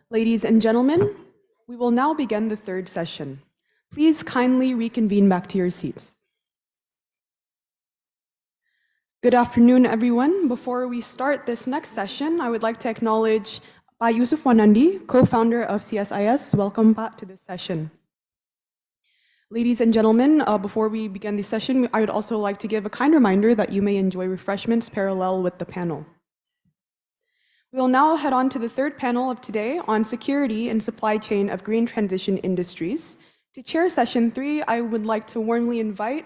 Ladies and gentlemen, we will now begin the third session. Please kindly reconvene back to your seats. Good afternoon, everyone. Before we start this next session, I would like to acknowledge Pak Yusuf Wanandi, co-founder of CSIS. Welcome back to this session. Ladies and gentlemen, before we begin the session, I would also like to give a kind reminder that you may enjoy refreshments parallel with the panel. We will now head on to the third panel of today on security and supply chain of green transition industries. To chair session 3, I would like to warmly invite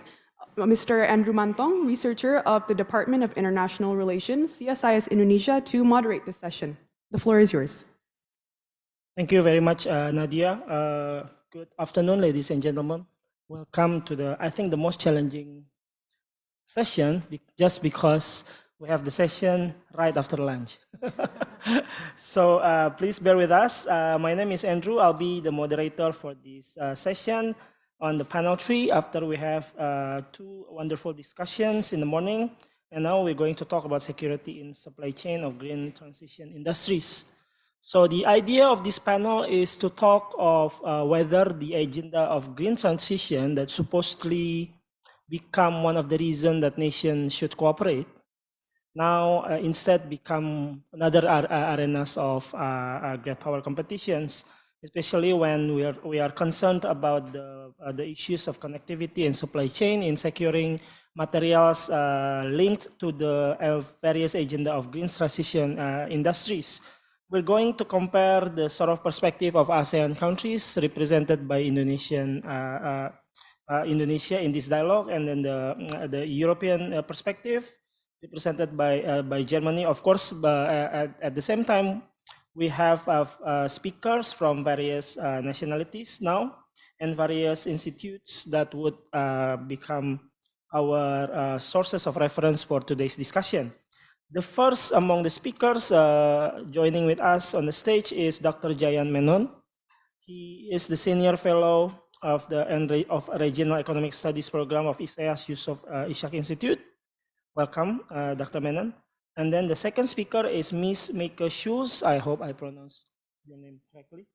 Mr. Andrew Mantong, researcher of the Department of International Relations, CSIS Indonesia, to moderate this session. The floor is yours. Thank you very much, Nadia. Good afternoon, ladies and gentlemen. Welcome to I think the most challenging session, just because we have the session right after lunch. So please bear with us. My name is Andrew. I'll be the moderator for this session on the panel 3 after we have 2 wonderful discussions in the morning. And now we're going to talk about security in supply chain of green transition industries. So the idea of this panel is to talk of whether the agenda of green transition that supposedly become one of the reasons that nations should cooperate now instead become another arenas of great power competitions, especially when we are concerned about the issues of connectivity and supply chain in securing materials linked to the various agenda of green transition industries. We're going to compare the sort of perspective of ASEAN countries represented by Indonesia in this dialogue, and then the European perspective represented by Germany, of course. But at the same time, we have speakers from various nationalities now and various institutes that would become our sources of reference for today's discussion. The first among the speakers joining with us on the stage is Dr. Jayan Menon. He is the Senior Fellow of the Regional Economic Studies Program of ISEAS Yusof Ishak Institute. Welcome, Dr. Menon. And then the second speaker is Ms. Meike Schulz. I hope I pronounced your name correctly.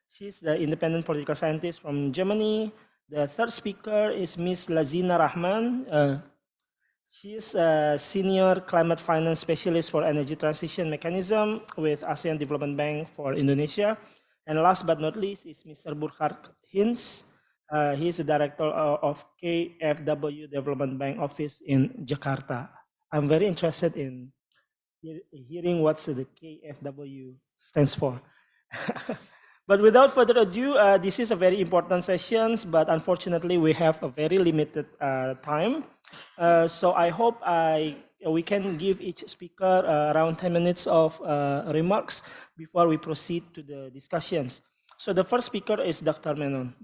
She's the independent political scientist from Germany. The third speaker is Ms. Lazina Rahman. She's a senior climate finance specialist for energy transition mechanism with ASEAN Development Bank for Indonesia. And last but not least is Mr. Burkhard Hinz. He is the director of KfW Development Bank office in Jakarta. I'm very interested in hearing what the KfW stands for. But without further ado, this is a very important session, but unfortunately we have a very limited time. So I hope we can give each speaker around 10 minutes of remarks before we proceed to the discussions. So the first speaker is Dr. Menon.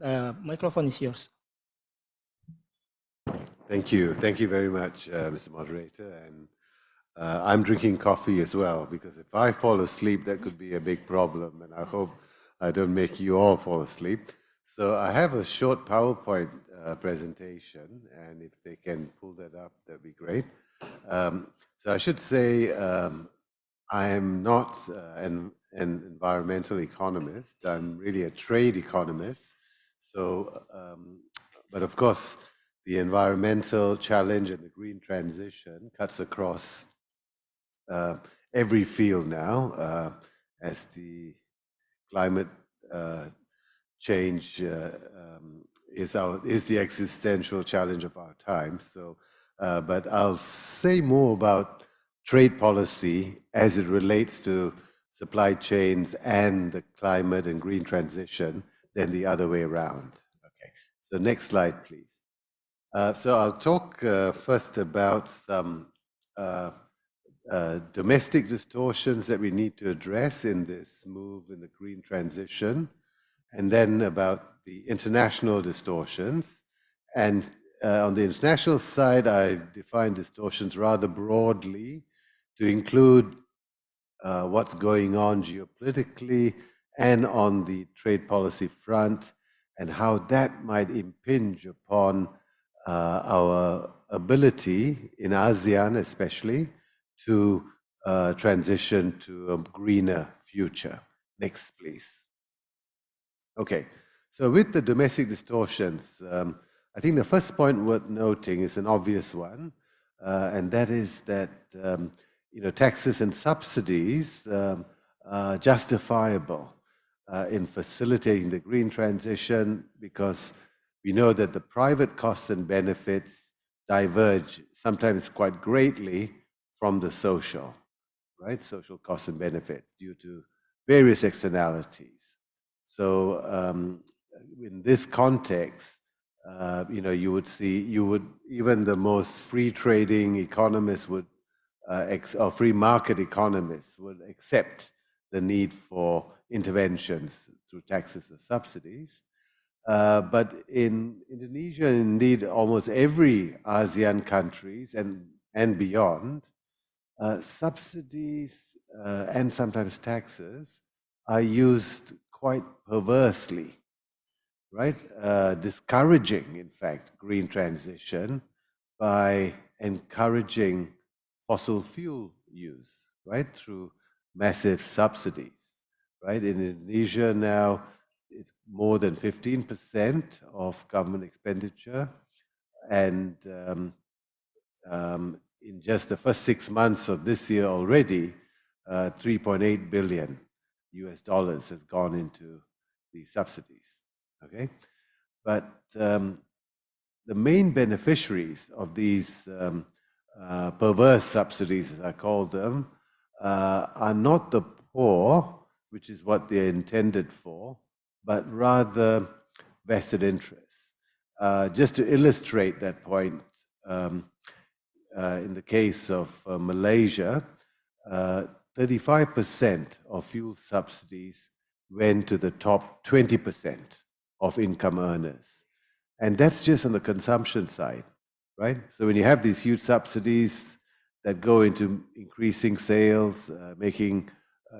Microphone is yours. Thank you. Thank you very much, Mr. Moderator. And I'm drinking coffee as well, because if I fall asleep, that could be a big problem. And I hope I don't make you all fall asleep. So I have a short PowerPoint presentation, and if they can pull that up, that'd be great. So I should say I am not an environmental economist. I'm really a trade economist. So, but of course, the environmental challenge and the green transition cuts across every field now, as the climate change is the existential challenge of our time. So, but I'll say more about trade policy as it relates to supply chains and the climate and green transition than the other way around. Okay. So next slide, please. So I'll talk first about some domestic distortions that we need to address in this move in the green transition, and then about the international distortions. And on the international side, I've defined distortions rather broadly to include what's going on geopolitically and on the trade policy front, and how that might impinge upon our ability in ASEAN especially to transition to a greener future. Next, please. Okay, so with the domestic distortions, I think the first point worth noting is an obvious one, and that is that taxes and subsidies are justifiable in facilitating the green transition, because we know that the private costs and benefits diverge sometimes quite greatly from the social, right? Social costs and benefits due to various externalities. So in this context, you would even the most free trading economists would, or free market economists would accept the need for interventions through taxes or subsidies. But in Indonesia, and indeed almost every ASEAN countries and beyond, subsidies and sometimes taxes are used quite perversely, right? Discouraging, in fact, green transition by encouraging fossil fuel use, right? Through massive subsidies, right? In Indonesia now, it's more than 15% of government expenditure. And in just the first 6 months of this year already, $3.8 billion has gone into these subsidies, okay? But the main beneficiaries of these perverse subsidies, as I call them, are not the poor, which is what they're intended for, but rather vested interests. Just to illustrate that point, in the case of Malaysia, 35% of fuel subsidies went to the top 20% of income earners. And that's just on the consumption side, right? So when you have these huge subsidies that go into increasing sales,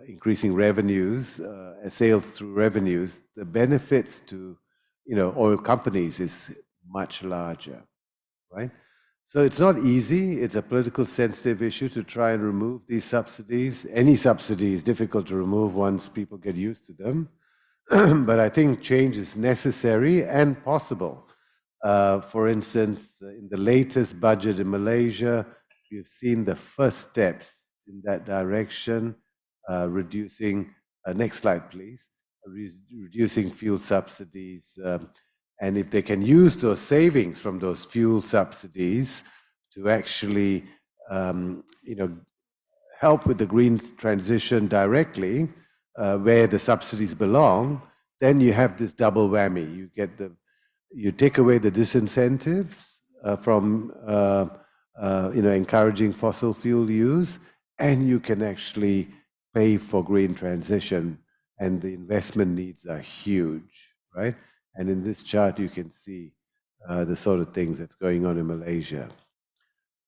increasing revenues, sales through revenues, the benefits to oil companies is much larger, right? So it's not easy. It's a political sensitive issue to try and remove these subsidies. Any subsidy is difficult to remove once people get used to them. But I think change is necessary and possible. For instance, in the latest budget in Malaysia, we've seen the first steps in that direction, reducing, next slide please, reducing fuel subsidies, and if they can use those savings from those fuel subsidies to actually, help with the green transition directly, where the subsidies belong, then you have this double whammy. You take away the disincentives from, encouraging fossil fuel use, and you can actually pay for green transition, and the investment needs are huge, right? And in this chart, you can see the sort of things that's going on in Malaysia.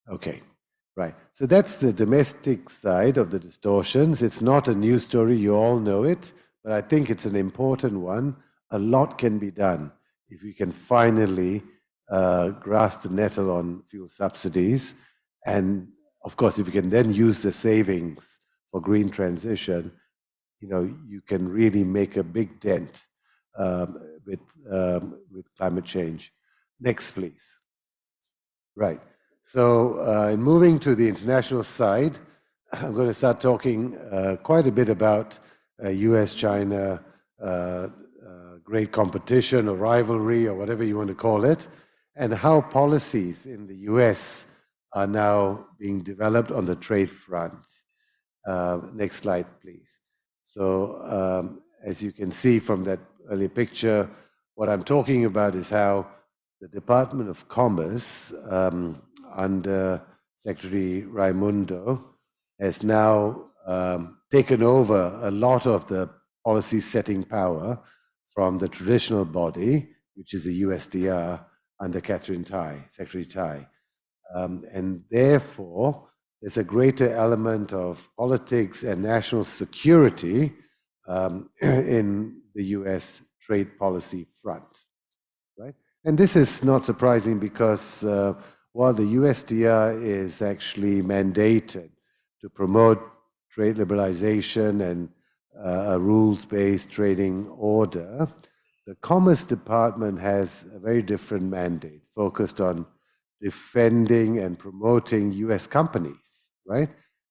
Okay, right. So that's the domestic side of the distortions. It's not a new story, you all know it, but I think it's an important one. A lot can be done if we can finally grasp the nettle on fuel subsidies. And of course, if you can then use the savings for green transition, you can really make a big dent with climate change. Next, please. Right. So in moving to the international side, I'm going to start talking quite a bit about US-China great competition or rivalry or whatever you want to call it, and how policies in the US are now being developed on the trade front. Next slide, please. So as you can see from that earlier picture, what I'm talking about is how the Department of Commerce under Secretary Raimundo has now taken over a lot of the policy setting power from the traditional body, which is the USDR under Secretary Tai. And therefore, there's a greater element of politics and national security in the US trade policy front, right? And this is not surprising because while the USDR is actually mandated to promote trade liberalization and a rules-based trading order, the Commerce Department has a very different mandate, focused on defending and promoting US companies, right?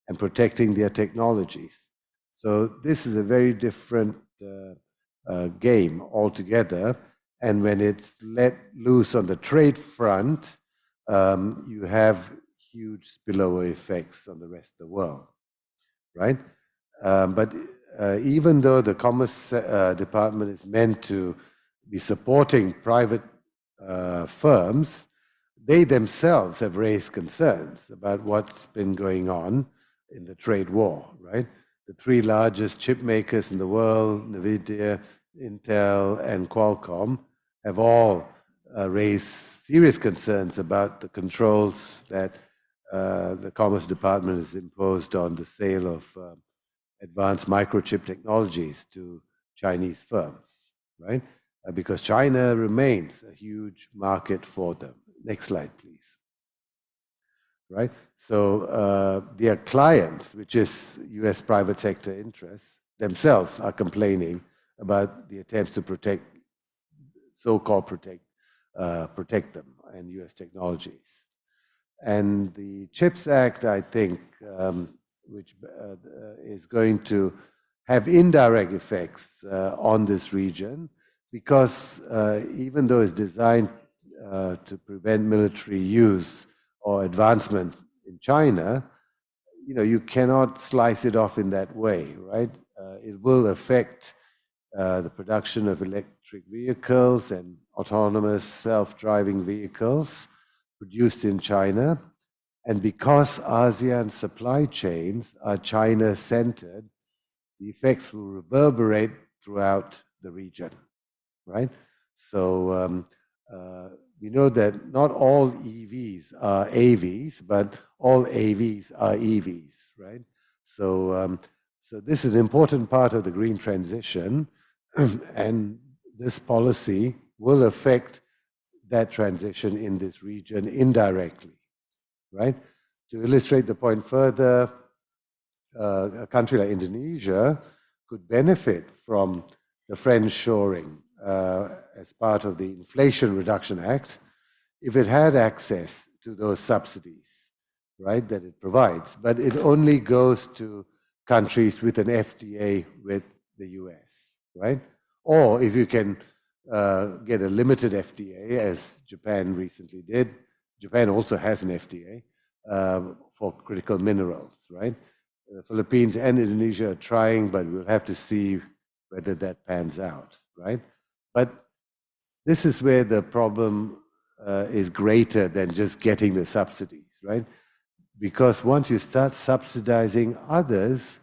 And protecting their technologies. So this is a very different game altogether. And when it's let loose on the trade front, you have huge spillover effects on the rest of the world, right? But even though the Commerce Department is meant to be supporting private firms, they themselves have raised concerns about what's been going on in the trade war, right? The three largest chip makers in the world, NVIDIA, Intel, and Qualcomm, have all raised serious concerns about the controls that the Commerce Department has imposed on the sale of advanced microchip technologies to Chinese firms, right? Because China remains a huge market for them. Next slide, please. Right? So their clients, which is US private sector interests, themselves are complaining about the attempts to protect, so-called protect them and US technologies. And the CHIPS Act, I think, which is going to have indirect effects on this region, because even though it's designed to prevent military use or advancement in China, you cannot slice it off in that way, right? It will affect the production of electric vehicles and autonomous self-driving vehicles produced in China. And because ASEAN supply chains are China-centered, the effects will reverberate throughout the region, right? So we know that not all EVs are AVs, but all AVs are EVs, right? So, so this is an important part of the green transition, and this policy will affect that transition in this region indirectly, right? To illustrate the point further, a country like Indonesia could benefit from the friendshoring as part of the Inflation Reduction Act if it had access to those subsidies, right, that it provides. But it only goes to countries with an FTA with the US, right? Or if you can get a limited FTA, as Japan recently did. Japan also has an FTA for critical minerals, right? The Philippines and Indonesia are trying, but we'll have to see whether that pans out, right? But this is where the problem is greater than just getting the subsidies, right? Because once you start subsidizing others,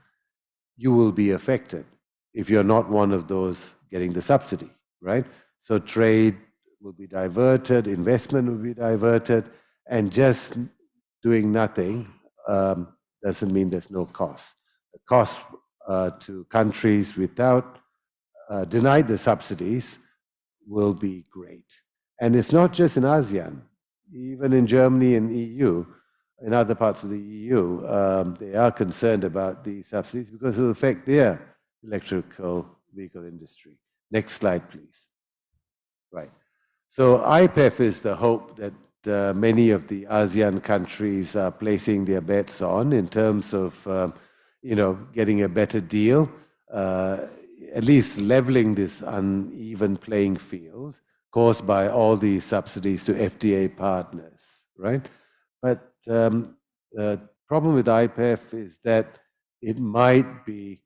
you will be affected if you're not one of those getting the subsidy, right? So trade will be diverted, investment will be diverted, and just doing nothing doesn't mean there's no cost. The cost to countries without denied the subsidies will be great. And it's not just in ASEAN, even in Germany and EU, in other parts of the EU, they are concerned about the subsidies because it will affect their electrical vehicle industry. Next slide, please. Right. So IPEF is the hope that many of the ASEAN countries are placing their bets on in terms of, getting a better deal, at least leveling this uneven playing field caused by all these subsidies to FTA partners, right? But the problem with IPEF is that it might be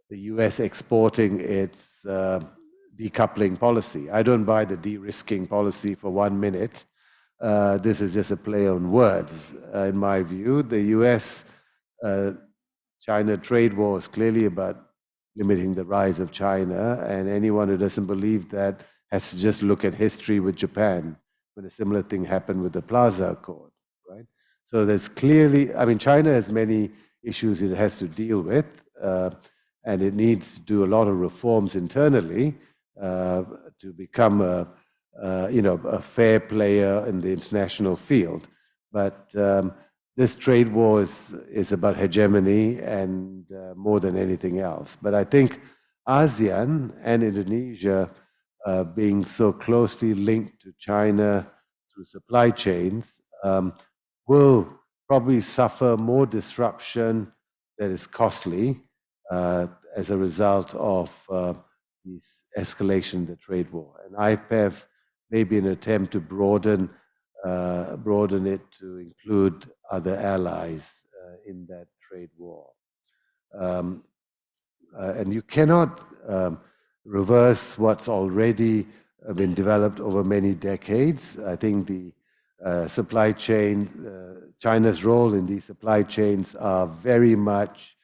the US exporting its decoupling policy. I don't buy the de-risking policy for 1 minute. This is just a play on words. In my view, the US-China trade war is clearly about limiting the rise of China, and anyone who doesn't believe that has to just look at history with Japan when a similar thing happened with the Plaza Accord, right? So there's clearly, China has many issues it has to deal with, and it needs to do a lot of reforms internally to become a fair player in the international field. But this trade war is about hegemony and more than anything else. But I think ASEAN and Indonesia being so closely linked to China through supply chains will probably suffer more disruption that is costly as a result of this escalation in the trade war. And IPEF may be an attempt to broaden it to include other allies in that trade war. And you cannot reverse what's already been developed over many decades. I think the supply chain, China's role in these supply chains are very much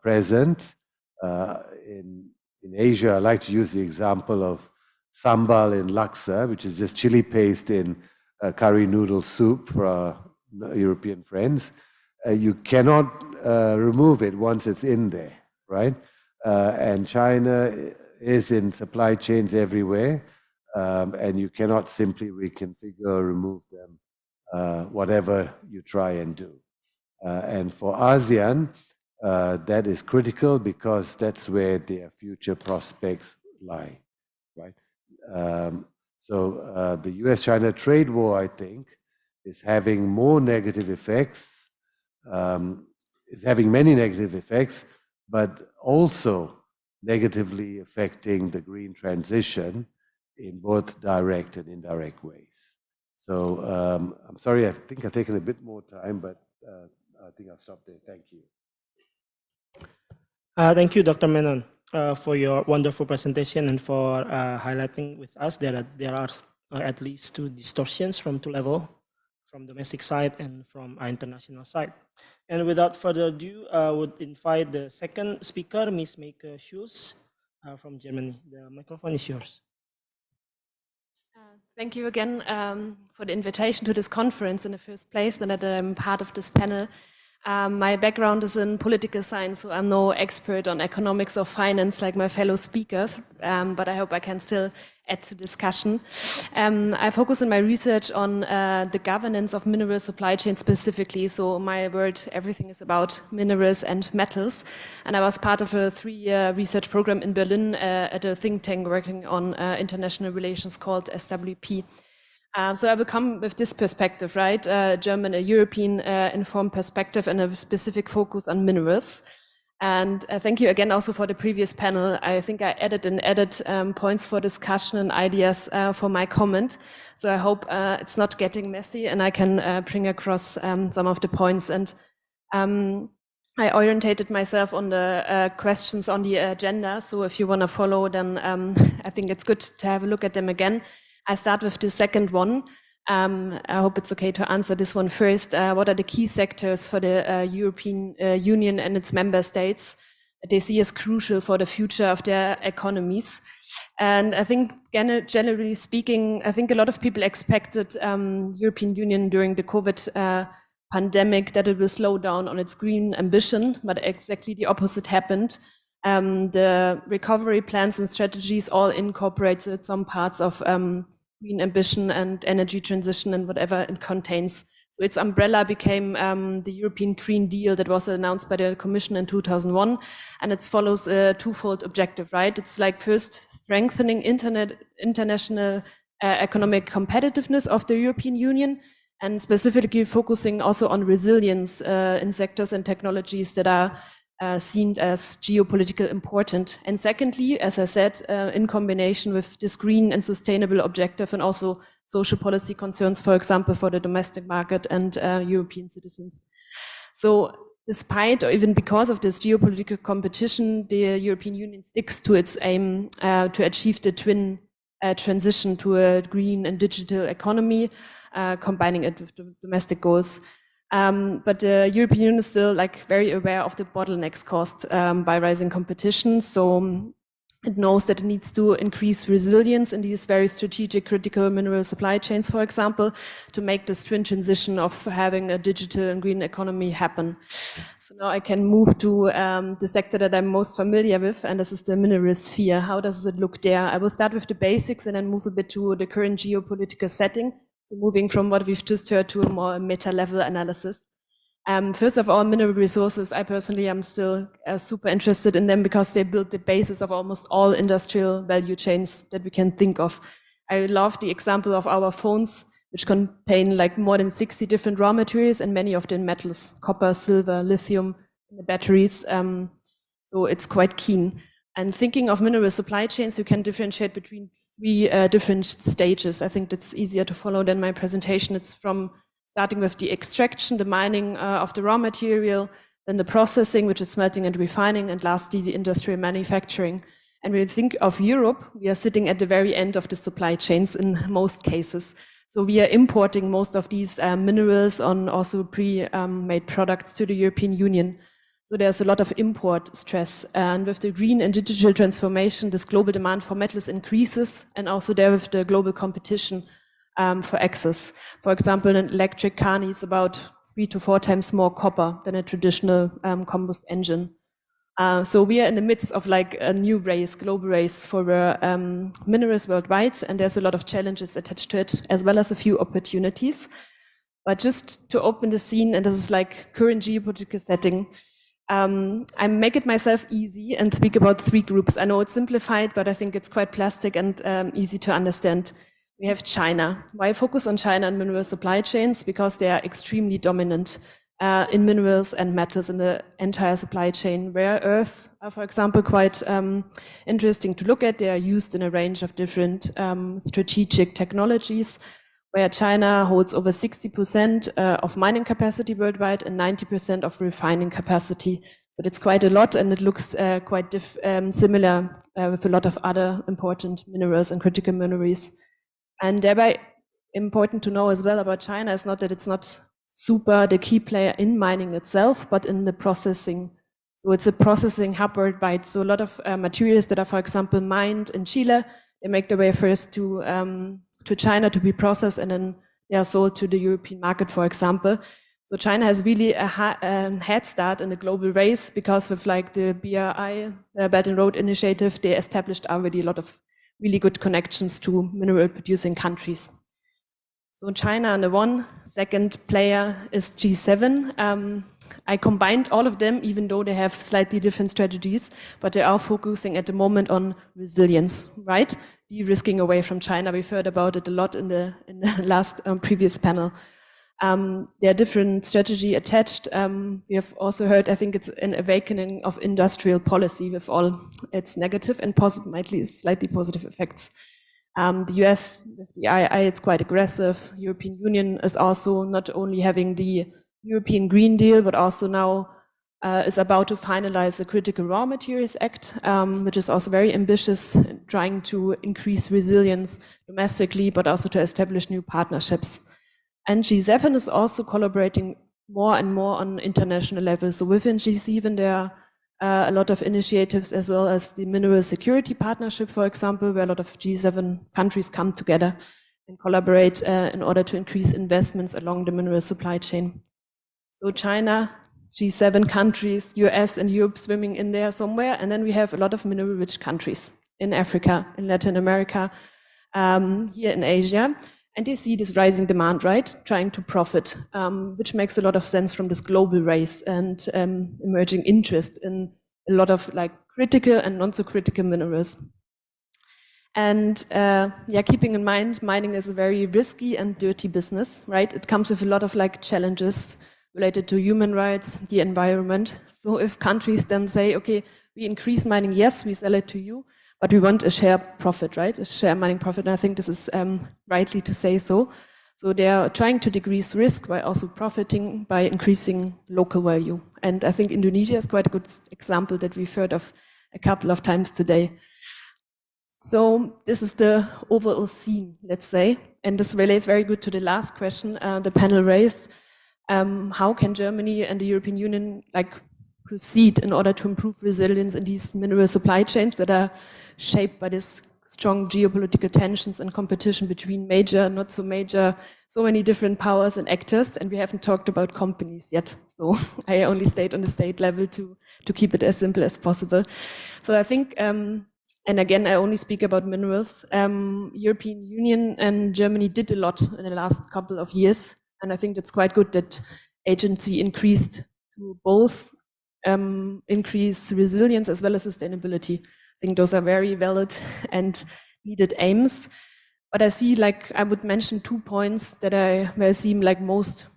present. In Asia, I like to use the example of sambal in laksa, which is just chili paste in curry noodle soup for our European friends. You cannot remove it once it's in there, right? And China is in supply chains everywhere, and you cannot simply reconfigure or remove them, whatever you try and do. And for ASEAN, that is critical because that's where their future prospects lie, right? So the US-China trade war, I think, is having more negative effects, is having many negative effects, but also negatively affecting the green transition in both direct and indirect ways. So I'm sorry, I think I've taken a bit more time, but I think I'll stop there. Thank you. Thank you, Dr. Menon, for your wonderful presentation and for highlighting with us that there are at least two distortions from two levels, from domestic side and from our international side. And without further ado, I would invite the second speaker, Ms. Meike Schulz from Germany. The microphone is yours. Thank you again for the invitation to this conference in the first place, and that I'm part of this panel. My background is in political science, so I'm no expert on economics or finance like my fellow speakers, but I hope I can still add to discussion. I focus in my research on the governance of mineral supply chain specifically, so my world, everything is about minerals and metals, and I was part of a 3-year research program in Berlin at a think tank working on international relations called SWP. So I will come with this perspective, right? German, a European informed perspective and a specific focus on minerals. And thank you again also for the previous panel. I think I added points for discussion and ideas for my comment. So I hope it's not getting messy and I can bring across some of the points. And I orientated myself on the questions on the agenda. So if you want to follow, then I think it's good to have a look at them again. I start with the second one. I hope it's okay to answer this one first. What are the key sectors for the European Union and its member states that they see as crucial for the future of their economies? And I think, generally speaking, I think a lot of people expected European Union during the COVID pandemic that it will slow down on its green ambition, but exactly the opposite happened. The recovery plans and strategies all incorporated some parts of green ambition and energy transition and whatever it contains. So its umbrella became the European Green Deal that was announced by the Commission in 2001, and it follows a twofold objective, right? It's like first strengthening international economic competitiveness of the European Union, and specifically focusing also on resilience in sectors and technologies that are seen as geopolitical important. And secondly, as I said, in combination with this green and sustainable objective and also social policy concerns, for example, for the domestic market and European citizens. So despite or even because of this geopolitical competition, the European Union sticks to its aim to achieve the twin transition to a green and digital economy, combining it with the domestic goals. But the European Union is still very aware of the bottlenecks caused by rising competition. So it knows that it needs to increase resilience in these very strategic critical mineral supply chains, for example, to make this twin transition of having a digital and green economy happen. So now I can move to the sector that I'm most familiar with, and this is the mineral sphere. How does it look there? I will start with the basics and then move a bit to the current geopolitical setting. So moving from what we've just heard to a more meta-level analysis. First of all, mineral resources, I personally am still super interested in them because they build the basis of almost all industrial value chains that we can think of. I love the example of our phones, which contain like more than 60 different raw materials and many of them metals, copper, silver, lithium, the batteries. So it's quite keen. And thinking of mineral supply chains, you can differentiate between three different stages. I think that's easier to follow than my presentation. It's from starting with the extraction, the mining of the raw material, then the processing, which is smelting and refining, and lastly, the industrial manufacturing. And when you think of Europe, we are sitting at the very end of the supply chains in most cases. So we are importing most of these minerals on also pre-made products to the European Union. So there's a lot of import stress. And with the green and digital transformation, this global demand for metals increases, and also there with the global competition for access. For example, an electric car needs about 3 to 4 times more copper than a traditional combust engine. So we are in the midst of like a new race, global race for minerals worldwide, and there's a lot of challenges attached to it, as well as a few opportunities. But just to open the scene, and this is like current geopolitical setting, I make it myself easy and speak about 3 groups. I know it's simplified, but I think it's quite plastic and easy to understand. We have China. Why focus on China and mineral supply chains? Because they are extremely dominant in minerals and metals in the entire supply chain. Rare earth are, for example, quite interesting to look at. They are used in a range of different strategic technologies, where China holds over 60% of mining capacity worldwide and 90% of refining capacity. But it's quite a lot, and it looks quite similar with a lot of other important minerals and critical minerals. And thereby, important to know as well about China is not that it's not super the key player in mining itself, but in the processing. So it's a processing hub worldwide. So a lot of materials that are, for example, mined in Chile, they make their way first to China to be processed, and then they are sold to the European market, for example. So China has really a head start in the global race, because with like the BRI, the Belt and Road Initiative, they established already a lot of really good connections to mineral producing countries. So China on the one, second player is G7. I combined all of them, even though they have slightly different strategies, but they are focusing at the moment on resilience, right? De-risking away from China. We've heard about it a lot in the last previous panel. There are different strategy attached. We have also heard, I think it's an awakening of industrial policy with all its negative and slightly positive effects. The US, with the II, it's quite aggressive. European Union is also not only having the European Green Deal, but also now is about to finalize the Critical Raw Materials Act, which is also very ambitious, trying to increase resilience domestically, but also to establish new partnerships. And G7 is also collaborating more and more on international level. So within G7, there are a lot of initiatives, as well as the Mineral Security Partnership, for example, where a lot of G7 countries come together and collaborate in order to increase investments along the mineral supply chain. So China, G7 countries, US and Europe swimming in there somewhere. And then we have a lot of mineral-rich countries in Africa, in Latin America, here in Asia. And they see this rising demand, right? Trying to profit, which makes a lot of sense from this global race and emerging interest in a lot of like critical and not so critical minerals. And keeping in mind, mining is a very risky and dirty business, right? It comes with a lot of like challenges related to human rights, the environment. So if countries then say, okay, we increase mining, yes, we sell it to you, but we want a share profit, right? A share mining profit. And I think this is rightly to say so. So they are trying to decrease risk by also profiting by increasing local value. And I think Indonesia is quite a good example that we've heard of a couple of times today. So this is the overall scene, let's say. And this relates very good to the last question the panel raised. How can Germany and the European Union proceed in order to improve resilience in these mineral supply chains that are shaped by this strong geopolitical tensions and competition between major, not so major, so many different powers and actors, and we haven't talked about companies yet. So I only stayed on the state level to keep it as simple as possible. So I think and again, I only speak about minerals. European Union and Germany did a lot in the last couple of years, and I think that's quite good that agency increased to both increase resilience as well as sustainability. I think those are very valid and needed aims. But I see, like, I would mention 2 points that where I seem like most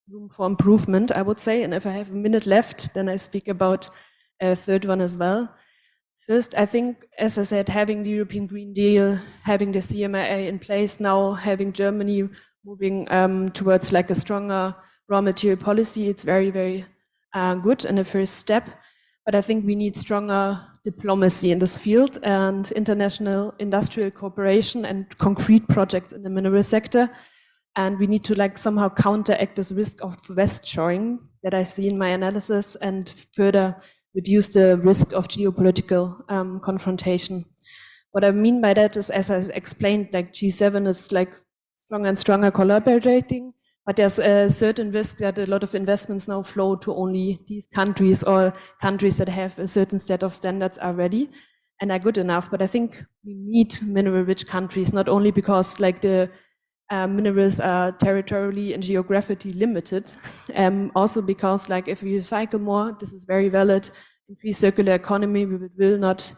room for improvement, I would say. And if I have a minute left, then I speak about a third one as well. First, I think, as I said, having the European Green Deal, having the CMIA in place now, having Germany moving towards like a stronger raw material policy, it's very, very good and a first step. But I think we need stronger diplomacy in this field and international industrial cooperation and concrete projects in the mineral sector. And we need to like somehow counteract this risk of west shoring that I see in my analysis and further reduce the risk of geopolitical confrontation. What I mean by that is, as I explained, like G7 is like stronger and stronger collaborating, but there's a certain risk that a lot of investments now flow to only these countries or countries that have a certain set of standards already and are good enough. But I think we need mineral-rich countries, not only because like the minerals are territorially and geographically limited, also because like if we recycle more, this is very valid, increase circular economy, we will not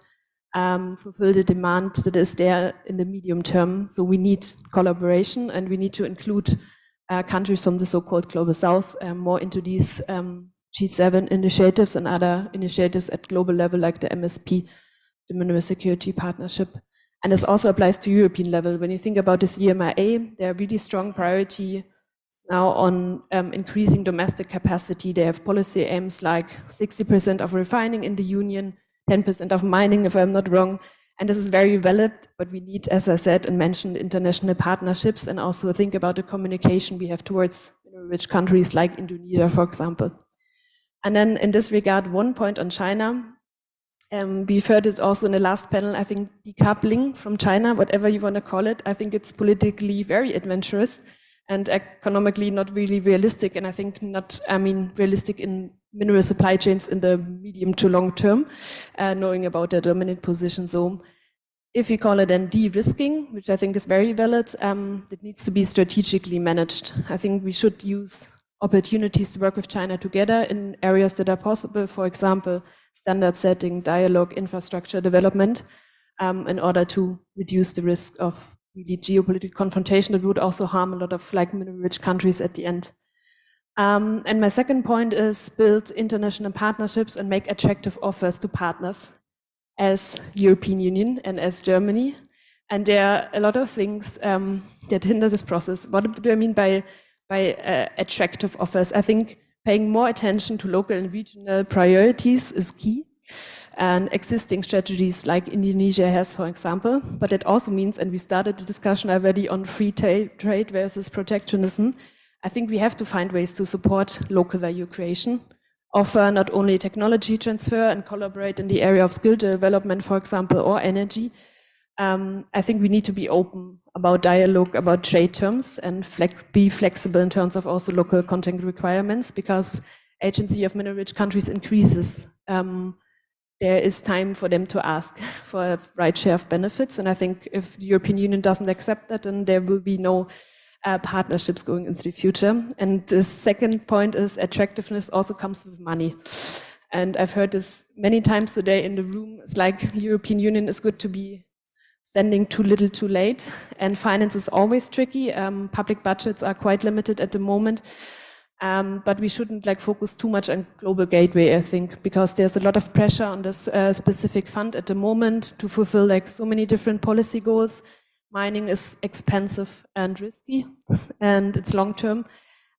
fulfill the demand that is there in the medium term. So we need collaboration and we need to include countries from the so-called Global South more into these G7 initiatives and other initiatives at global level like the MSP, the Mineral Security Partnership. And this also applies to European level. When you think about the CMIA, there are really strong priority now on increasing domestic capacity. They have policy aims like 60% of refining in the union, 10% of mining, if I'm not wrong. And this is very valid, but we need, as I said and mentioned, international partnerships and also think about the communication we have towards rich countries like Indonesia, for example. And then in this regard, 1 point on China. We've heard it also in the last panel, I think decoupling from China, whatever you want to call it, I think it's politically very adventurous and economically not really realistic. And I think not, realistic in mineral supply chains in the medium to long term, knowing about their dominant position. So if you call it then de-risking, which I think is very valid, it needs to be strategically managed. I think we should use opportunities to work with China together in areas that are possible, for example, standard setting, dialogue, infrastructure development, in order to reduce the risk of really geopolitical confrontation that would also harm a lot of like mineral-rich countries at the end. And my second point is build international partnerships and make attractive offers to partners as European Union and as Germany. And there are a lot of things that hinder this process. What do I mean by attractive offers? I think paying more attention to local and regional priorities is key. And existing strategies like Indonesia has, for example, but it also means, and we started the discussion already on free trade versus protectionism, I think we have to find ways to support local value creation, offer not only technology transfer and collaborate in the area of skill development, for example, or energy. I think we need to be open about dialogue, about trade terms, and be flexible in terms of also local content requirements, because agency of mineral-rich countries increases. There is time for them to ask for a right share of benefits. And I think if the European Union doesn't accept that, then there will be no partnerships going into the future. And the second point is attractiveness also comes with money. And I've heard this many times today in the room. It's like European Union is good to be sending too little too late, and finance is always tricky. Public budgets are quite limited at the moment, but we shouldn't like focus too much on global gateway, I think, because there's a lot of pressure on this specific fund at the moment to fulfill like so many different policy goals. Mining is expensive and risky, and it's long term.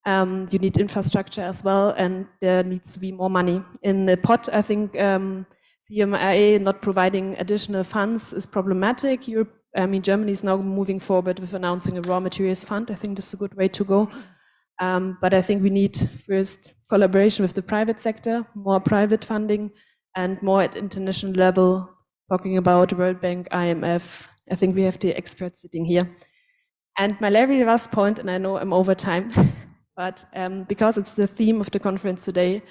You need infrastructure as well, and there needs to be more money in the pot. I think CMIA not providing additional funds is problematic. Germany is now moving forward with announcing a raw materials fund. I think this is a good way to go. But I think we need first collaboration with the private sector, more private funding, and more at international level, talking about World Bank, IMF. I think we have the experts sitting here. And my very last point, and I know I'm over time, but because it's the theme of the conference today,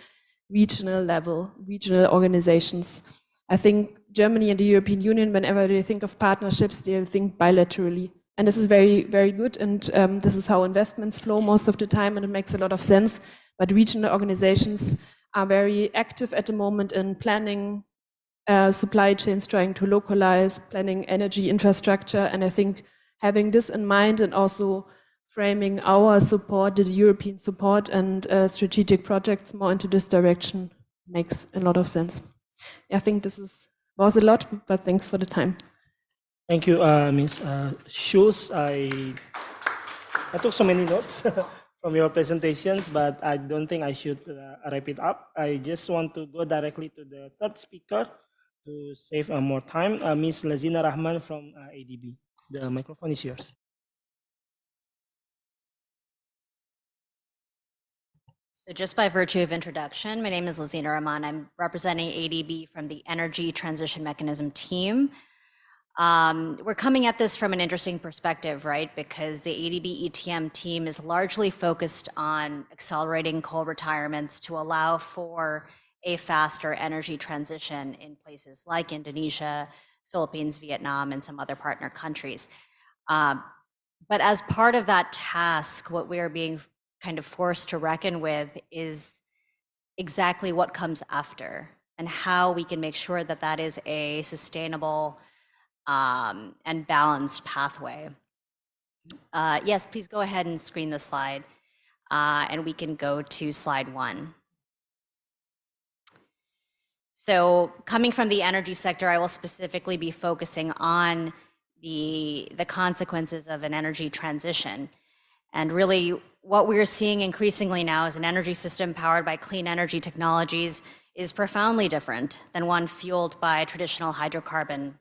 regional level, regional organizations. I think Germany and the European Union, whenever they think of partnerships, they think bilaterally. And this is very, very good. And this is how investments flow most of the time, and it makes a lot of sense. But regional organizations are very active at the moment in planning supply chains, trying to localize, planning energy infrastructure. And I think having this in mind and also framing our support, the European support and strategic projects more into this direction makes a lot of sense. I think this was a lot, but thanks for the time. Thank you, Ms. Schulz. I took so many notes from your presentations, but I don't think I should wrap it up. I just want to go directly to the third speaker to save more time, Ms. Lazina Rahman from ADB. The microphone is yours. So just by virtue of introduction, my name is Lazina Rahman. I'm representing ADB from the Energy Transition Mechanism team. We're coming at this from an interesting perspective, right? Because the ADB ETM team is largely focused on accelerating coal retirements to allow for a faster energy transition in places like Indonesia, Philippines, Vietnam, and some other partner countries. But as part of that task, what we are being kind of forced to reckon with is exactly what comes after and how we can make sure that that is a sustainable and balanced pathway. Yes, please go ahead and screen the slide, and we can go to slide 1. So coming from the energy sector, I will specifically be focusing on the consequences of an energy transition. And really what we're seeing increasingly now is an energy system powered by clean energy technologies is profoundly different than one fueled by traditional hydrocarbon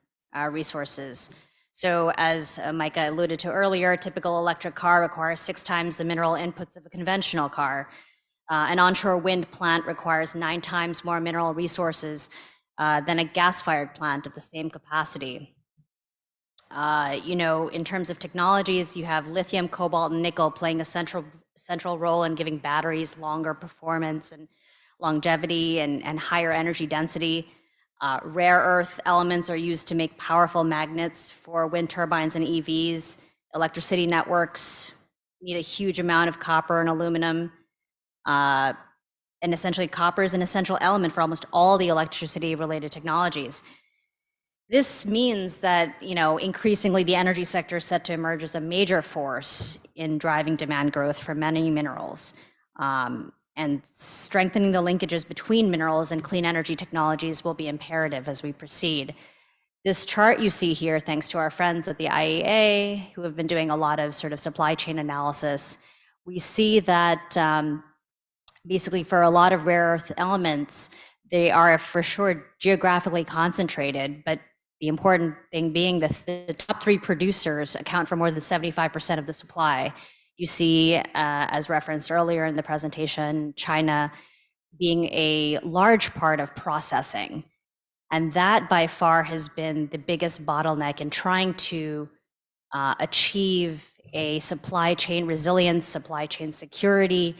resources. So as Micah alluded to earlier, a typical electric car requires 6 times the mineral inputs of a conventional car. An onshore wind plant requires 9 times more mineral resources than a gas-fired plant of the same capacity. In terms of technologies, you have lithium, cobalt, and nickel playing a central role in giving batteries longer performance and longevity and higher energy density. Rare earth elements are used to make powerful magnets for wind turbines and EVs. Electricity networks need a huge amount of copper and aluminum. And essentially copper is an essential element for almost all the electricity-related technologies. This means that, increasingly the energy sector is set to emerge as a major force in driving demand growth for many minerals. And strengthening the linkages between minerals and clean energy technologies will be imperative as we proceed. This chart you see here, thanks to our friends at the IEA, who have been doing a lot of sort of supply chain analysis, we see that basically for a lot of rare earth elements, they are for sure geographically concentrated, but the important thing being that the top 3 producers account for more than 75% of the supply. You see, as referenced earlier in the presentation, China being a large part of processing. And that by far has been the biggest bottleneck in trying to achieve a supply chain resilience, supply chain security,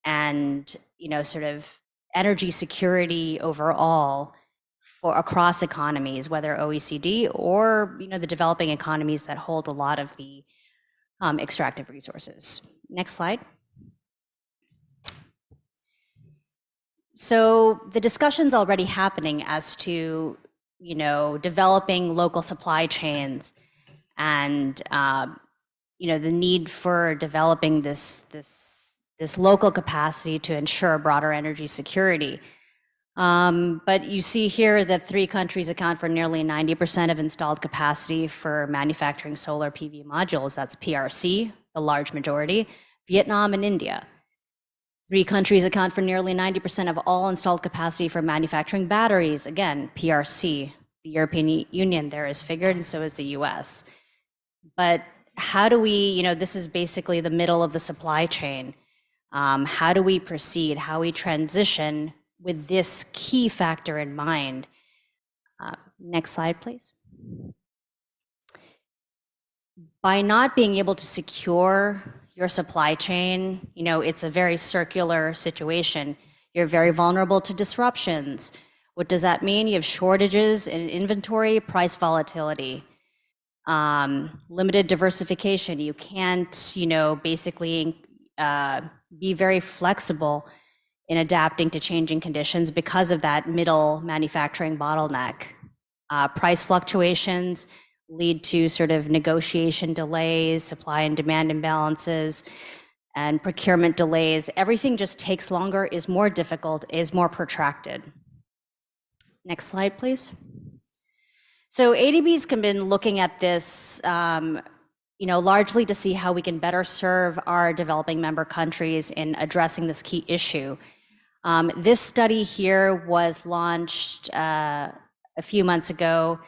and sort of energy security overall for across economies, whether OECD or the developing economies that hold a lot of the extractive resources. Next slide. So the discussion's already happening as to developing local supply chains and the need for developing this local capacity to ensure broader energy security. But you see here that 3 countries account for nearly 90% of installed capacity for manufacturing solar PV modules. That's PRC, the large majority, Vietnam and India. 3 countries account for nearly 90% of all installed capacity for manufacturing batteries. Again, PRC, the European Union there is figured, and so is the US. But how do we, this is basically the middle of the supply chain. How do we proceed? How we transition with this key factor in mind? Next slide, please. By not being able to secure your supply chain, it's a very circular situation. You're very vulnerable to disruptions, What does that mean? You have shortages in inventory, price volatility, limited diversification. You can't, basically be very flexible in adapting to changing conditions because of that middle manufacturing bottleneck. Price fluctuations lead to sort of negotiation delays, supply and demand imbalances, and procurement delays. Everything just takes longer, is more difficult, is more protracted. Next slide, please. So ADB's been looking at this, largely to see how we can better serve our developing member countries in addressing this key issue. This study here was launched a few months ago,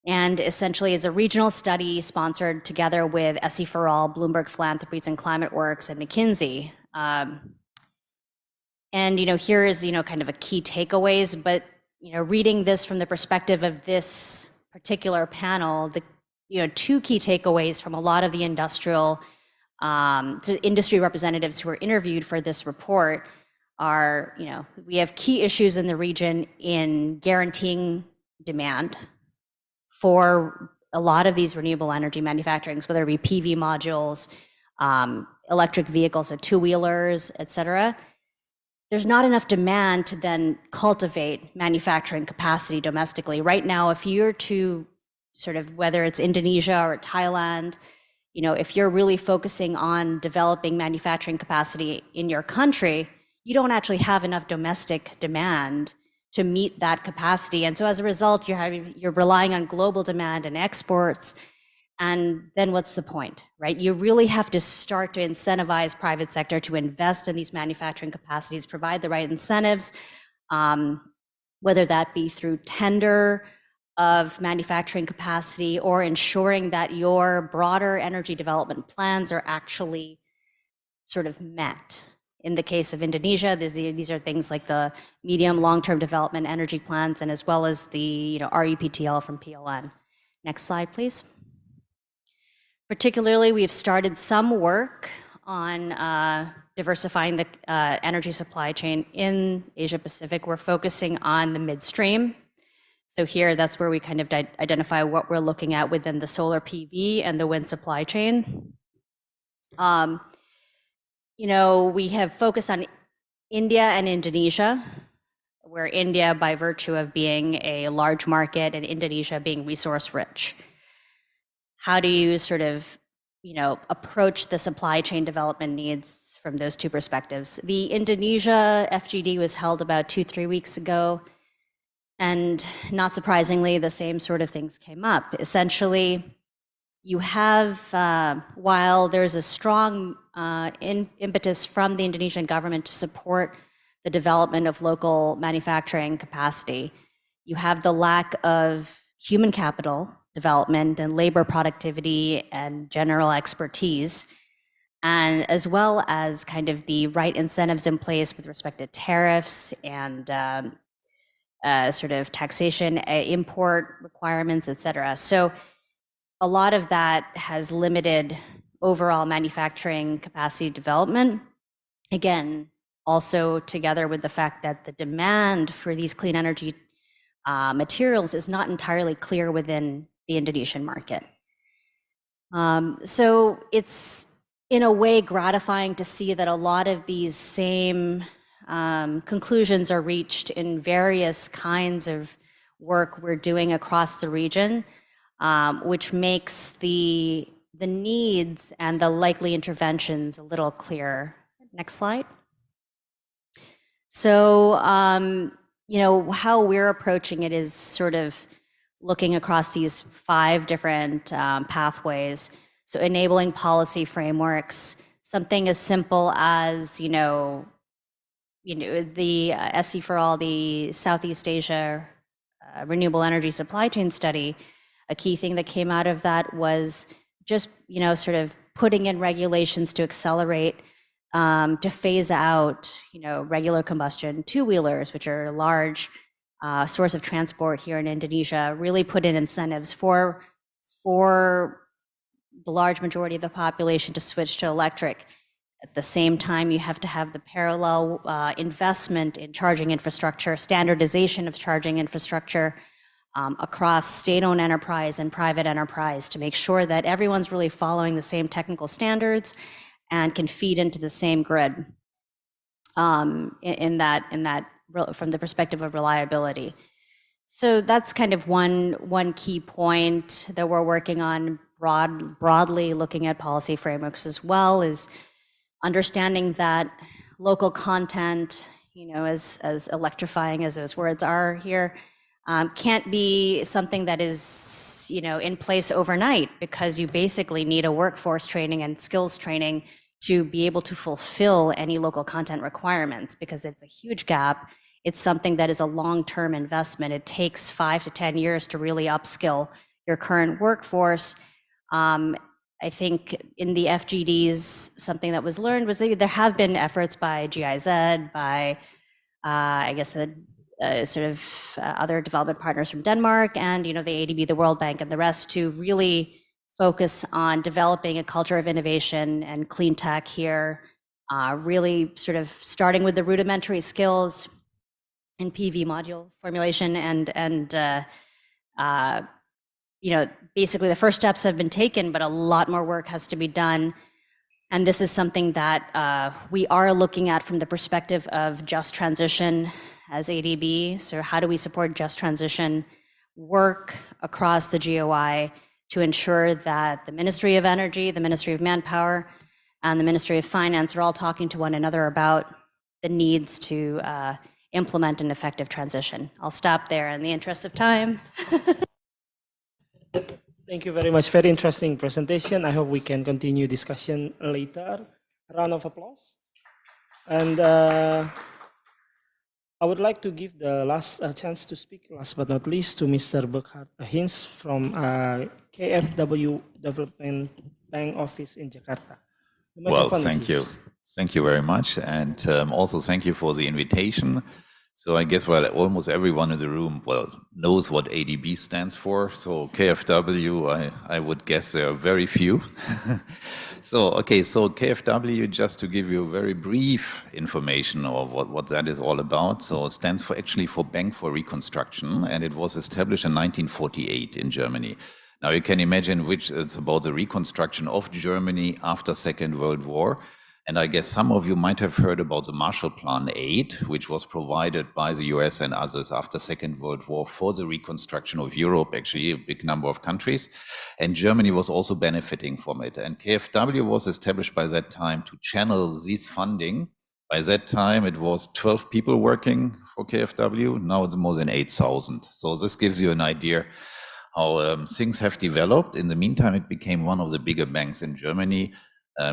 and essentially is a regional study sponsored together with SE for All, Bloomberg Philanthropies and Climate Works, and McKinsey. And here is kind of a key takeaways, but reading this from the perspective of this particular panel, the two key takeaways from a lot of the industry representatives who were interviewed for this report are, we have key issues in the region in guaranteeing demand for a lot of these renewable energy manufacturings, whether it be PV modules, electric vehicles, so two-wheelers, et cetera. There's not enough demand to then cultivate manufacturing capacity domestically. Right now, if you're to sort of, whether it's Indonesia or Thailand, if you're really focusing on developing manufacturing capacity in your country, you don't actually have enough domestic demand to meet that capacity. And so as a result, you're relying on global demand and exports. And then what's the point, right? You really have to start to incentivize private sector to invest in these manufacturing capacities, provide the right incentives, whether that be through tender of manufacturing capacity or ensuring that your broader energy development plans are actually sort of met. In the case of Indonesia, these are things like the medium long-term development energy plans, and as well as the REPTL from PLN. Next slide, please. Particularly, we've started some work on diversifying the energy supply chain in Asia Pacific. We're focusing on the midstream. So here, that's where we kind of identify what we're looking at within the solar PV and the wind supply chain. We have focused on India and Indonesia, where India, by virtue of being a large market and Indonesia being resource rich. How do you sort of, approach the supply chain development needs from those two perspectives? The Indonesia FGD was held about 2-3 weeks ago, and not surprisingly, the same sort of things came up. Essentially, you have, while there's a strong impetus from the Indonesian government to support the development of local manufacturing capacity, you have the lack of human capital development and labor productivity and general expertise, and as well as kind of the right incentives in place with respect to tariffs and sort of taxation, import requirements, et cetera. So a lot of that has limited overall manufacturing capacity development. Again, also together with the fact that the demand for these clean energy materials is not entirely clear within the Indonesian market. So it's in a way gratifying to see that a lot of these same conclusions are reached in various kinds of work we're doing across the region, which makes the needs and the likely interventions a little clearer. Next slide. So, how we're approaching it is sort of looking across these 5 different pathways. So enabling policy frameworks, something as simple as, the SE for All, the Southeast Asia Renewable Energy Supply Chain Study. A key thing that came out of that was just, sort of putting in regulations to accelerate, to phase out, regular combustion two-wheelers, which are a large source of transport here in Indonesia, really put in incentives for the large majority of the population to switch to electric. At the same time, you have to have the parallel investment in charging infrastructure, standardization of charging infrastructure across state-owned enterprise and private enterprise to make sure that everyone's really following the same technical standards and can feed into the same grid in that from the perspective of reliability. So that's kind of one key point that we're working on broadly looking at policy frameworks as well, is understanding that local content, as electrifying as those words are here, can't be something that is, in place overnight, because you basically need a workforce training and skills training to be able to fulfill any local content requirements, because it's a huge gap. It's something that is a long-term investment. It takes 5 to 10 years to really upskill your current workforce. I think in the FGDs, something that was learned was that there have been efforts by GIZ, by I guess the other development partners from Denmark, and the ADB, the World Bank, and the rest, to really focus on developing a culture of innovation and clean tech here, really sort of starting with the rudimentary skills in PV module formulation, and basically the first steps have been taken, but a lot more work has to be done. And this is something that we are looking at from the perspective of just transition as ADB. So how do we support just transition work across the GOI to ensure that the Ministry of Energy, the Ministry of Manpower, and the Ministry of Finance are all talking to one another about the needs to implement an effective transition. I'll stop there in the interest of time. Thank you very much. Very interesting presentation. I hope we can continue discussion later. Round of applause. And I would like to give the last chance to speak, last but not least, to Mr. Burkhard Hinz from KfW Development Bank Office in Jakarta. Well, thank you. Thank you very much. And also thank you for the invitation. So I guess, almost everyone in the room, knows what ADB stands for. So KfW, I would guess there are very few. So KfW, just to give you very brief information of what that is all about. So it stands for Bank for Reconstruction, and it was established in 1948 in Germany. Now you can imagine it's about the reconstruction of Germany after Second World War. And I guess some of you might have heard about the Marshall Plan aid, which was provided by the US and others after Second World War for the reconstruction of Europe, actually a big number of countries. And Germany was also benefiting from it. And KfW was established by that time to channel this funding. By that time, it was 12 people working for KfW. Now it's more than 8,000. So this gives you an idea how things have developed. In the meantime, it became one of the bigger banks in Germany.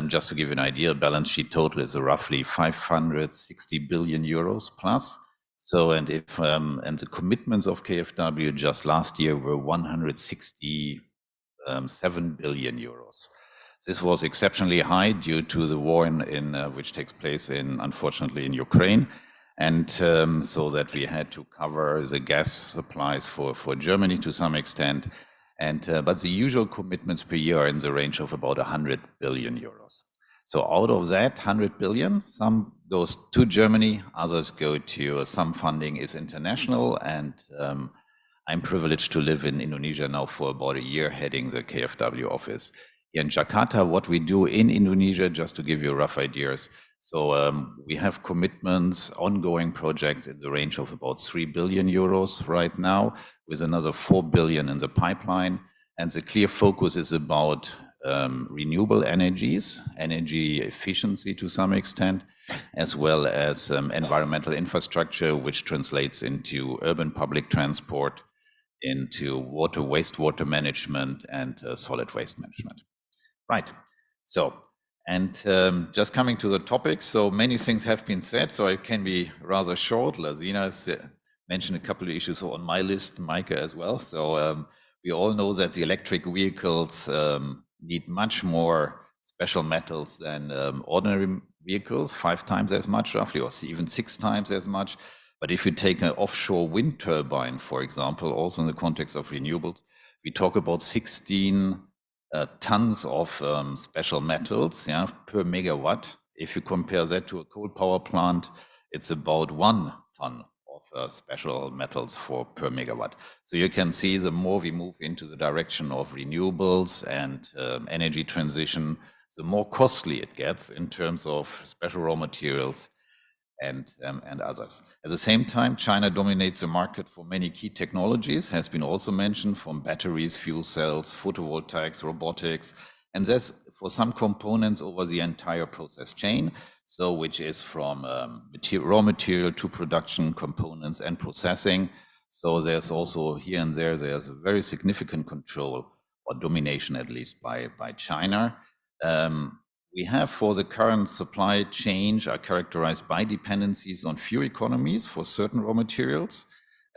Just to give you an idea, balance sheet total is roughly 560 billion euros plus. So, and the commitments of KfW just last year were 167 billion euros. This was exceptionally high due to the war which takes place unfortunately in Ukraine. And so that we had to cover the gas supplies for Germany to some extent. But the usual commitments per year are in the range of about 100 billion euros. So out of that 100 billion, some goes to Germany, others go to some funding is international. And I'm privileged to live in Indonesia now for about a year, heading the KfW office. Here in Jakarta, what we do in Indonesia, just to give you rough ideas. So we have commitments, ongoing projects in the range of about 3 billion euros right now, with another 4 billion in the pipeline. And the clear focus is about renewable energies, energy efficiency to some extent, as well as environmental infrastructure, which translates into urban public transport, into water, wastewater management, and solid waste management. Right. So, and just coming to the topic, so many things have been said, so it can be rather short. Lina has mentioned a couple of issues on my list, Micah as well. So we all know that the electric vehicles need much more special metals than ordinary vehicles, 5 times as much roughly, or even 6 times as much. But if you take an offshore wind turbine, for example, also in the context of renewables, we talk about 16 tons of special metals per megawatt If you compare that to a coal power plant, it's about 1 ton of special metals per megawatt. So you can see the more we move into the direction of renewables and energy transition, the more costly it gets in terms of special raw materials and others. At the same time, China dominates the market for many key technologies, has been also mentioned, from batteries, fuel cells, photovoltaics, robotics, and there's for some components over the entire process chain, so which is from raw material to production, components and processing. So there's also here and there's a very significant control or domination, at least by China. We have, for the current supply chain, are characterized by dependencies on few economies for certain raw materials.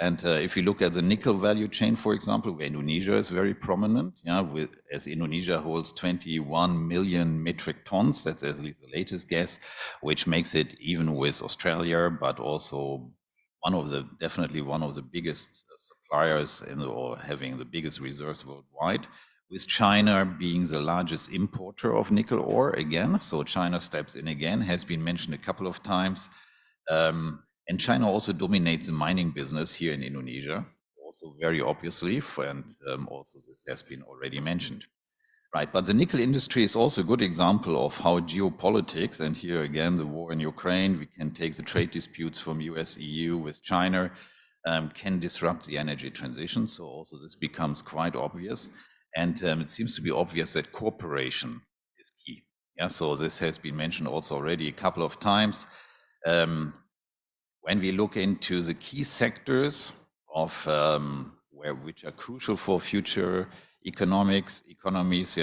And if you look at the nickel value chain, for example, where Indonesia is very prominent, as Indonesia holds 21 million metric tons, that's at least the latest guess, which makes it, even with Australia, but also definitely one of the biggest suppliers or having the biggest reserves worldwide, with China being the largest importer of nickel ore again. So China steps in again, has been mentioned a couple of times. And China also dominates the mining business here in Indonesia, also very obviously, and also this has been already mentioned. Right, but the nickel industry is also a good example of how geopolitics, and here again, the war in Ukraine, we can take the trade disputes from US, EU with China, can disrupt the energy transition. So also this becomes quite obvious. And it seems to be obvious that cooperation is key. Yeah, so this has been mentioned also already a couple of times. When we look into the key sectors of which are crucial for future economies,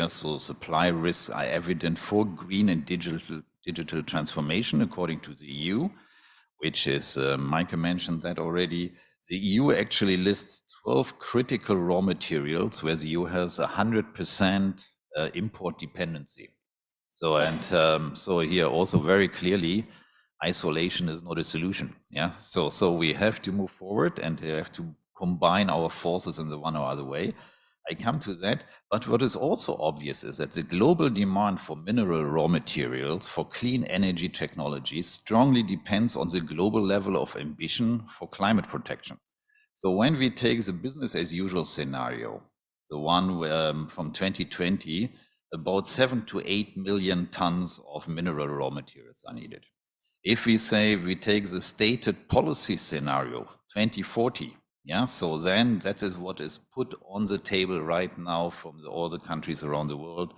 so supply risks are evident for green and digital transformation, according to the EU, which is, Micah mentioned that already. The EU actually lists 12 critical raw materials where the EU has 100% import dependency. So, so here also very clearly, isolation is not a solution. Yeah, so we have to move forward and have to combine our forces in the one or other way. I come to that, but what is also obvious is that the global demand for mineral raw materials for clean energy technologies strongly depends on the global level of ambition for climate protection. So when we take the business as usual scenario, the one from 2020, about 7 to 8 million tons of mineral raw materials are needed. If we say we take the stated policy scenario, 2040, yeah, so then that is what is put on the table right now from all the countries around the world,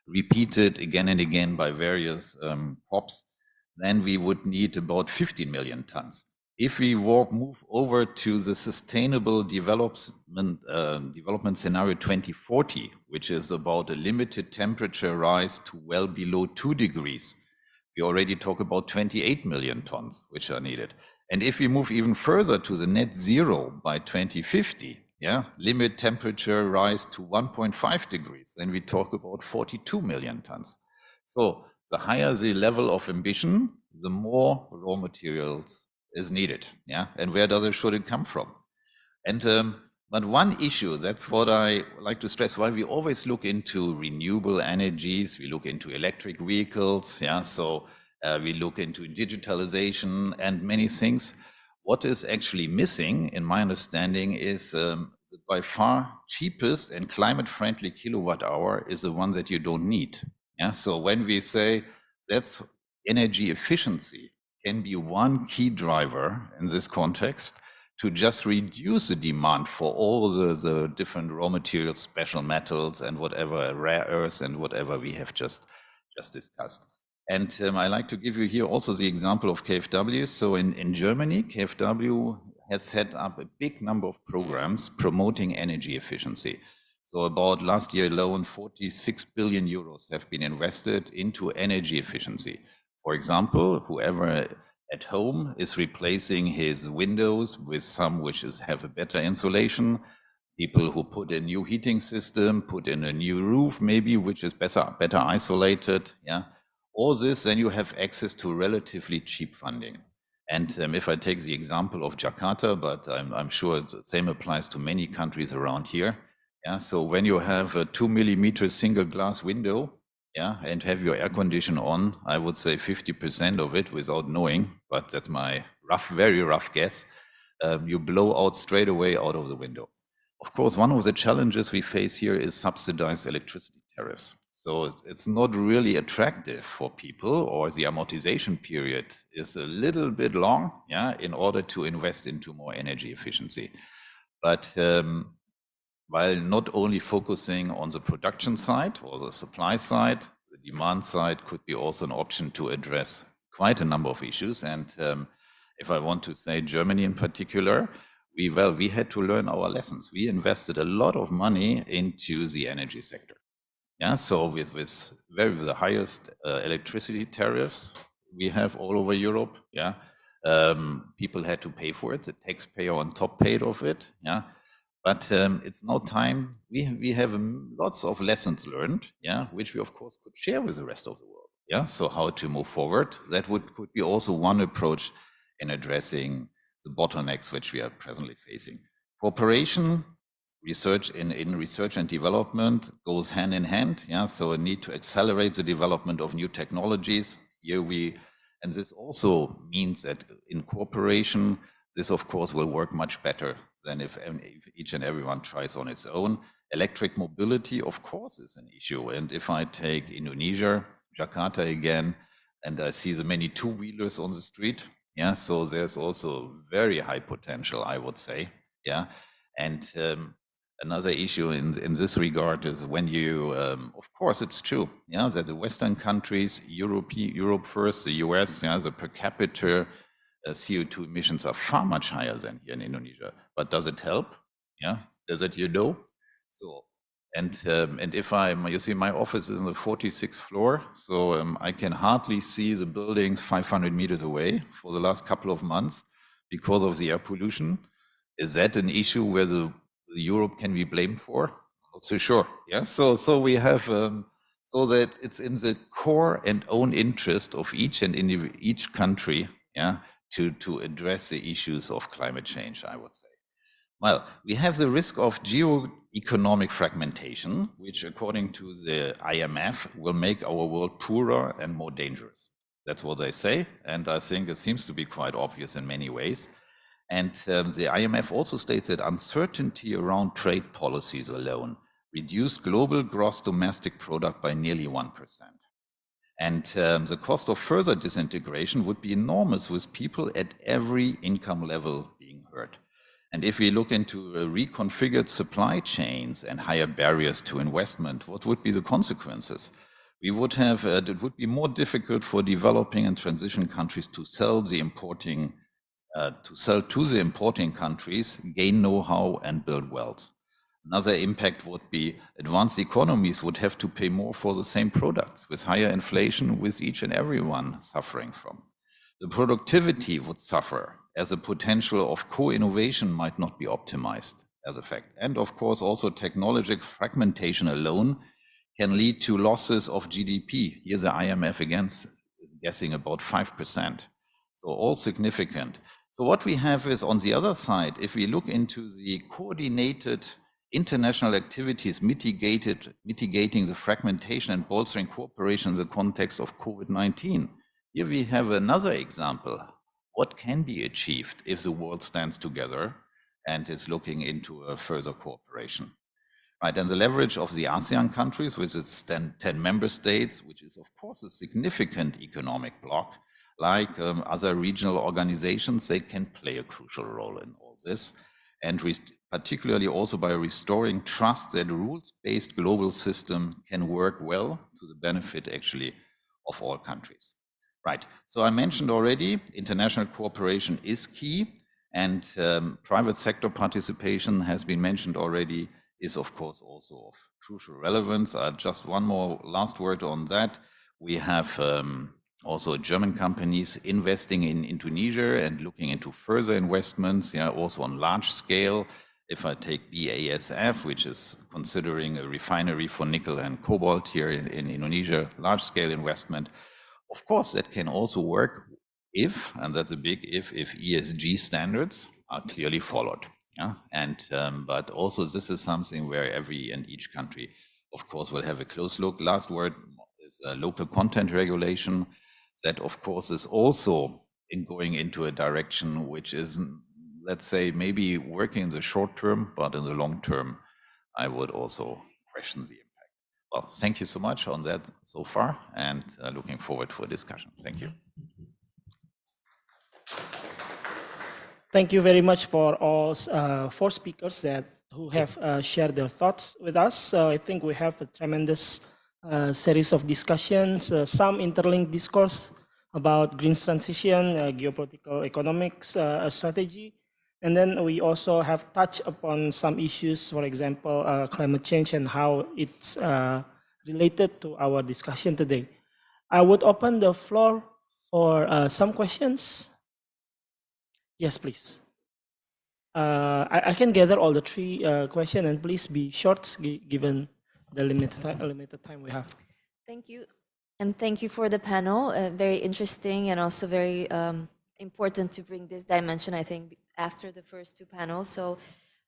repeated again and again by various COPs, then we would need about 15 million tons. If we move over to the sustainable development scenario 2040, which is about a limited temperature rise to well below 2 degrees, we already talk about 28 million tons, which are needed. And if we move even further to the net zero by 2050, yeah, limit temperature rise to 1.5 degrees, then we talk about 42 million tons. So the higher the level of ambition, the more raw materials is needed. Yeah, and where should it come from? And but one issue, that's what I like to stress, while we always look into renewable energies, we look into electric vehicles, yeah, so we look into digitalization and many things. What is actually missing, in my understanding, is the by far cheapest and climate-friendly kilowatt hour is the one that you don't need. Yeah, so when we say that's energy efficiency can be one key driver in this context to just reduce the demand for all the different raw materials, special metals, and whatever, rare earths, and whatever we have just discussed. And I like to give you here also the example of KfW. So in Germany, KfW has set up a big number of programs promoting energy efficiency. So about last year alone, 46 billion euros have been invested into energy efficiency. For example, whoever at home is replacing his windows with some which have a better insulation, people who put a new heating system, put in a new roof maybe, which is better isolated, yeah. All this, then you have access to relatively cheap funding. And if I take the example of Jakarta, but I'm sure the same applies to many countries around here. Yeah, so when you have a 2 millimeter single glass window, yeah, and have your air condition on, I would say 50% of it without knowing, but that's my very rough guess, you blow out straight away out of the window. Of course, one of the challenges we face here is subsidized electricity tariffs. So it's not really attractive for people, or the amortization period is a little bit long, yeah, in order to invest into more energy efficiency. But while not only focusing on the production side or the supply side, the demand side could be also an option to address quite a number of issues. And if I want to say Germany in particular, we had to learn our lessons. We invested a lot of money into the energy sector. Yeah, so with the highest electricity tariffs we have all over Europe, yeah, people had to pay for it. The taxpayer on top paid of it, yeah. But it's now time. We have lots of lessons learned, yeah, which we of course could share with the rest of the world, yeah. So how to move forward? That could be also one approach in addressing the bottlenecks which we are presently facing. Cooperation. Research in research and development goes hand in hand, yeah. So a need to accelerate the development of new technologies. Here and this also means that in cooperation, this of course will work much better than if each and everyone tries on its own. Electric mobility, of course, is an issue. And if I take Indonesia, Jakarta again, and I see the many two-wheelers on the street, yeah. So there's also very high potential, I would say, yeah. And another issue in this regard is when you, of course, it's true, yeah, that the Western countries, Europe first, the US, yeah, the per capita CO2 emissions are far much higher than here in Indonesia. But does it help? Yeah, does it, So, and if you see, my office is on the 46th floor, so I can hardly see the buildings 500 meters away for the last couple of months because of the air pollution. Is that an issue where the Europe can be blamed for? Not so sure. Yeah. So we have so that it's in the core and own interest of each country, yeah, to address the issues of climate change, I would say. Well, we have the risk of geo-economic fragmentation, which according to the IMF will make our world poorer and more dangerous. That's what they say, and I think it seems to be quite obvious in many ways. And the IMF also states that uncertainty around trade policies alone reduced global gross domestic product by nearly 1%. And the cost of further disintegration would be enormous, with people at every income level being hurt. And if we look into reconfigured supply chains and higher barriers to investment, what would be the consequences? We would have, it would be more difficult for developing and transition countries to sell to the importing countries, gain know-how and build wealth. Another impact would be advanced economies would have to pay more for the same products, with higher inflation, with each and everyone suffering from. The productivity would suffer, as the potential of co-innovation might not be optimized as a fact. And of course, also technological fragmentation alone can lead to losses of GDP. Here the IMF again is guessing about 5%. So all significant. So what we have is on the other side, if we look into the coordinated international activities mitigating the fragmentation and bolstering cooperation in the context of COVID-19, here we have another example. What can be achieved if the world stands together and is looking into a further cooperation? Right, and the leverage of the ASEAN countries with its 10 member states, which is of course a significant economic bloc, like other regional organizations, they can play a crucial role in all this. And particularly also by restoring trust that a rules-based global system can work well to the benefit actually of all countries. Right, so I mentioned already, international cooperation is key, and private sector participation has been mentioned already, is of course also of crucial relevance. Just one more last word on that. We have also German companies investing in Indonesia and looking into further investments, yeah, also on large scale. If I take BASF, which is considering a refinery for nickel and cobalt here in Indonesia, large scale investment. Of course, that can also work if, and that's a big if ESG standards are clearly followed. Yeah, and but also this is something where every and each country, of course, will have a close look. Last word is local content regulation. That, of course, is also in going into a direction which is, let's say, maybe working in the short term, but in the long term, I would also question the impact. Well, thank you so much on that so far, and looking forward to a discussion. Thank you. Thank you very much for all 4 speakers who have shared their thoughts with us. So I think we have a tremendous series of discussions, some interlinked discourse about green transition, geopolitical economics strategy. And then we also have touched upon some issues, for example, climate change and how it's related to our discussion today. I would open the floor for some questions. Yes, please. I can gather all the 3 questions, and please be short given the limited time we have. Thank you. And thank you for the panel. Very interesting and also very important to bring this dimension, I think, after the first 2 panels. So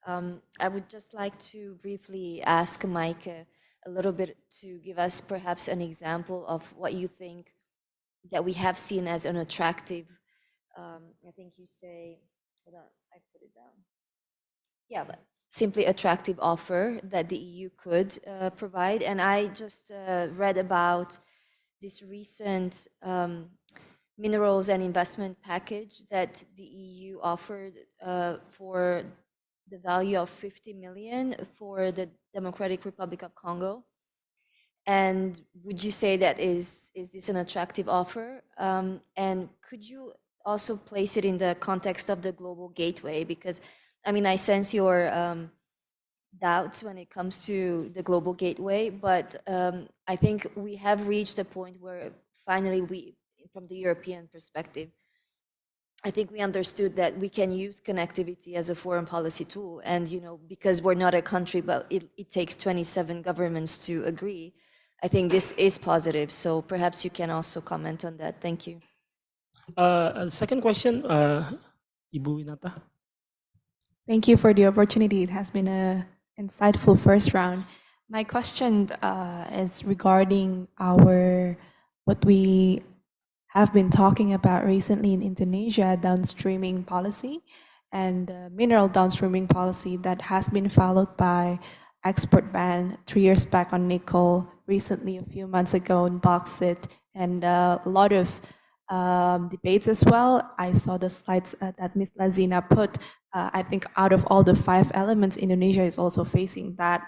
I would just like to briefly ask Mike a little bit to give us perhaps an example of what you think that we have seen as an attractive, I think you say, hold on, I put it down. Yeah, but simply attractive offer that the EU could provide. And I just read about this recent minerals and investment package that the EU offered for the value of 50 million for the Democratic Republic of Congo. And would you say that is this an attractive offer? And could you also place it in the context of the global gateway? Because, I mean, I sense your doubts when it comes to the global gateway, but I think we have reached a point where finally we, from the European perspective, I think we understood that we can use connectivity as a foreign policy tool. And, you know, because we're not a country, but it takes 27 governments to agree, I think this is positive. So perhaps you can also comment on that. Thank you. Second question, Ibu Winata. Thank you for the opportunity. It has been an insightful first round. My question is regarding what we have been talking about recently in Indonesia, downstreaming policy and mineral downstreaming policy that has been followed by export ban 3 years back on nickel, recently a few months ago on bauxite, and a lot of debates as well. I saw the slides that Ms. Lazina put. I think out of all the 5 elements, Indonesia is also facing that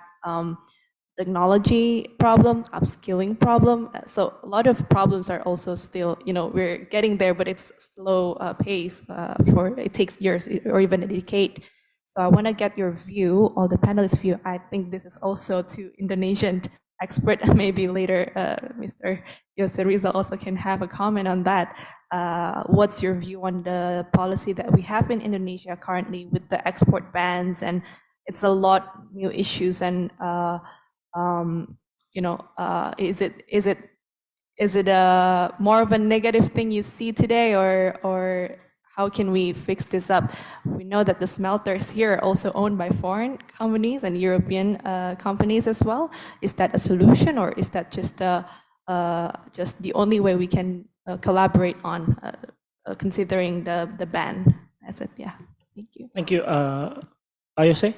technology problem, upskilling problem. So a lot of problems are also still, you know, we're getting there, but it's slow pace. It takes years or even a decade. So I want to get your view, or the panelists' view. I think this is also to Indonesian expert. Maybe later, Mr. Yose Rizal also can have a comment on that. What's your view on the policy that we have in Indonesia currently with the export bans? And it's a lot new issues. And you know, is it a more of a negative thing you see today, or how can we fix this up? We know that the smelters here are also owned by foreign companies and European companies as well. Is that a solution, or is that just the only way we can collaborate on considering the ban? That's it. Yeah. Thank you. Thank you. Ayose?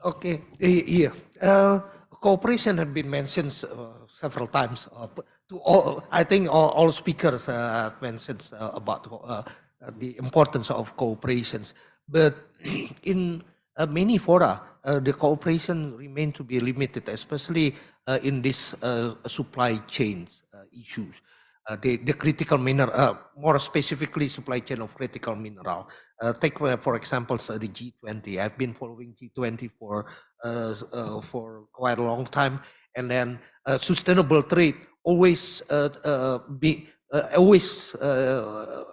Okay. Yeah. Cooperation had been mentioned several times. To all, I think all speakers have mentioned about the importance of cooperations. But in many fora, the cooperation remain to be limited, especially in this supply chains issues. The critical mineral, more specifically supply chain of critical mineral. Take for example the G20. I've been following G20 for quite a long time, and then sustainable trade always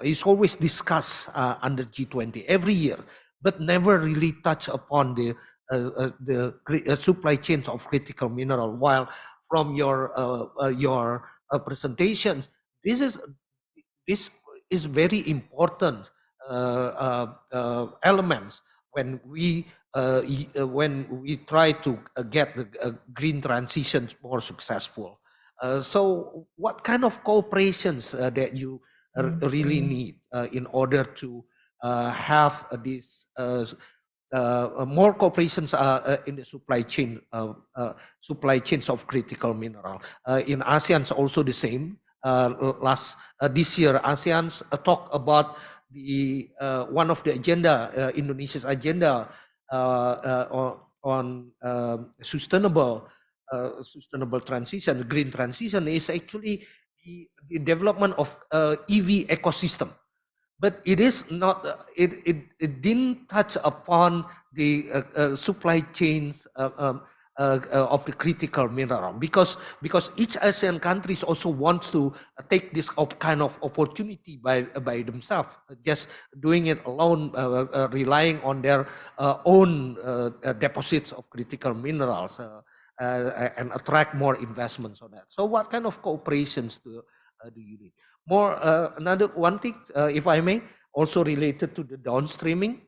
is always discussed under G20 every year, but never really touch upon the supply chains of critical mineral. While from your presentations, this is very important elements when we when we try to get the green transition more successful. So what kind of cooperations that you really need in order to have this more cooperations in the supply chains of critical mineral. In ASEAN, also the same. This year, ASEAN talked about the one of the agenda, Indonesia's agenda on sustainable transition, green transition, is actually the development of EV ecosystem. But it is not. It didn't touch upon the supply chains of the critical mineral, because each ASEAN countries also wants to take this kind of opportunity by themselves, just doing it alone, relying on their own deposits of critical minerals, and attract more investments on that. So what kind of cooperations do you need? More another one thing, if I may, also related to the downstreaming.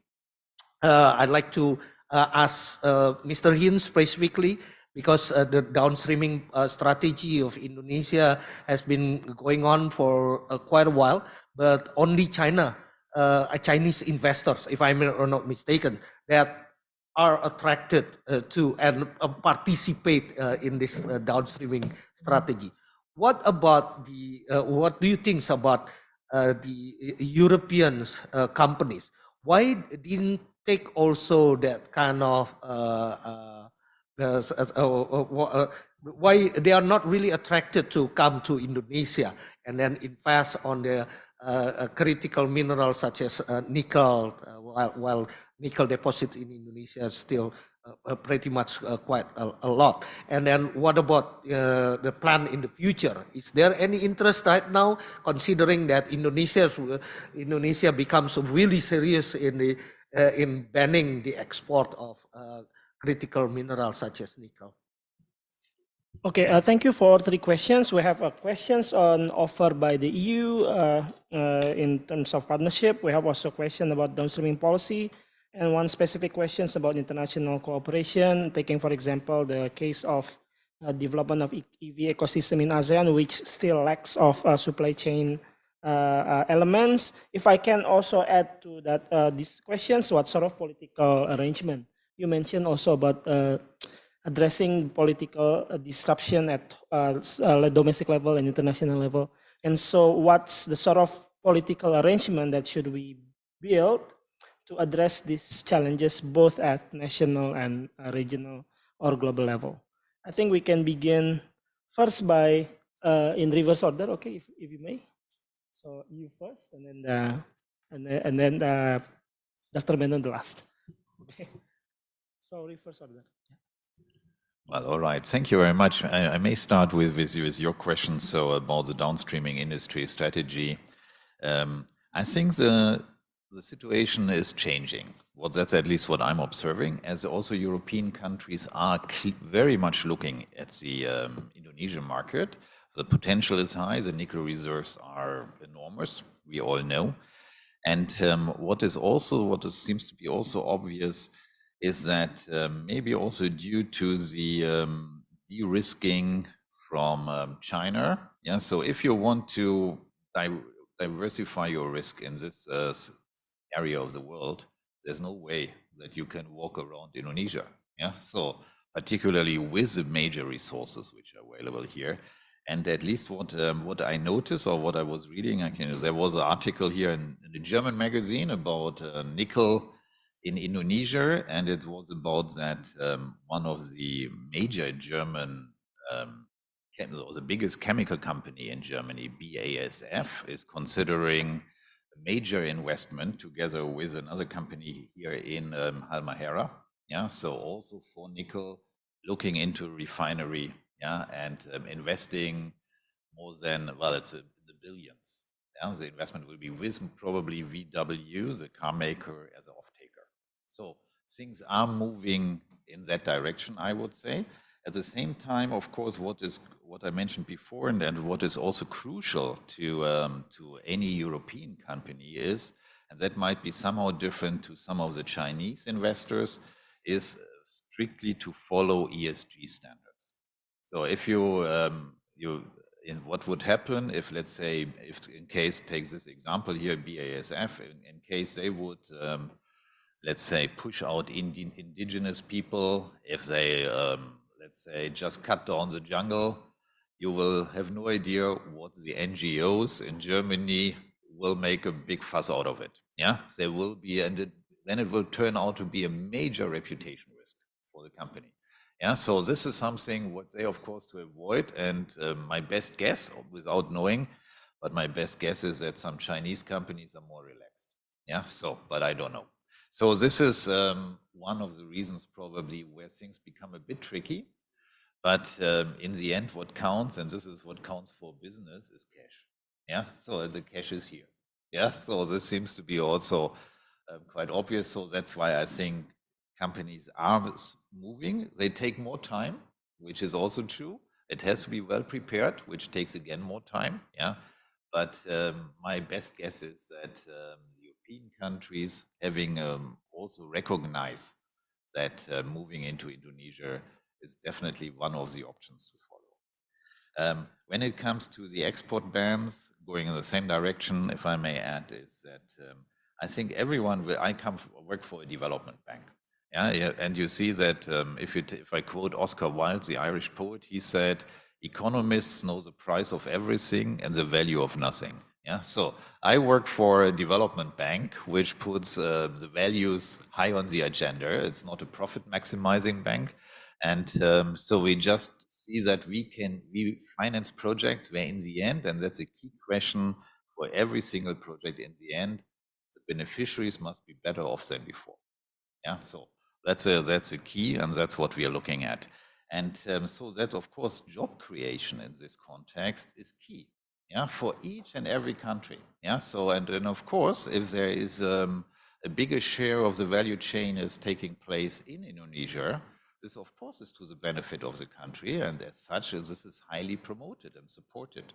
I'd like to ask Mr. Hin specifically, because the downstreaming strategy of Indonesia has been going on for quite a while, but only Chinese investors, if I'm not mistaken, that are attracted to and participate in this downstreaming strategy. What about what do you think about the European companies? Why didn't take also that kind of why they are not really attracted to come to Indonesia and then invest on the critical minerals such as nickel, while nickel deposits in Indonesia still pretty much quite a lot. And then what about the plan in the future? Is there any interest right now, considering that Indonesia becomes really serious in banning the export of critical minerals such as nickel? Okay, thank you for 3 questions. We have questions on offer by the EU in terms of partnership. We have also a question about downstreaming policy, and one specific question about international cooperation, taking, for example, the case of development of EV ecosystem in ASEAN, which still lacks of supply chain elements. If I can also add to that these questions, what sort of political arrangement? You mentioned also about addressing political disruption at domestic level and international level. And so what's the sort of political arrangement that should we build to address these challenges both at national and regional or global level? I think we can begin first by in reverse order, okay, if you may. So you first, and then Dr. Menon the last. Okay. So reverse order. Well, all right. Thank you very much. I may start with your question. So about the downstreaming industry strategy. I think the situation is changing. Well, that's at least what I'm observing, as also European countries are very much looking at the Indonesian market. The potential is high. The nickel reserves are enormous. We all know. And what seems to be also obvious is that maybe also due to the de-risking from China. Yeah. So if you want to diversify your risk in this area of the world, there's no way that you can walk around Indonesia. Yeah. So particularly with the major resources which are available here. And at least what I noticed, or what I was reading, there was an article here in a German magazine about nickel in Indonesia, and it was about that one of the major German, the biggest chemical company in Germany, BASF, is considering a major investment together with another company here in Halmahera. Yeah, so also for nickel, looking into refinery. Yeah, and investing more than, well, it's the billions. Yeah, the investment will be with probably VW, the car maker, as an off-taker. So things are moving in that direction, I would say. At the same time, of course, what I mentioned before, and what is also crucial to any European company is, and that might be somehow different to some of the Chinese investors, is strictly to follow ESG standards. So if what would happen if, let's say, if in case, take this example here, BASF, in case they would, let's say, push out indigenous people, if they, let's say, just cut down the jungle, you will have no idea what the NGOs in Germany will make a big fuss out of it. Yeah, there will be, and then it will turn out to be a major reputation risk for the company. Yeah, so this is something what they, of course, to avoid. And my best guess, without knowing, but my best guess is that some Chinese companies are more relaxed. Yeah, so, but I don't know. So this is one of the reasons probably where things become a bit tricky. But in the end, what counts, and this is what counts for business, is cash. Yeah, so the cash is here. Yeah, so this seems to be also quite obvious. So that's why I think companies are moving. They take more time, which is also true. It has to be well prepared, which takes again more time. Yeah, but my best guess is that European countries having also recognize that moving into Indonesia is definitely one of the options to follow. When it comes to the export bans, going in the same direction, if I may add, is that I think everyone will, work for a development bank. Yeah, and you see that if I quote Oscar Wilde, the Irish poet, he said, "Economists know the price of everything and the value of nothing." Yeah, so I work for a development bank which puts the values high on the agenda. It's not a profit maximizing bank. And so we just see that we finance projects where in the end, and that's a key question for every single project in the end, the beneficiaries must be better off than before. Yeah, so that's a key, and that's what we are looking at. And so that, of course, job creation in this context is key. Yeah, for each and every country. Yeah, so and then of course, if there is a bigger share of the value chain is taking place in Indonesia, this of course is to the benefit of the country, and as such, this is highly promoted and supported.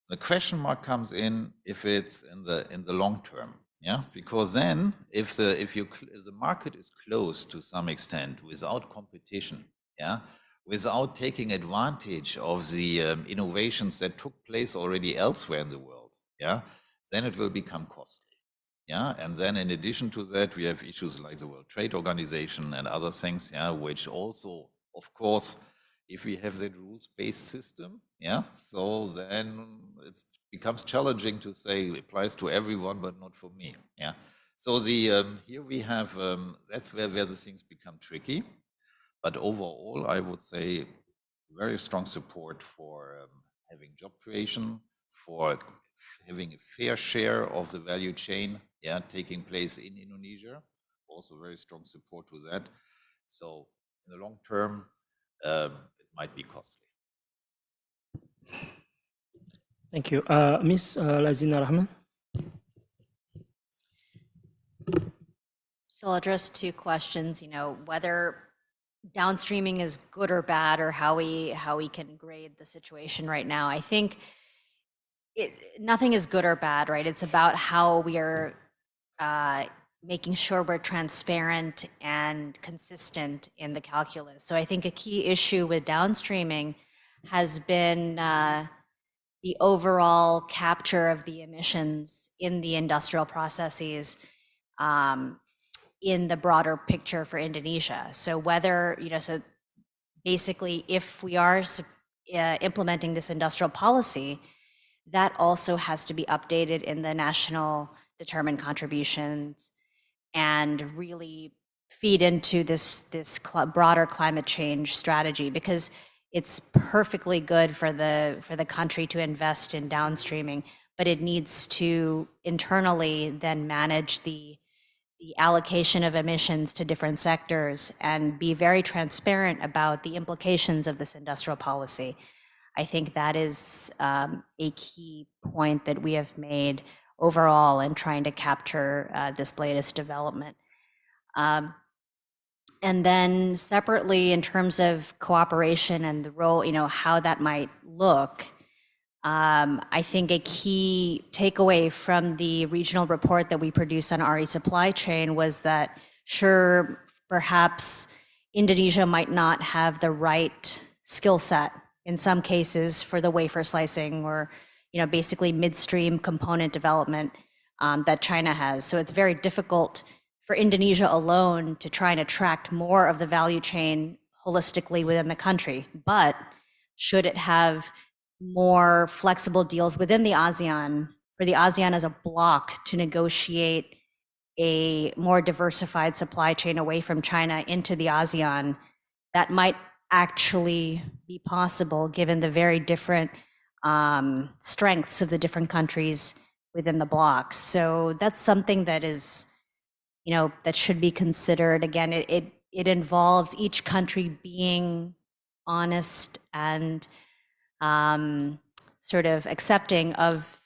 The question mark comes in if it's in the long term. Yeah, because then if the market is closed to some extent without competition, yeah, without taking advantage of the innovations that took place already elsewhere in the world, yeah, then it will become costly. Yeah, and then in addition to that, we have issues like the World Trade Organization and other things, yeah, which also, of course, if we have that rules-based system, yeah, so then it becomes challenging to say it applies to everyone, but not for me, yeah. So the here we have, that's where the things become tricky. But overall, I would say very strong support for having job creation, for having a fair share of the value chain, yeah, taking place in Indonesia. Also very strong support to that. So in the long term, it might be costly. Thank you. Ms. Lazina Rahman. So I'll address two questions, whether downstreaming is good or bad, or how we can grade the situation right now. I think nothing is good or bad, right? It's about how we are making sure we're transparent and consistent in the calculus. So I think a key issue with downstreaming has been the overall capture of the emissions in the industrial processes in the broader picture for Indonesia. So whether, so basically if we are implementing this industrial policy, that also has to be updated in the national determined contributions and really feed into this broader climate change strategy, because it's perfectly good for the country to invest in downstreaming, but it needs to internally then manage the allocation of emissions to different sectors and be very transparent about the implications of this industrial policy. I think that is a key point that we have made overall in trying to capture this latest development. And then separately, in terms of cooperation and the role, how that might look, I think a key takeaway from the regional report that we produced on RE supply chain was that, sure, perhaps Indonesia might not have the right skill set in some cases for the wafer slicing or, basically midstream component development that China has. So it's very difficult for Indonesia alone to try and attract more of the value chain holistically within the country. But should it have more flexible deals within the ASEAN, for the ASEAN as a bloc to negotiate a more diversified supply chain away from China into the ASEAN, that might actually be possible given the very different strengths of the different countries within the bloc. So that's something that is, that should be considered. Again, it involves each country being honest and sort of accepting of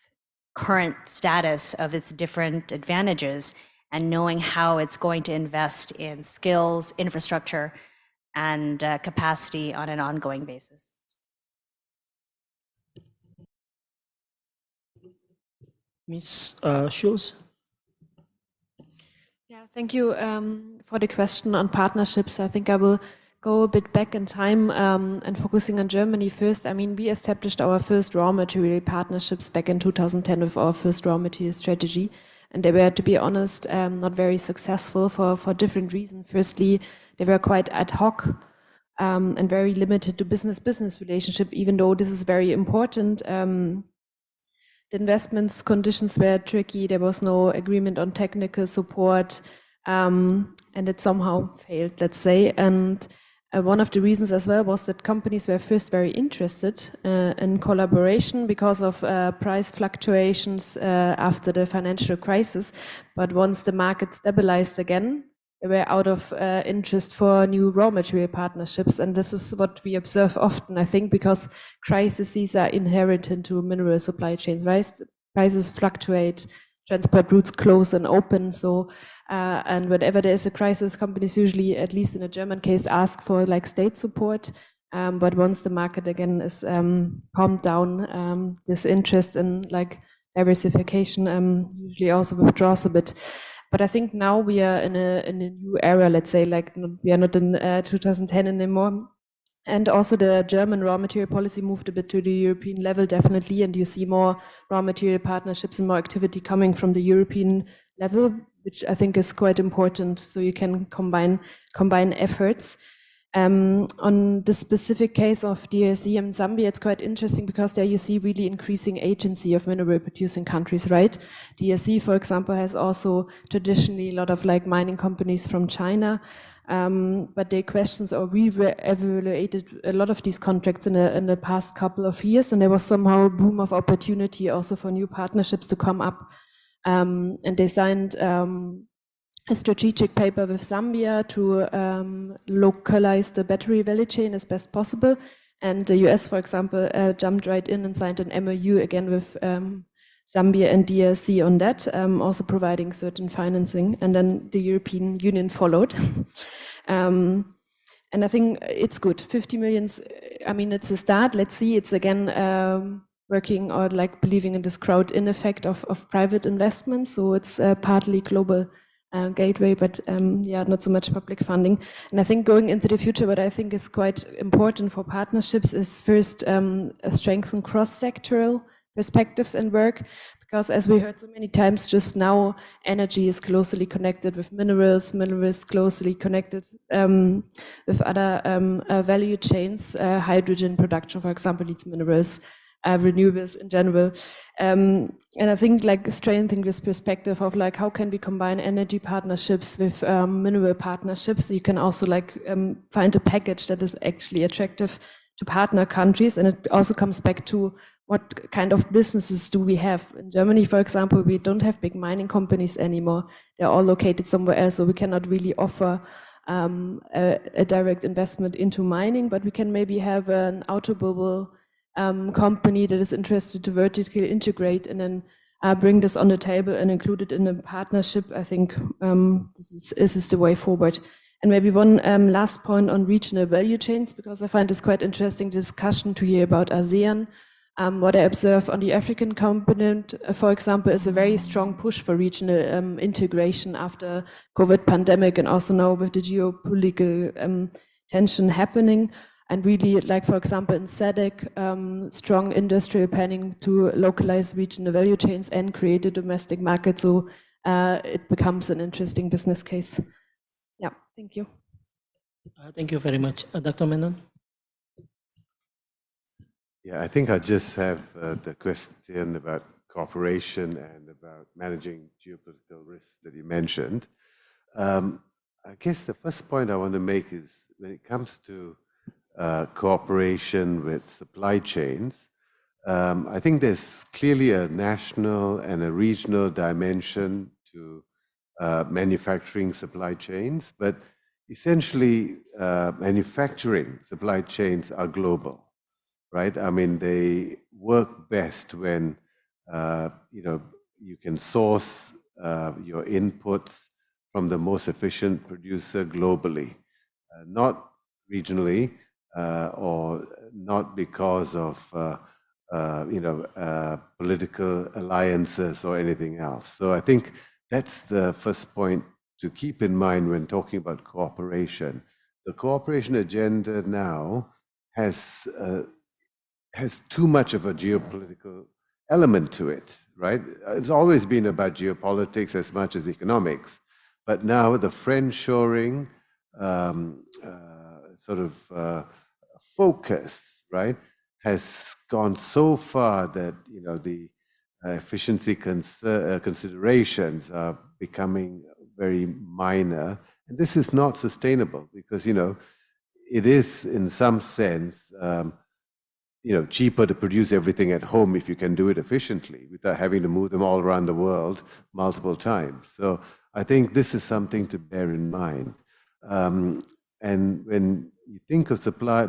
current status of its different advantages and knowing how it's going to invest in skills, infrastructure, and capacity on an ongoing basis. Ms. Schulz? Yeah, thank you for the question on partnerships. I think I will go a bit back in time and focusing on Germany first. I mean, we established our first raw material partnerships back in 2010 with our first raw material strategy. And they were, to be honest, not very successful for different reasons. Firstly, they were quite ad hoc and very limited to business-business relationship, even though this is very important. The investments conditions were tricky. There was no agreement on technical support, and it somehow failed, let's say. And one of the reasons as well was that companies were first very interested in collaboration because of price fluctuations after the financial crisis. But once the market stabilized again, they were out of interest for new raw material partnerships. And this is what we observe often, I think, because crises are inherent into mineral supply chains, right? Prices fluctuate, transport routes close and open. So, and whenever there is a crisis, companies usually, at least in a German case, ask for like state support. But once the market again is calmed down, this interest in like diversification usually also withdraws a bit. But I think now we are in a new era, let's say, like we are not in 2010 anymore. And also the German raw material policy moved a bit to the European level, definitely. And you see more raw material partnerships and more activity coming from the European level, which I think is quite important. So you can combine efforts. On the specific case of DRC and Zambia, it's quite interesting because there you see really increasing agency of mineral producing countries, right? DRC, for example, has also traditionally a lot of like mining companies from China, but they questions or re-evaluated a lot of these contracts in the past couple of years, and there was somehow a boom of opportunity also for new partnerships to come up, and they signed a strategic paper with Zambia to localize the battery value chain as best possible. And the US, for example, jumped right in and signed an MOU again with Zambia and DRC on that, also providing certain financing. And then the European Union followed. And I think it's good. 50 million, I mean, it's a start. Let's see, it's again working or like believing in this crowd-in effect of private investments. So it's partly global gateway, but yeah, not so much public funding. And I think going into the future, what I think is quite important for partnerships is first strengthen cross-sectoral perspectives and work, because as we heard so many times just now, energy is closely connected with minerals, minerals closely connected with other value chains. Hydrogen production, for example, needs minerals. Renewables in general. And I think like strengthening this perspective of like how can we combine energy partnerships with mineral partnerships, so you can also like find a package that is actually attractive to partner countries. And it also comes back to what kind of businesses do we have. In Germany, for example, we don't have big mining companies anymore. They're all located somewhere else, so we cannot really offer a direct investment into mining, but we can maybe have an automobile company that is interested to vertically integrate and then bring this on the table and include it in a partnership. I think this is the way forward. And maybe one last point on regional value chains, because I find this quite interesting discussion to hear about ASEAN. What I observe on the African component, for example, is a very strong push for regional integration after COVID pandemic and also now with the geopolitical tension happening. And really, like for example, in SADC, strong industrial planning to localize regional value chains and create a domestic market. So it becomes an interesting business case. Yeah, thank you. Thank you very much. Dr. Menon? Yeah, I think I just have the question about cooperation and about managing geopolitical risks that you mentioned. I guess the first point I want to make is when it comes to cooperation with supply chains, I think there's clearly a national and a regional dimension to manufacturing supply chains, but essentially manufacturing supply chains are global. Right? I mean, they work best when you can source your inputs from the most efficient producer globally, not regionally, or not because of political alliances or anything else. So I think that's the first point to keep in mind when talking about cooperation. The cooperation agenda now has too much of a geopolitical element to it, right? It's always been about geopolitics as much as economics, but now the friendshoring focus, right, has gone so far that the efficiency considerations are becoming very minor, and this is not sustainable because it is in some sense cheaper to produce everything at home if you can do it efficiently without having to move them all around the world multiple times. So I think this is something to bear in mind. And when you think of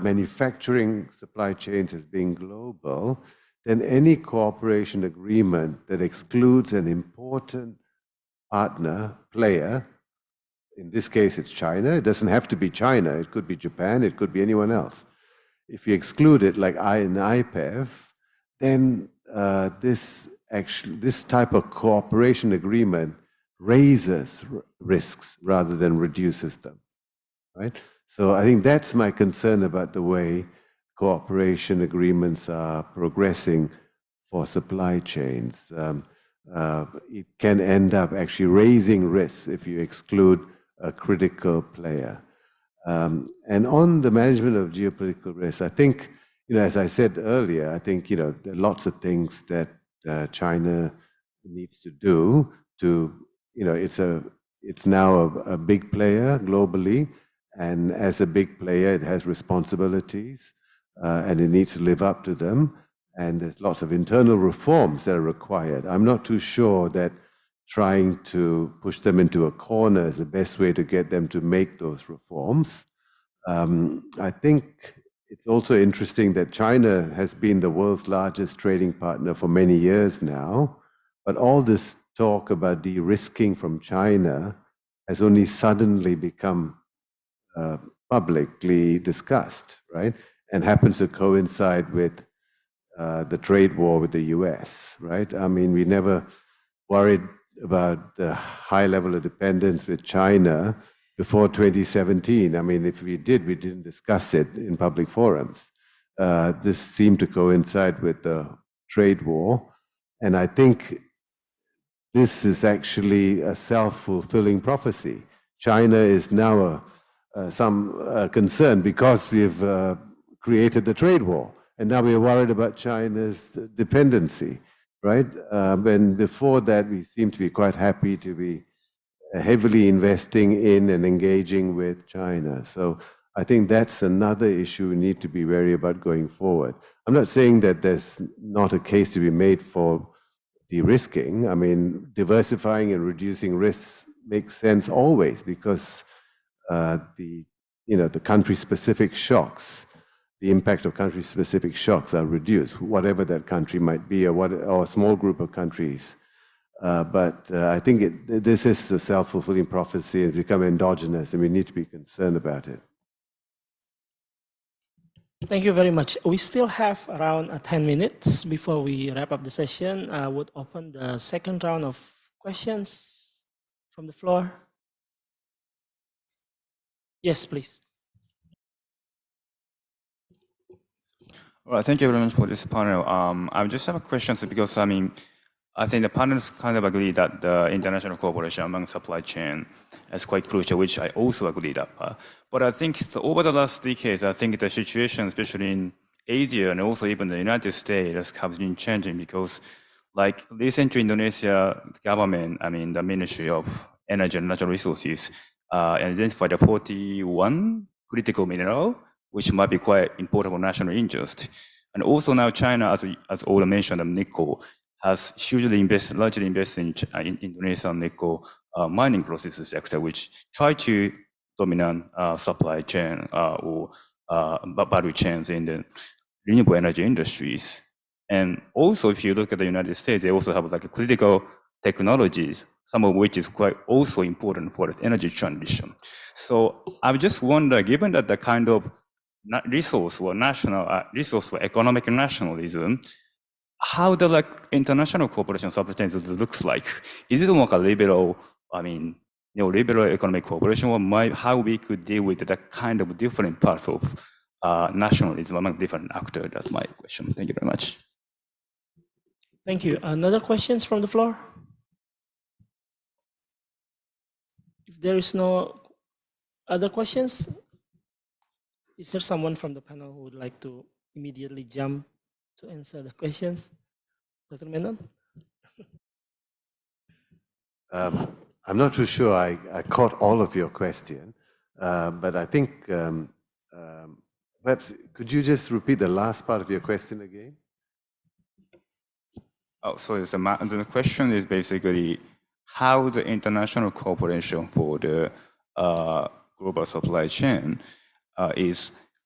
manufacturing supply chains as being global, then any cooperation agreement that excludes an important player, in this case it's China, it doesn't have to be China, it could be Japan, it could be anyone else. If you exclude it, like in IPEF, then this type of cooperation agreement raises risks rather than reduces them, right? So I think that's my concern about the way cooperation agreements are progressing for supply chains. It can end up actually raising risks if you exclude a critical player. And on the management of geopolitical risks, I think, as I said earlier, I think, there are lots of things that China needs to do to, it's now a big player globally, and as a big player, it has responsibilities, and it needs to live up to them, and there's lots of internal reforms that are required. I'm not too sure that trying to push them into a corner is the best way to get them to make those reforms. I think it's also interesting that China has been the world's largest trading partner for many years now, but all this talk about de-risking from China has only suddenly become publicly discussed, right? And happens to coincide with the trade war with the US, right? I mean, we never worried about the high level of dependence with China before 2017. I mean, if we did, we didn't discuss it in public forums. This seemed to coincide with the trade war. And I think this is actually a self-fulfilling prophecy. China is now some concern because we've created the trade war. And now we're worried about China's dependency, right? When before that, we seemed to be quite happy to be heavily investing in and engaging with China. So I think that's another issue we need to be wary about going forward. I'm not saying that there's not a case to be made for de-risking. I mean, diversifying and reducing risks makes sense always because the country-specific shocks, the impact of country-specific shocks are reduced, whatever that country might be or a small group of countries. But I think this is a self-fulfilling prophecy. It's become endogenous, and we need to be concerned about it. Thank you very much. We still have around 10 minutes before we wrap up the session. I would open the second round of questions from the floor. Yes, please. Well, thank you very much for this panel. I just have a question because I think the panelists kind of agree that the international cooperation among supply chain is quite crucial, which I also agree that. But I think over the last decades, I think the situation, especially in Asia and also even the United States, has been changing because, like, recently Indonesia government, the Ministry of Energy and Natural Resources, identified the 41 critical mineral, which might be quite important for national interest. And also now China, as Ola mentioned, nickel has largely invested in Indonesian nickel mining processes sector, which try to dominate supply chain or value chains in the renewable energy industries. And also, if you look at the United States, they also have like critical technologies, some of which is quite also important for the energy transition. So I just wonder, given that the kind of resource for national resource for economic nationalism, how the international cooperation substances looks like? Is it more like a liberal, liberal economic cooperation, or how we could deal with the kind of different parts of nationalism among different actors? That's my question. Thank you very much. Thank you. Another questions from the floor? If there is no other questions, is there someone from the panel who would like to immediately jump to answer the questions? Dr. Menon? I'm not too sure I caught all of your question, but I think perhaps could you just repeat the last part of your question again? Oh, so the question is basically how the international cooperation for the global supply chain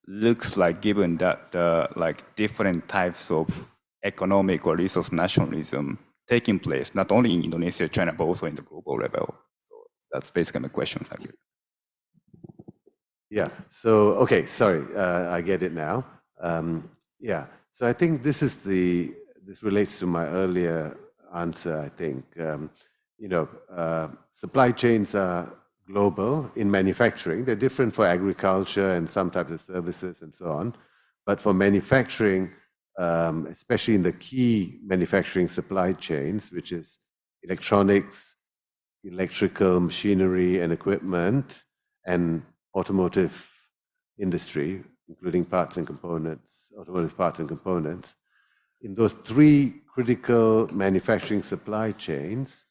looks like, given that different types of economic or resource nationalism taking place, not only in Indonesia, China, but also in the global level. So that's basically my question. Thank you. Yeah. So okay, sorry, I get it now. Yeah. So I think this relates to my earlier answer. I think supply chains are global in manufacturing. They're different for agriculture and some types of services and so on. But for manufacturing, especially in the key manufacturing supply chains, which is electronics, electrical machinery and equipment, and automotive industry, including parts and components, automotive parts and components. In those three critical manufacturing supply chains,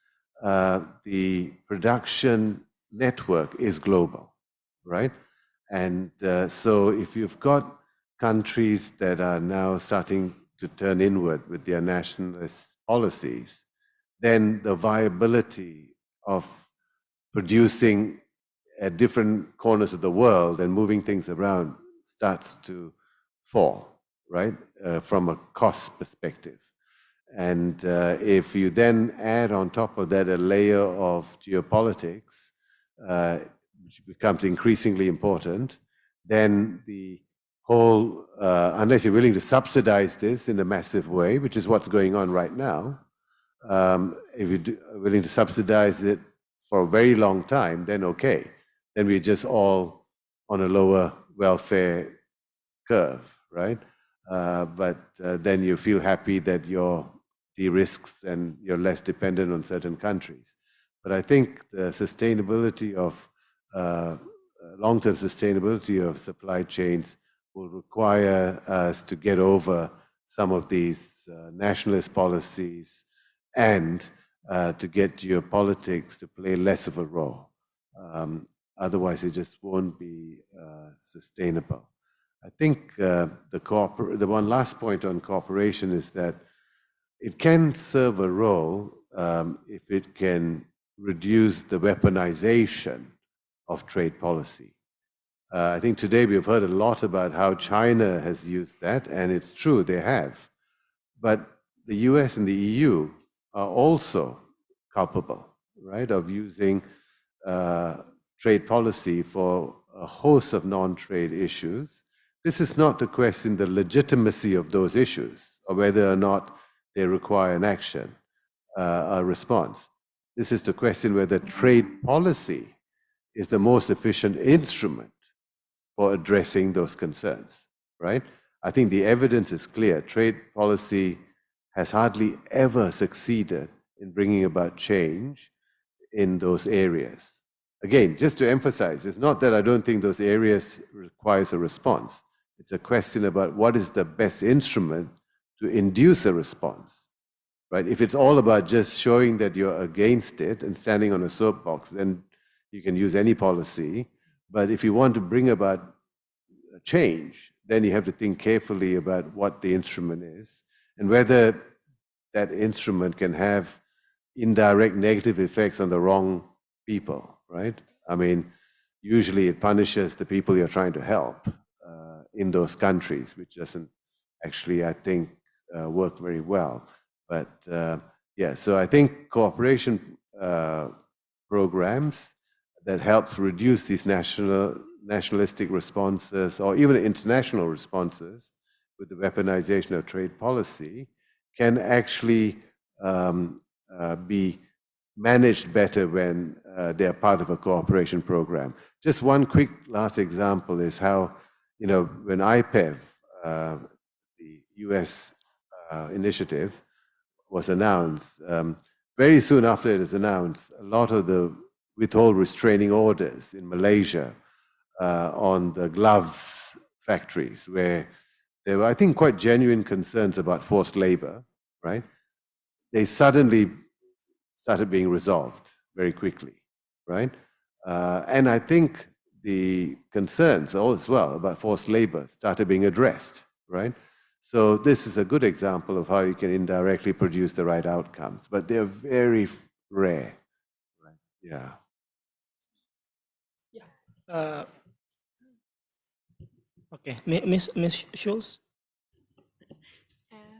the production network is global, right? And so if you've got countries that are now starting to turn inward with their nationalist policies, then the viability of producing at different corners of the world and moving things around starts to fall, right, from a cost perspective. And if you then add on top of that a layer of geopolitics, which becomes increasingly important, then the whole, unless you're willing to subsidize this in a massive way, which is what's going on right now, if you're willing to subsidize it for a very long time, then okay. Then we're just all on a lower welfare curve, right? But then you feel happy that you're de-risked and you're less dependent on certain countries. But I think the sustainability of, long-term sustainability of supply chains will require us to get over some of these nationalist policies and to get geopolitics to play less of a role. Otherwise, it just won't be sustainable. I think the one last point on cooperation is that it can serve a role if it can reduce the weaponization of trade policy. I think today we've heard a lot about how China has used that, and it's true, they have. But the US and the EU are also culpable, right, of using trade policy for a host of non-trade issues this is not to question the legitimacy of those issues or whether or not they require an action, a response. This is to question whether trade policy is the most efficient instrument for addressing those concerns, right? I think the evidence is clear. Trade policy has hardly ever succeeded in bringing about change in those areas. Again, just to emphasize, it's not that I don't think those areas requires a response. It's a question about what is the best instrument to induce a response, right? If it's all about just showing that you're against it and standing on a soapbox, then you can use any policy. But if you want to bring about a change, then you have to think carefully about what the instrument is and whether that instrument can have indirect negative effects on the wrong people, right? I mean, usually it punishes the people you're trying to help in those countries, which doesn't actually, I think, work very well. But yeah, so I think cooperation programs that helps reduce these nationalistic responses or even international responses with the weaponization of trade policy can actually be managed better when they're part of a cooperation program. Just one quick last example is how, you know, when IPEV, the US initiative, was announced, very soon after it was announced, a lot of the withhold restraining orders in Malaysia on the gloves factories, where there were, I think, quite genuine concerns about forced labor, right? They suddenly started being resolved very quickly, right? And I think the concerns as well about forced labor started being addressed, right? So this is a good example of how you can indirectly produce the right outcomes, but they're very rare, right? Yeah. Okay, Ms. Schulz?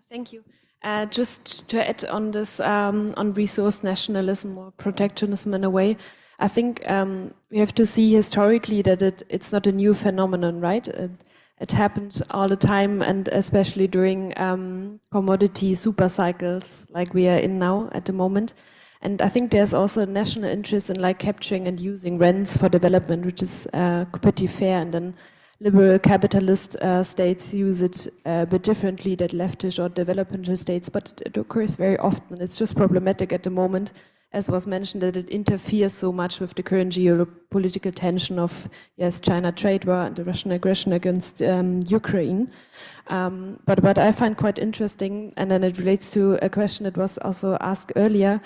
Thank you. Just to add on this, on resource nationalism or protectionism in a way, I think we have to see historically that it's not a new phenomenon, right? It happens all the time, and especially during commodity super cycles like we are in now at the moment. And I think there's also a national interest in like capturing and using rents for development, which is pretty fair. And then liberal capitalist states use it a bit differently than leftist or developmental states, but it occurs very often. It's just problematic at the moment, as was mentioned, that it interferes so much with the current geopolitical tension of, yes, China trade war and the Russian aggression against Ukraine. But what I find quite interesting, and then it relates to a question that was also asked earlier,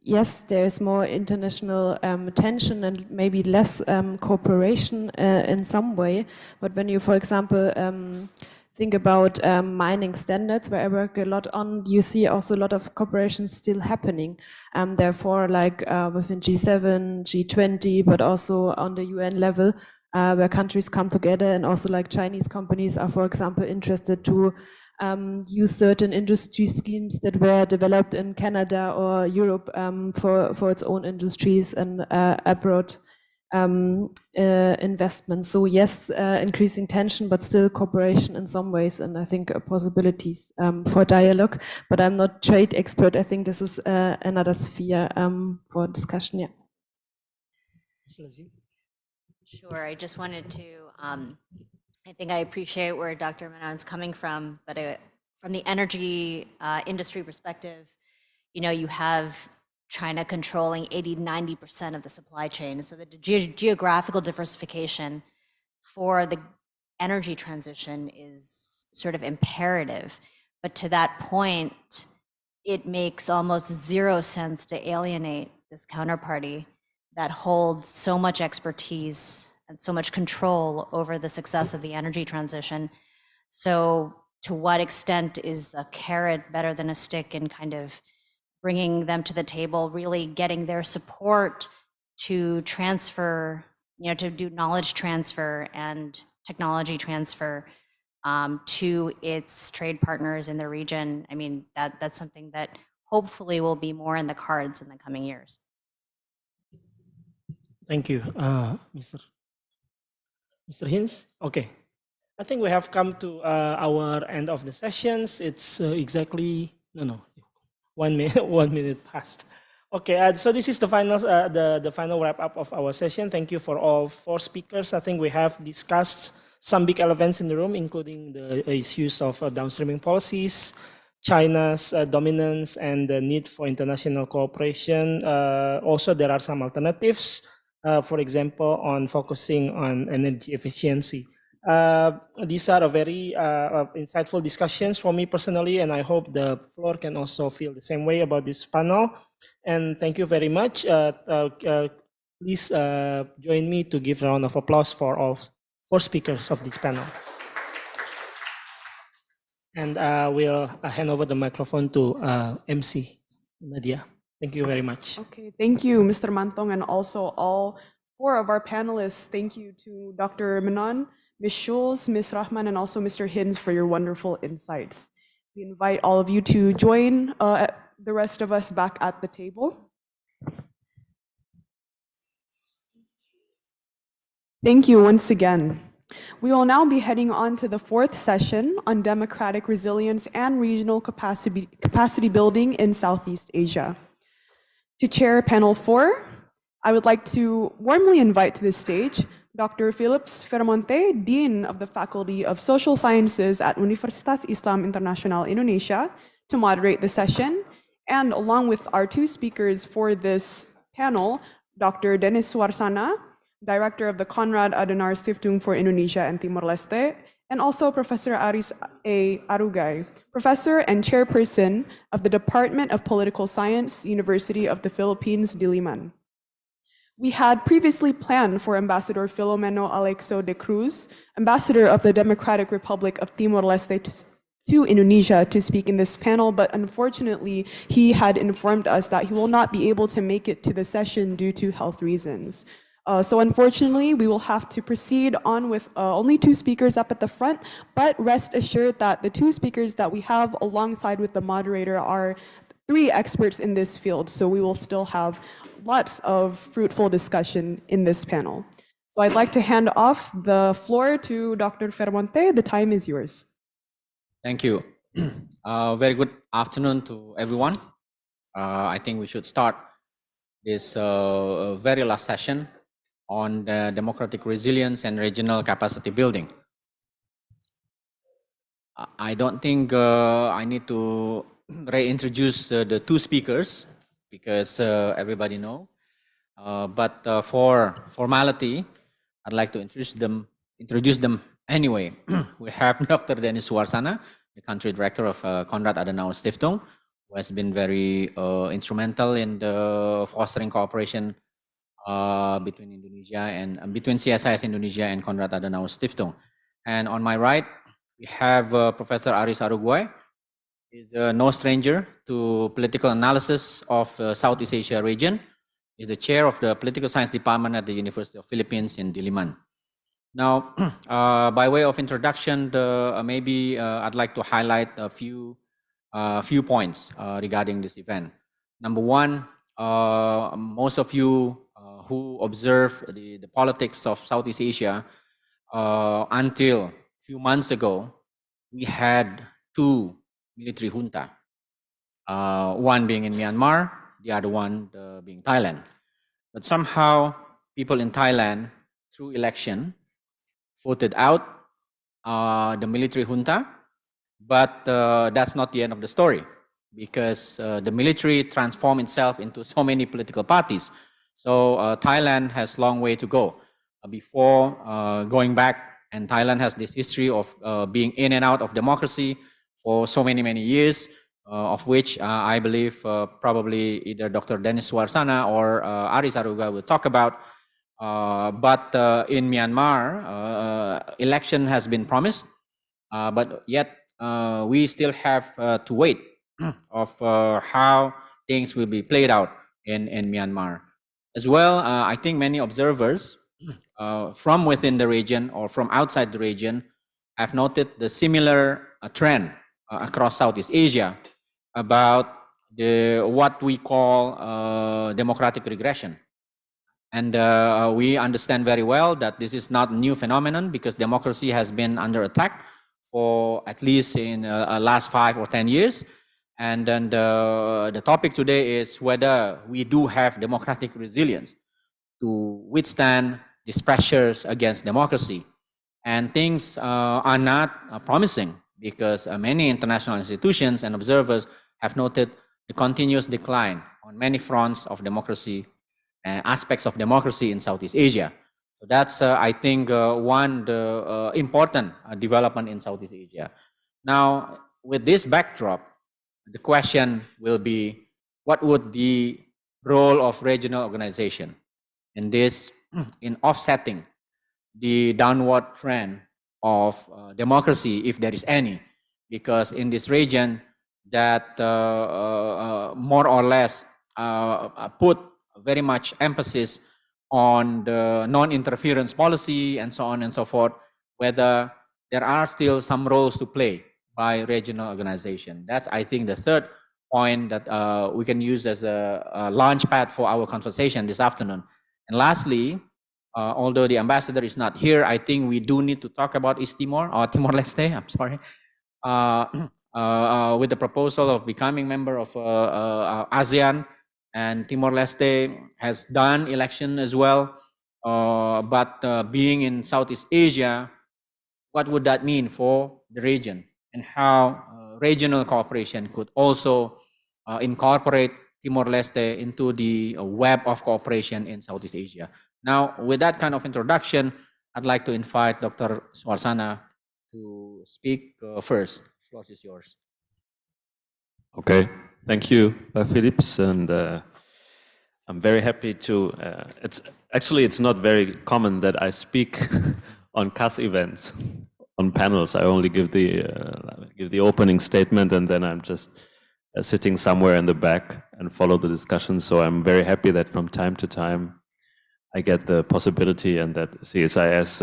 yes, there is more international tension and maybe less cooperation in some way, but when you, for example, think about mining standards, where I work a lot on, you see also a lot of cooperation still happening. Therefore, like within G7, G20, but also on the UN level, where countries come together, and also like Chinese companies are, for example, interested to use certain industry schemes that were developed in Canada or Europe for its own industries and abroad investments. So yes, increasing tension, but still cooperation in some ways, and I think possibilities for dialogue. But I'm not trade expert. I think this is another sphere for discussion. Yeah. Sure. I just wanted to. I think I appreciate where Dr. Manon's coming from, but from the energy industry perspective, you know, you have China controlling 80–90% of the supply chain. So the geographical diversification for the energy transition is sort of imperative. But to that point, it makes almost zero sense to alienate this counterparty that holds so much expertise and so much control over the success of the energy transition. So to what extent is a carrot better than a stick in kind of bringing them to the table, really getting their support to transfer, you know, to do knowledge transfer and technology transfer to its trade partners in the region? I mean, that's something that hopefully will be more in the cards in the coming years. Thank you, Mr. Hinz. Okay. I think we have come to our end of the sessions. It's exactly, no, 1 minute, 1 minute past. Okay, so this is the final, the final wrap up of our session. Thank you for all 4 speakers. I think we have discussed some big elements in the room, including the issues of downstreaming policies, China's dominance, and the need for international cooperation. Also, there are some alternatives, for example, on focusing on energy efficiency. These are a very insightful discussions for me personally, and I hope the floor can also feel the same way about this panel. And thank you very much. Please join me to give a round of applause for all 4 speakers of this panel. And we'll hand over the microphone to MC Nadia. Thank you very much. Okay, thank you, Mr. Mantong, and also all 4 of our panelists. Thank you to Dr. Menon, Ms. Schulz, Ms. Rahman, and also Mr. Hinz for your wonderful insights. We invite all of you to join the rest of us back at the table. Thank you once again. We will now be heading on to the 4th session on democratic resilience and regional capacity building in Southeast Asia. To chair panel 4, I would like to warmly invite to the stage Dr. Philips Fermonte, Dean of the Faculty of Social Sciences at Universitas Islam Internasional Indonesia, to moderate the session. And along with our 2 speakers for this panel, Dr. Denis Suarsana, Director of the Konrad-Adenauer-Stiftung for Indonesia and Timor-Leste, and also Professor Aris A. Arugay, Professor and Chairperson of the Department of Political Science, University of the Philippines, Diliman. We had previously planned for Ambassador Filomeno Alexo de Cruz, Ambassador of the Democratic Republic of Timor-Leste to Indonesia, to speak in this panel, but unfortunately, he had informed us that he will not be able to make it to the session due to health reasons. So unfortunately, we will have to proceed on with only 2 speakers up at the front, but rest assured that the 2 speakers that we have alongside with the moderator are 3 experts in this field, so we will still have lots of fruitful discussion in this panel. So I'd like to hand off the floor to Dr. Fermonte. The time is yours. Thank you. Very good afternoon to everyone. I think we should start this very last session on the democratic resilience and regional capacity building. I don't think I need to reintroduce the 2 speakers because everybody know. But for formality, I'd like to introduce them anyway. We have Dr. Denis Suarsana, the country director of Konrad-Adenauer-Stiftung, who has been very instrumental in the fostering cooperation between Indonesia and between CSIS Indonesia and Konrad-Adenauer-Stiftung. And on my right, we have Professor Aris Arugay. He's no stranger to political analysis of Southeast Asia region. He's the chair of the political science department at the University of Philippines in Diliman. Now, by way of introduction, maybe I'd like to highlight a few points regarding this event. Number one, most of you who observe the politics of Southeast Asia, until a few months ago, we had 2 military junta, one being in Myanmar, the other one being Thailand. But somehow people in Thailand, through election, voted out the military junta, but that's not the end of the story, because the military transformed itself into so many political parties. So Thailand has a long way to go before going back, and Thailand has this history of being in and out of democracy for so many years, of which I believe probably either Dr. Denis Suarsana or Aris Arugay will talk about. But in Myanmar, election has been promised, but yet we still have to wait of how things will be played out in Myanmar. As well, I think many observers from within the region or from outside the region have noted the similar trend across Southeast Asia about what we call democratic regression. And we understand very well that this is not a new phenomenon because democracy has been under attack for at least in last 5 or 10 years. And then the topic today is whether we do have democratic resilience to withstand these pressures against democracy. And things are not promising because many international institutions and observers have noted the continuous decline on many fronts of democracy and aspects of democracy in Southeast Asia. So that's, I think, one important development in Southeast Asia. Now, with this backdrop, the question will be, what would the role of regional organization in this, in offsetting the downward trend of democracy, if there is any? Because in this region, that more or less put very much emphasis on the non-interference policy and so on and so forth, whether there are still some roles to play by regional organization. That's, I think, the third point that we can use as a launch pad for our conversation this afternoon. And lastly, although the ambassador is not here, I think we do need to talk about East Timor, or Timor-Leste, I'm sorry, with the proposal of becoming member of ASEAN. And Timor-Leste has done election as well, but being in Southeast Asia, what would that mean for the region and how regional cooperation could also incorporate Timor-Leste into the web of cooperation in Southeast Asia? Now, with that kind of introduction, I'd like to invite Dr. Suarsana to speak first. The floor is yours. Okay, thank you, Philips, and I'm very happy to. It's not very common that I speak on KAS events, on panels. I only give the opening statement, and then I'm just sitting somewhere in the back and follow the discussion. So I'm very happy that from time to time I get the possibility, and that CSIS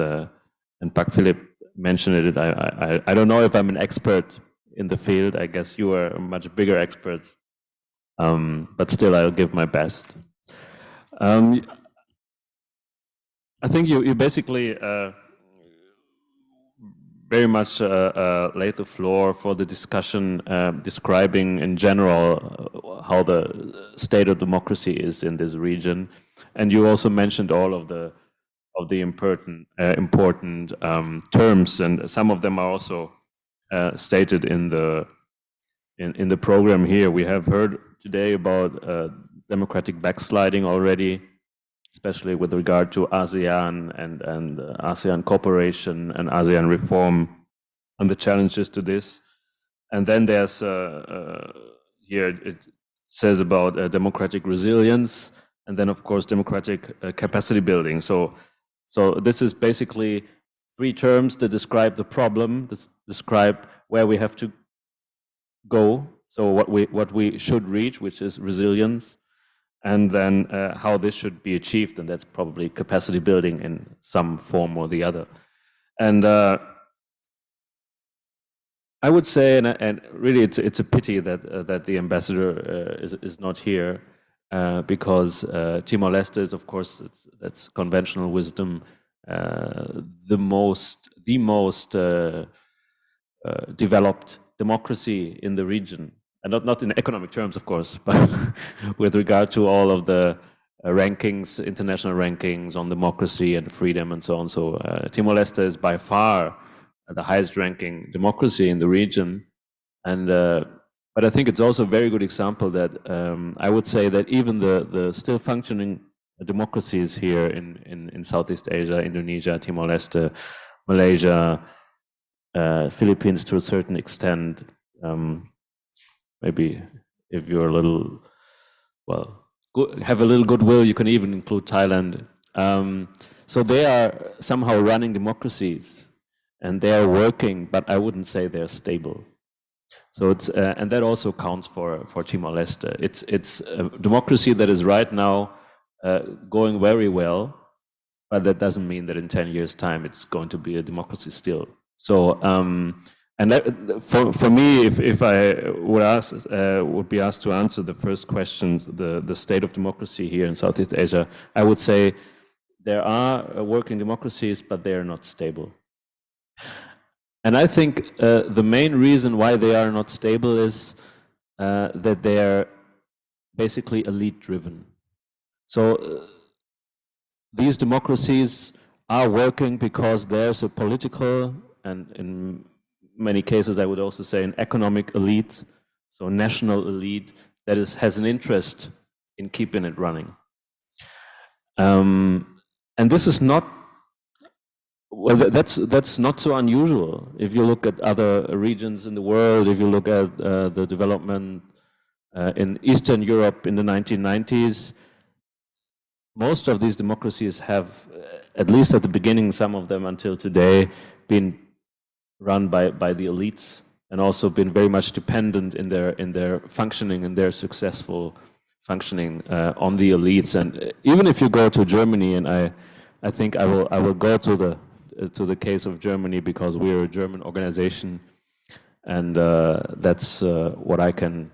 and Pak Philip mentioned it. I don't know if I'm an expert in the field. I guess you are a much bigger expert, but still I'll give my best. I think you basically very much laid the floor for the discussion, describing in general how the state of democracy is in this region, and you also mentioned all of the important terms, and some of them are also stated in the program here. We have heard today about democratic backsliding already, especially with regard to ASEAN and ASEAN cooperation and ASEAN reform and the challenges to this. And then there's here it says about democratic resilience, and then of course democratic capacity building. So this is basically three terms that describe the problem, describe where we have to go, so what we should reach, which is resilience, and then how this should be achieved, and that's probably capacity building in some form or the other. And I would say, and really it's a pity that the ambassador is not here, because Timor-Leste is, of course, that's conventional wisdom, the most developed democracy in the region, and not in economic terms, of course, but with regard to all of the rankings, international rankings on democracy and freedom and so on. So Timor-Leste is by far the highest ranking democracy in the region, and but I think it's also a very good example that I would say that even the still functioning democracies here in Southeast Asia, Indonesia, Timor-Leste, Malaysia, Philippines to a certain extent, maybe if you're a little, have a little goodwill, you can even include Thailand. So they are somehow running democracies, and they are working, but I wouldn't say they're stable. So it's and that also counts for Timor-Leste. It's a democracy that is right now going very well, but that doesn't mean that in 10 years' time it's going to be a democracy still. So And that, for me, if I would be asked to answer the first question, the state of democracy here in Southeast Asia, I would say there are working democracies, but they are not stable. And I think the main reason why they are not stable is that they are basically elite-driven. So these democracies are working because there's a political, and in many cases I would also say an economic elite, so national elite, that has an interest in keeping it running. And this is not, well, that's not so unusual. If you look at other regions in the world, if you look at the development in Eastern Europe in the 1990s, most of these democracies have, at least at the beginning, some of them until today, been run by the elites, and also been very much dependent in their functioning and their successful functioning on the elites. And even if you go to Germany, and I think I will go to the case of Germany because we're a German organization, and that's what I can.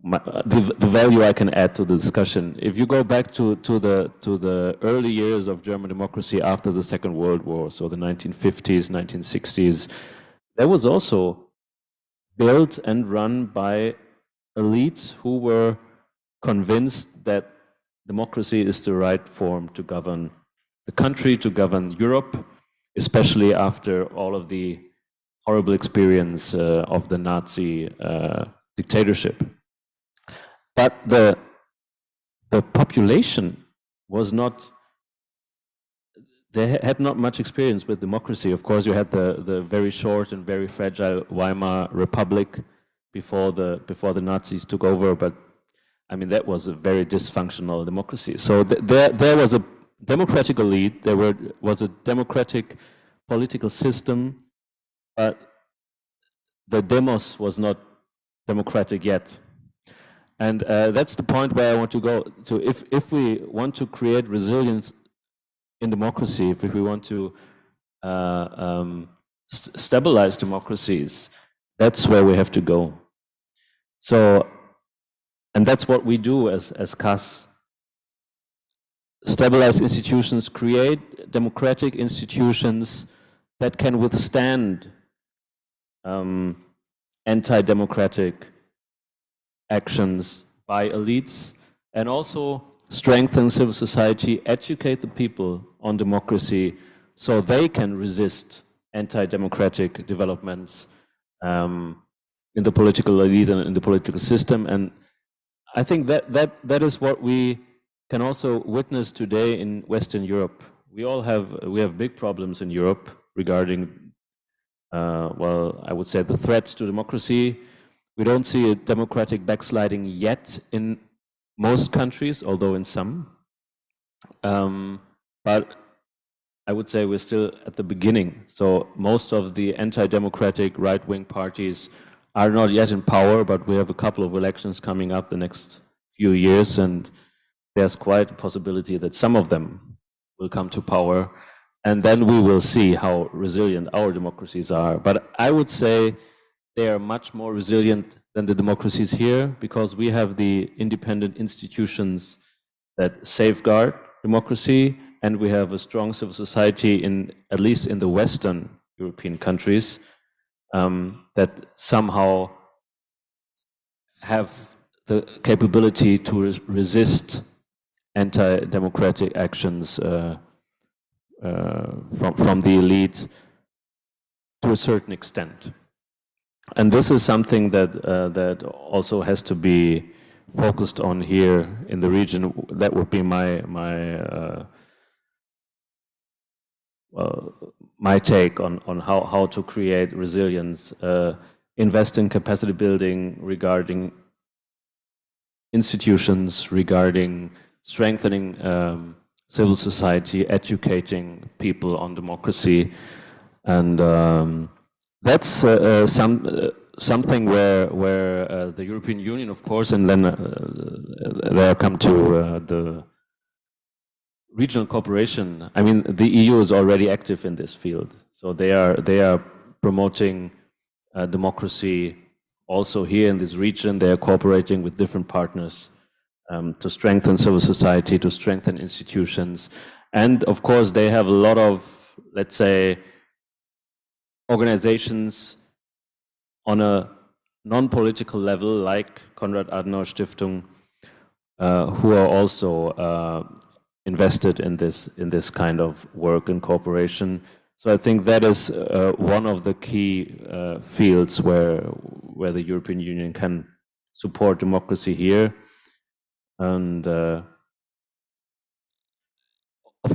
The value I can add to the discussion. If you go back to the early years of German democracy after the Second World War, so the 1950s, 1960s, that was also built and run by elites who were convinced that democracy is the right form to govern the country, to govern Europe, especially after all of the horrible experience of the Nazi dictatorship. But the population was not, they had not much experience with democracy. Of course, you had the very short and very fragile Weimar Republic before the Nazis took over, but I mean, that was a very dysfunctional democracy. So there was a democratic elite, there was a democratic political system, but the demos was not democratic yet. And that's the point where I want to go to. If we want to create resilience in democracy, if we want to stabilize democracies, that's where we have to go. So, and that's what we do as KAS. Stabilize institutions, create democratic institutions that can withstand anti-democratic actions by elites, and also strengthen civil society, educate the people on democracy so they can resist anti-democratic developments in the political elite and in the political system. And I think that is what we can also witness today in Western Europe. We have big problems in Europe regarding, well, I would say the threats to democracy. We don't see a democratic backsliding yet in most countries, although in some. But I would say we're still at the beginning. So most of the anti-democratic right-wing parties are not yet in power, but we have a couple of elections coming up the next few years, and there's quite a possibility that some of them will come to power, and then we will see how resilient our democracies are. But I would say they are much more resilient than the democracies here, because we have the independent institutions that safeguard democracy, and we have a strong civil society at least in the Western European countries, that somehow have the capability to resist anti-democratic actions from the elite to a certain extent. And this is something that also has to be focused on here in the region. That would be my take on how to create resilience, invest in capacity building regarding institutions, regarding strengthening civil society, educating people on democracy, and that's something where the European Union, of course, and then there come to the regional cooperation. I mean, the EU is already active in this field, so they are promoting democracy also here in this region. They are cooperating with different partners to strengthen civil society, to strengthen institutions. And of course, they have a lot of, let's say, organizations on a non-political level, like Konrad-Adenauer-Stiftung, who are also invested in this kind of work and cooperation. So I think that is one of the key fields where the European Union can support democracy here. And of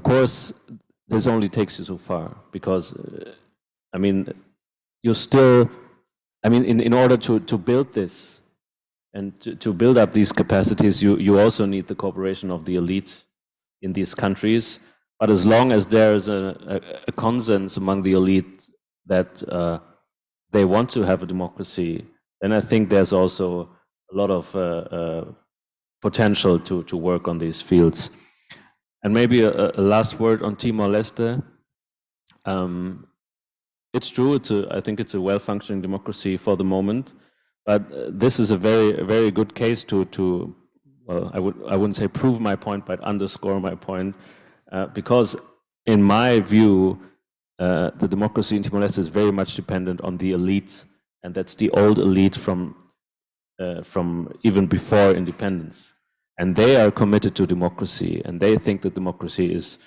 course, this only takes you so far, because I mean, you're still, I mean, in order to build this and to build up these capacities, you also need the cooperation of the elite in these countries. But as long as there is a consensus among the elite that they want to have a democracy, then I think there's also a lot of potential to work on these fields. And maybe a last word on Timor-Leste. It's true, I think it's a well-functioning democracy for the moment, but this is a very good case to well, I wouldn't say prove my point, but underscore my point, because in my view, the democracy in Timor-Leste is very much dependent on the elite, and that's the old elite from even before independence. And they are committed to democracy, and they think that democracy is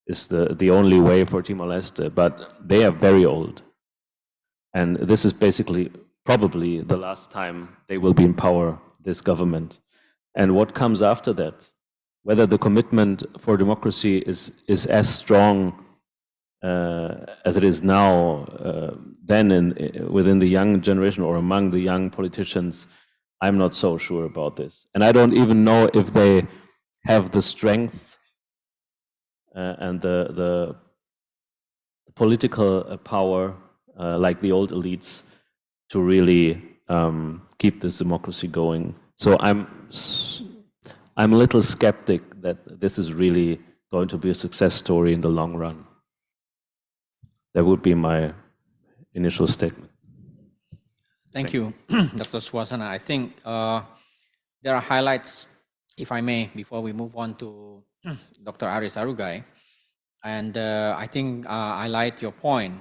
the only way for Timor-Leste, but they are very old. And this is basically probably the last time they will be in power, this government. And what comes after that, whether the commitment for democracy is as strong as it is now, then within the young generation or among the young politicians, I'm not so sure about this. And I don't even know if they have the strength and the political power, like the old elites, to really keep this democracy going. So I'm a little skeptic that this is really going to be a success story in the long run. That would be my initial statement. Thank you, Dr. Suarsana. I think there are highlights, if I may, before we move on to Dr. Aris Arugai. And I think I like your point.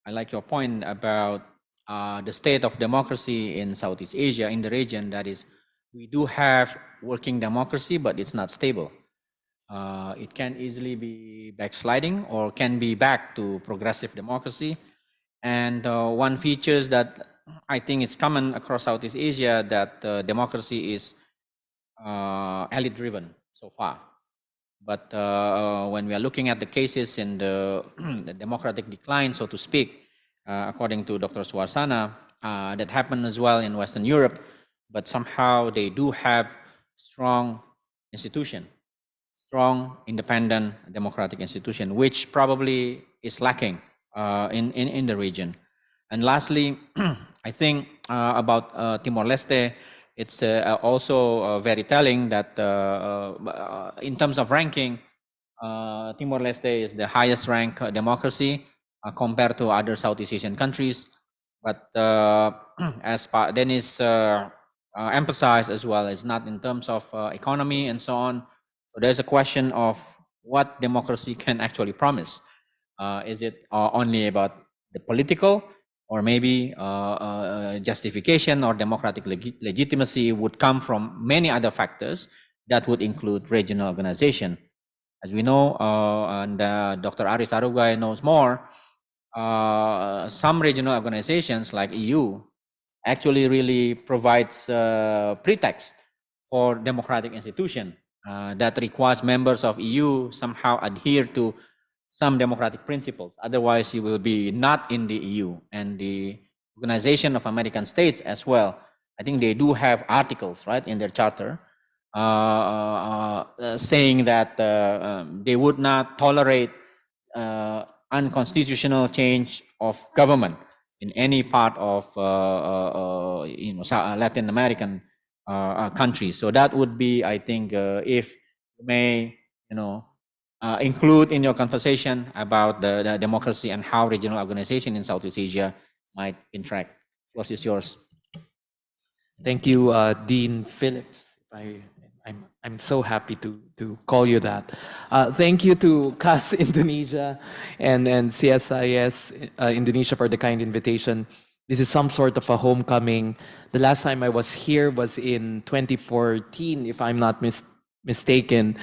I like your point about the state of democracy in Southeast Asia, in the region. That is, we do have working democracy, but it's not stable. It can easily be backsliding or can be back to progressive democracy. And one features that I think is common across Southeast Asia, that democracy is elite driven so far. But when we are looking at the cases in the democratic decline, so to speak, according to Dr. Suarsana, that happened as well in Western Europe, but somehow they do have strong institution, strong independent democratic institution, which probably is lacking in the region. And lastly, I think about Timor-Leste, it's also very telling that in terms of ranking, Timor-Leste is the highest ranked democracy compared to other Southeast Asian countries. But as Denis emphasized as well, it's not in terms of economy and so on. So there's a question of what democracy can actually promise. Is it only about the political, or maybe justification or democratic legitimacy would come from many other factors that would include regional organization? As we know, and Dr. Aris Arugai knows more, some regional organizations like EU actually really provides pretext for democratic institution that requires members of EU somehow adhere to some democratic principles. Otherwise, you will be not in the EU. And the Organization of American States as well, I think they do have articles, right, in their charter saying that they would not tolerate unconstitutional change of government in any part of Latin American countries. So that would be, I think, if you may, include in your conversation about the democracy and how regional organization in Southeast Asia might interact. The floor is yours. Thank you, Dean Phillips. I'm so happy to call you that. Thank you to KAS Indonesia and CSIS Indonesia for the kind invitation. This is some sort of a homecoming. The last time I was here was in 2014, if I'm not mistaken.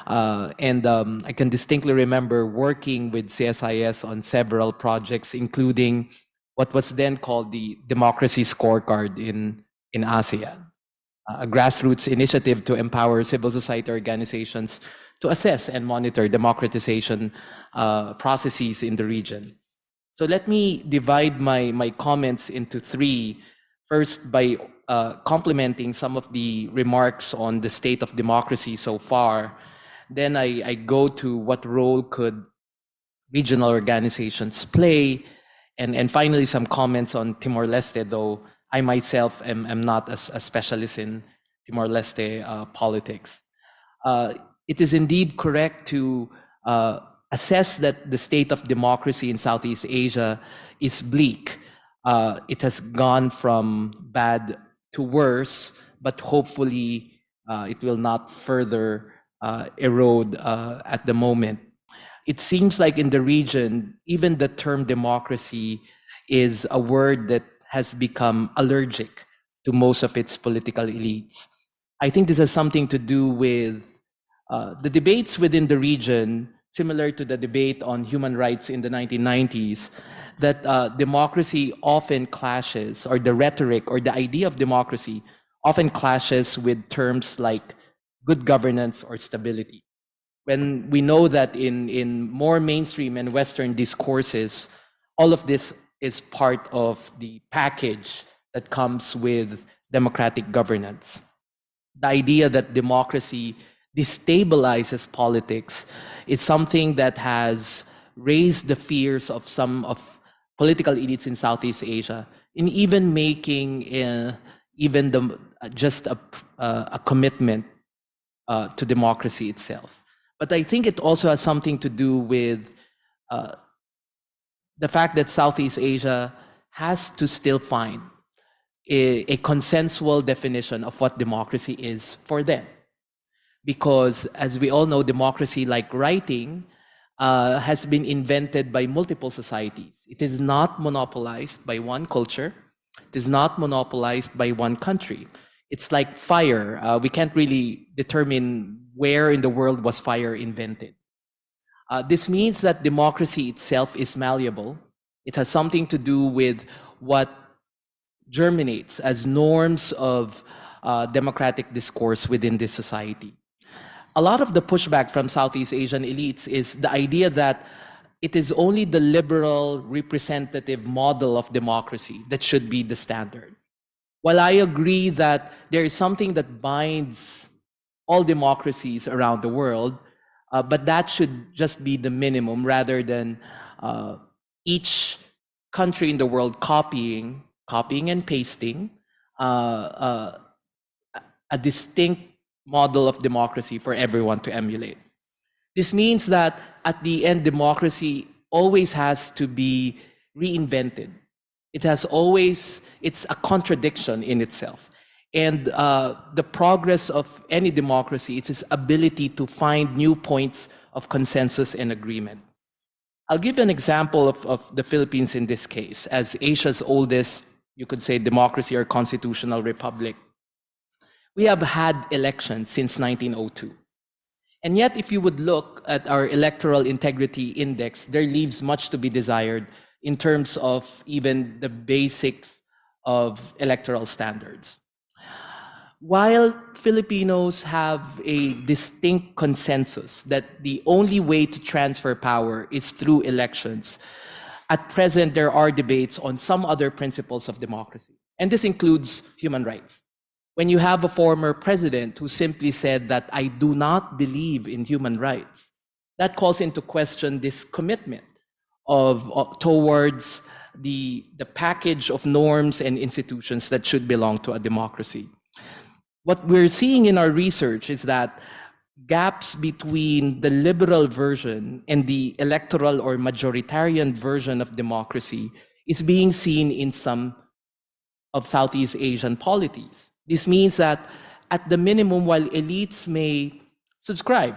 I can distinctly remember working with CSIS on several projects, including what was then called the Democracy Scorecard in ASEAN, a grassroots initiative to empower civil society organizations to assess and monitor democratization processes in the region. So let me divide my comments into three. First, by complementing some of the remarks on the state of democracy so far. Then I go to what role could regional organizations play, and finally some comments on Timor-Leste, though I myself am not a specialist in Timor-Leste politics. It is indeed correct to assess that the state of democracy in Southeast Asia is bleak. It has gone from bad to worse, but hopefully it will not further erode at the moment. It seems like in the region, even the term democracy is a word that has become allergic to most of its political elites. I think this has something to do with the debates within the region, similar to the debate on human rights in the 1990s, that democracy often clashes, or the rhetoric or the idea of democracy often clashes with terms like good governance or stability. When we know that in more mainstream and Western discourses, all of this is part of the package that comes with democratic governance. The idea that democracy destabilizes politics is something that has raised the fears of some of political elites in Southeast Asia, in even making just a commitment to democracy itself. But I think it also has something to do with the fact that Southeast Asia has to still find a consensual definition of what democracy is for them. Because as we all know, democracy, like writing, has been invented by multiple societies. It is not monopolized by one culture. It is not monopolized by one country. It's like fire. We can't really determine where in the world was fire invented. This means that democracy itself is malleable. It has something to do with what germinates as norms of democratic discourse within this society. A lot of the pushback from Southeast Asian elites is the idea that it is only the liberal representative model of democracy that should be the standard. While I agree that there is something that binds all democracies around the world, but that should just be the minimum rather than each country in the world copying and pasting a distinct model of democracy for everyone to emulate. This means that at the end, democracy always has to be reinvented. It's a contradiction in itself. And the progress of any democracy is its ability to find new points of consensus and agreement. I'll give an example of the Philippines in this case. As Asia's oldest, you could say, democracy or constitutional republic, we have had elections since 1902. And yet, if you would look at our electoral integrity index, there leaves much to be desired in terms of even the basics of electoral standards. While Filipinos have a distinct consensus that the only way to transfer power is through elections, at present there are debates on some other principles of democracy. And this includes human rights. When you have a former president who simply said that I do not believe in human rights, that calls into question this commitment towards the package of norms and institutions that should belong to a democracy. What we're seeing in our research is that gaps between the liberal version and the electoral or majoritarian version of democracy is being seen in some of Southeast Asian polities. This means that at the minimum, while elites may subscribe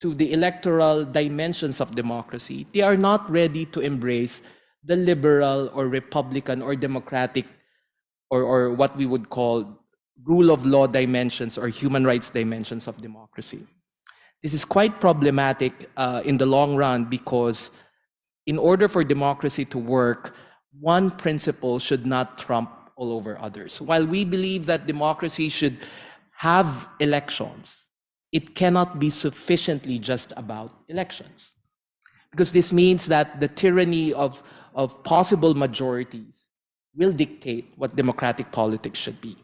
to the electoral dimensions of democracy, they are not ready to embrace the liberal or republican or democratic or what we would call rule of law dimensions or human rights dimensions of democracy. This is quite problematic in the long run because in order for democracy to work, one principle should not trump all over others. While we believe that democracy should have elections, it cannot be sufficiently just about elections. Because this means that the tyranny of possible majorities will dictate what democratic politics should be.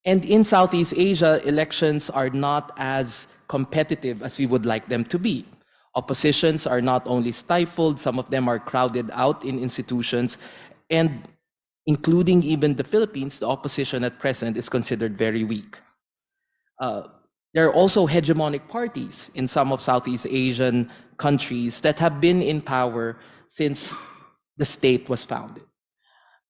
And in Southeast Asia, elections are not as competitive as we would like them to be. Oppositions are not only stifled, some of them are crowded out in institutions, and including even the Philippines, the opposition at present is considered very weak. There are also hegemonic parties in some of Southeast Asian countries that have been in power since the state was founded.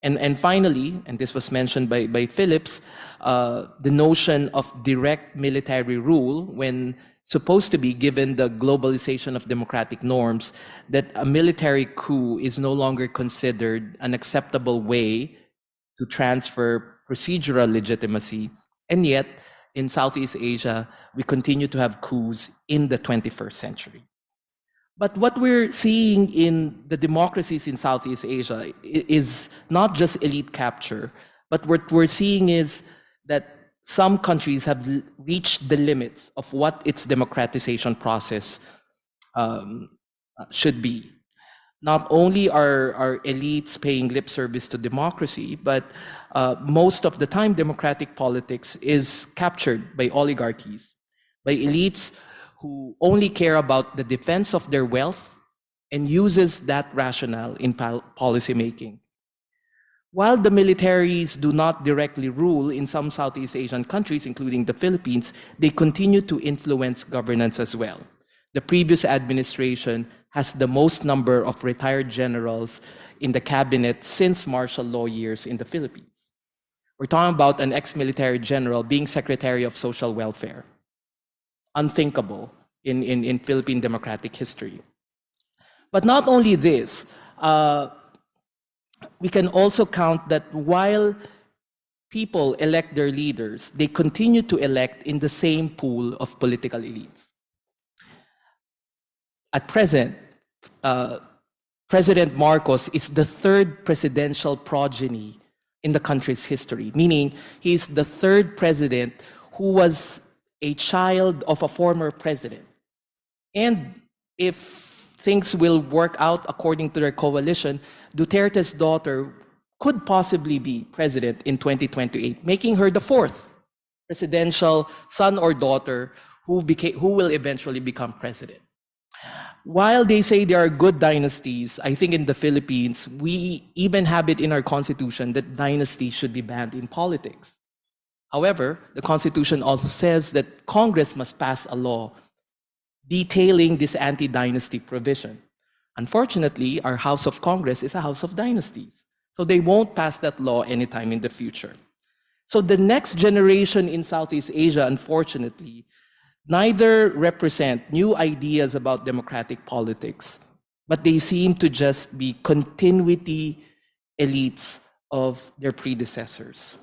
And finally, and this was mentioned by Phillips, the notion of direct military rule, when supposed to be given the globalization of democratic norms, that a military coup is no longer considered an acceptable way to transfer procedural legitimacy. And yet, in Southeast Asia, we continue to have coups in the 21st century. But what we're seeing in the democracies in Southeast Asia is not just elite capture, but what we're seeing is that some countries have reached the limits of what its democratization process should be. Not only are elites paying lip service to democracy, but most of the time democratic politics is captured by oligarchies, by elites who only care about the defense of their wealth and uses that rationale in policy making. While the militaries do not directly rule in some Southeast Asian countries, including the Philippines, they continue to influence governance as well. The previous administration has the most number of retired generals in the cabinet since martial law years in the Philippines. We're talking about an ex-military general being Secretary of Social Welfare. Unthinkable in Philippine democratic history. But not only this, we can also count that while people elect their leaders, they continue to elect in the same pool of political elites. At present, President Marcos is the third presidential progeny in the country's history, meaning he's the third president who was a child of a former president. And if things will work out according to their coalition, Duterte's daughter could possibly be president in 2028, making her the fourth presidential son or daughter who will eventually become president. While they say there are good dynasties, I think in the Philippines, we even have it in our constitution that dynasties should be banned in politics. However, the Constitution also says that Congress must pass a law detailing this anti-dynasty provision. Unfortunately, our House of Congress is a house of dynasties, so they won't pass that law anytime in the future. So the next generation in Southeast Asia, unfortunately, neither represent new ideas about democratic politics, but they seem to just be continuity elites of their predecessors.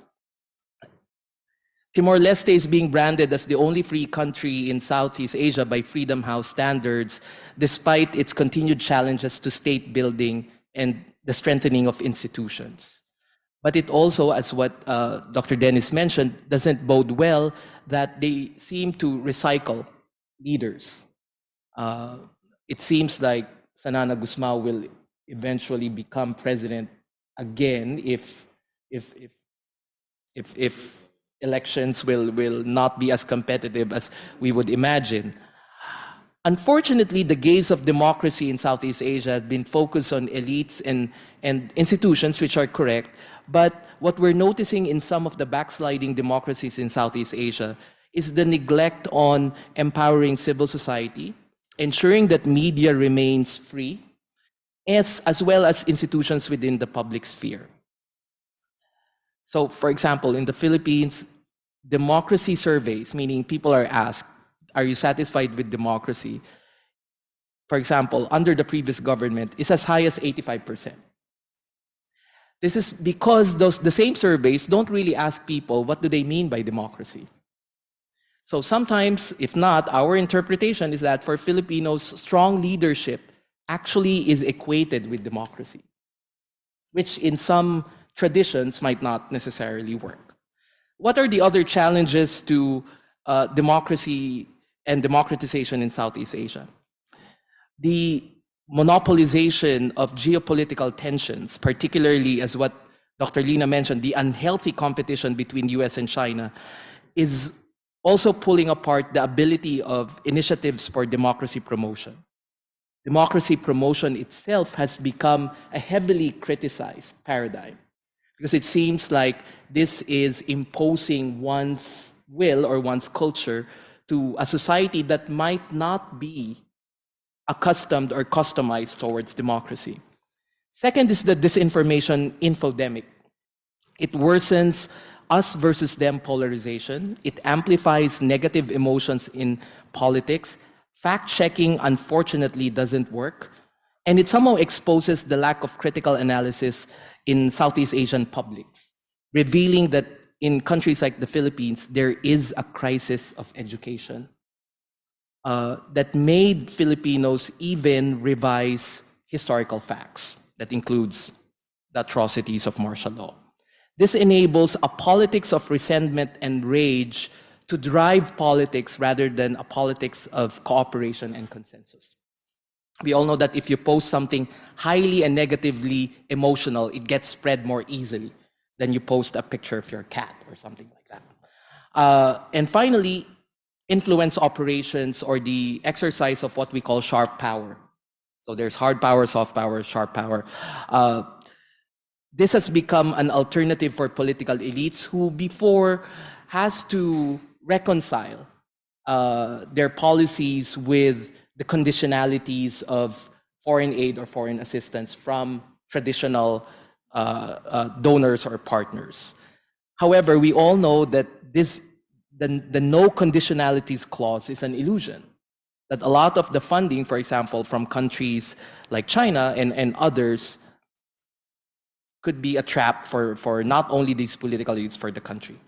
Timor-Leste is being branded as the only free country in Southeast Asia by Freedom House standards, despite its continued challenges to state building and the strengthening of institutions. But it also, as what Dr. Denis mentioned, doesn't bode well that they seem to recycle leaders. It seems like Sanana Gusmao will eventually become president again if elections will not be as competitive as we would imagine. Unfortunately, the gaze of democracy in Southeast Asia has been focused on elites and institutions, which are correct. But what we're noticing in some of the backsliding democracies in Southeast Asia is the neglect on empowering civil society, ensuring that media remains free, as well as institutions within the public sphere. So, for example, in the Philippines, democracy surveys, meaning people are asked, are you satisfied with democracy? For example, under the previous government, is as high as 85%. This is because the same surveys don't really ask people what do they mean by democracy. So sometimes, if not, our interpretation is that for Filipinos, strong leadership actually is equated with democracy, which in some traditions might not necessarily work. What are the other challenges to democracy and democratization in Southeast Asia? The monopolization of geopolitical tensions, particularly as what Dr. Lina mentioned, the unhealthy competition between US and China, is also pulling apart the ability of initiatives for democracy promotion. Democracy promotion itself has become a heavily criticized paradigm because it seems like this is imposing one's will or one's culture to a society that might not be accustomed or customized towards democracy. Second is the disinformation infodemic. It worsens us versus them polarization. It amplifies negative emotions in politics. Fact-checking, unfortunately, doesn't work. And it somehow exposes the lack of critical analysis in Southeast Asian publics, revealing that in countries like the Philippines, there is a crisis of education that made Filipinos even revise historical facts. That includes the atrocities of martial law. This enables a politics of resentment and rage to drive politics rather than a politics of cooperation and consensus. We all know that if you post something highly and negatively emotional, it gets spread more easily than you post a picture of your cat or something like that. And finally, influence operations or the exercise of what we call sharp power. So there's hard power, soft power, sharp power. This has become an alternative for political elites who before has to reconcile their policies with the conditionalities of foreign aid or foreign assistance from traditional donors or partners. However, we all know that the no conditionalities clause is an illusion. That a lot of the funding, for example, from countries like China and others could be a trap for not only these political elites, for the country.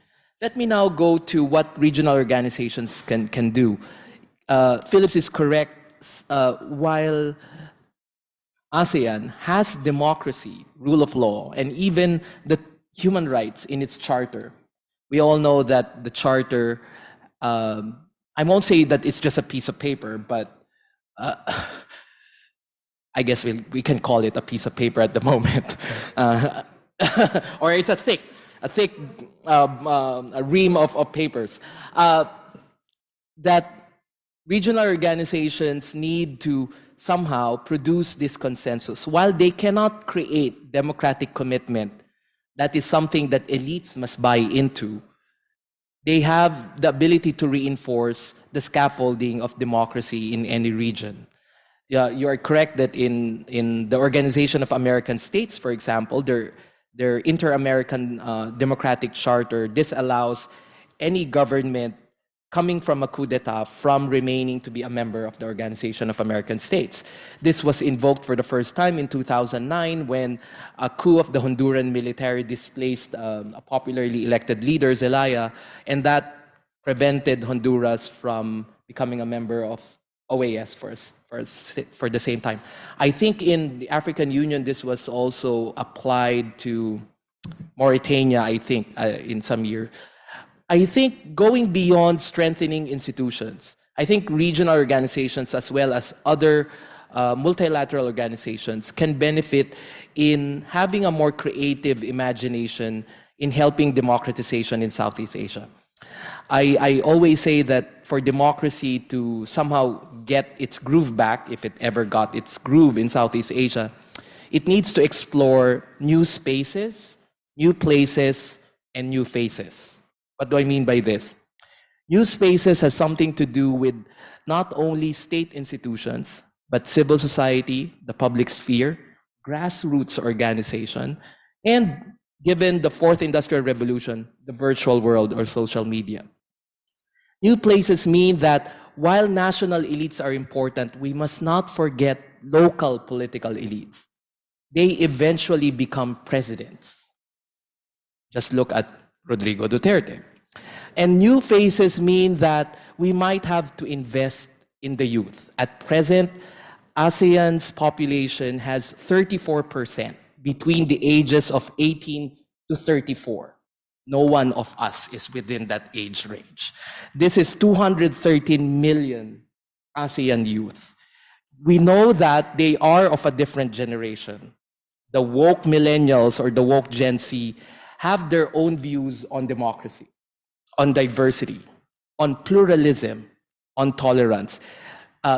Let me now go to what regional organizations can do. Phillips is correct. While ASEAN has democracy, rule of law, and even the human rights in its charter, we all know that the charter, I won't say that it's just a piece of paper, but I guess we can call it a piece of paper at the moment. Or it's a thick ream of papers. That regional organizations need to somehow produce this consensus. While they cannot create democratic commitment, that is something that elites must buy into. They have the ability to reinforce the scaffolding of democracy in any region. Yeah, you are correct that in the Organization of American States, for example, their Inter-American Democratic Charter, this allows any government coming from a coup d'etat from remaining to be a member of the Organization of American States. This was invoked for the first time in 2009 when a coup of the Honduran military displaced a popularly elected leader, Zelaya, and that prevented Honduras from becoming a member of OAS for the same time. I think in the African Union, this was also applied to Mauritania, I think, in some year. I think going beyond strengthening institutions, I think regional organizations as well as other multilateral organizations can benefit in having a more creative imagination in helping democratization in Southeast Asia. I always say that for democracy to somehow get its groove back, if it ever got its groove in Southeast Asia, it needs to explore new spaces, new places, and new faces. What do I mean by this? New spaces has something to do with not only state institutions, but civil society, the public sphere, grassroots organization, and given the fourth industrial revolution, the virtual world or social media. New places mean that while national elites are important, we must not forget local political elites. They eventually become presidents. Just look at Rodrigo Duterte. And new faces mean that we might have to invest in the youth. At present, ASEAN's population has 34% between the ages of 18 to 34. No one of us is within that age range. This is 213 million ASEAN youth. We know that they are of a different generation. The woke millennials or the woke Gen Z have their own views on democracy, on diversity, on pluralism, on tolerance.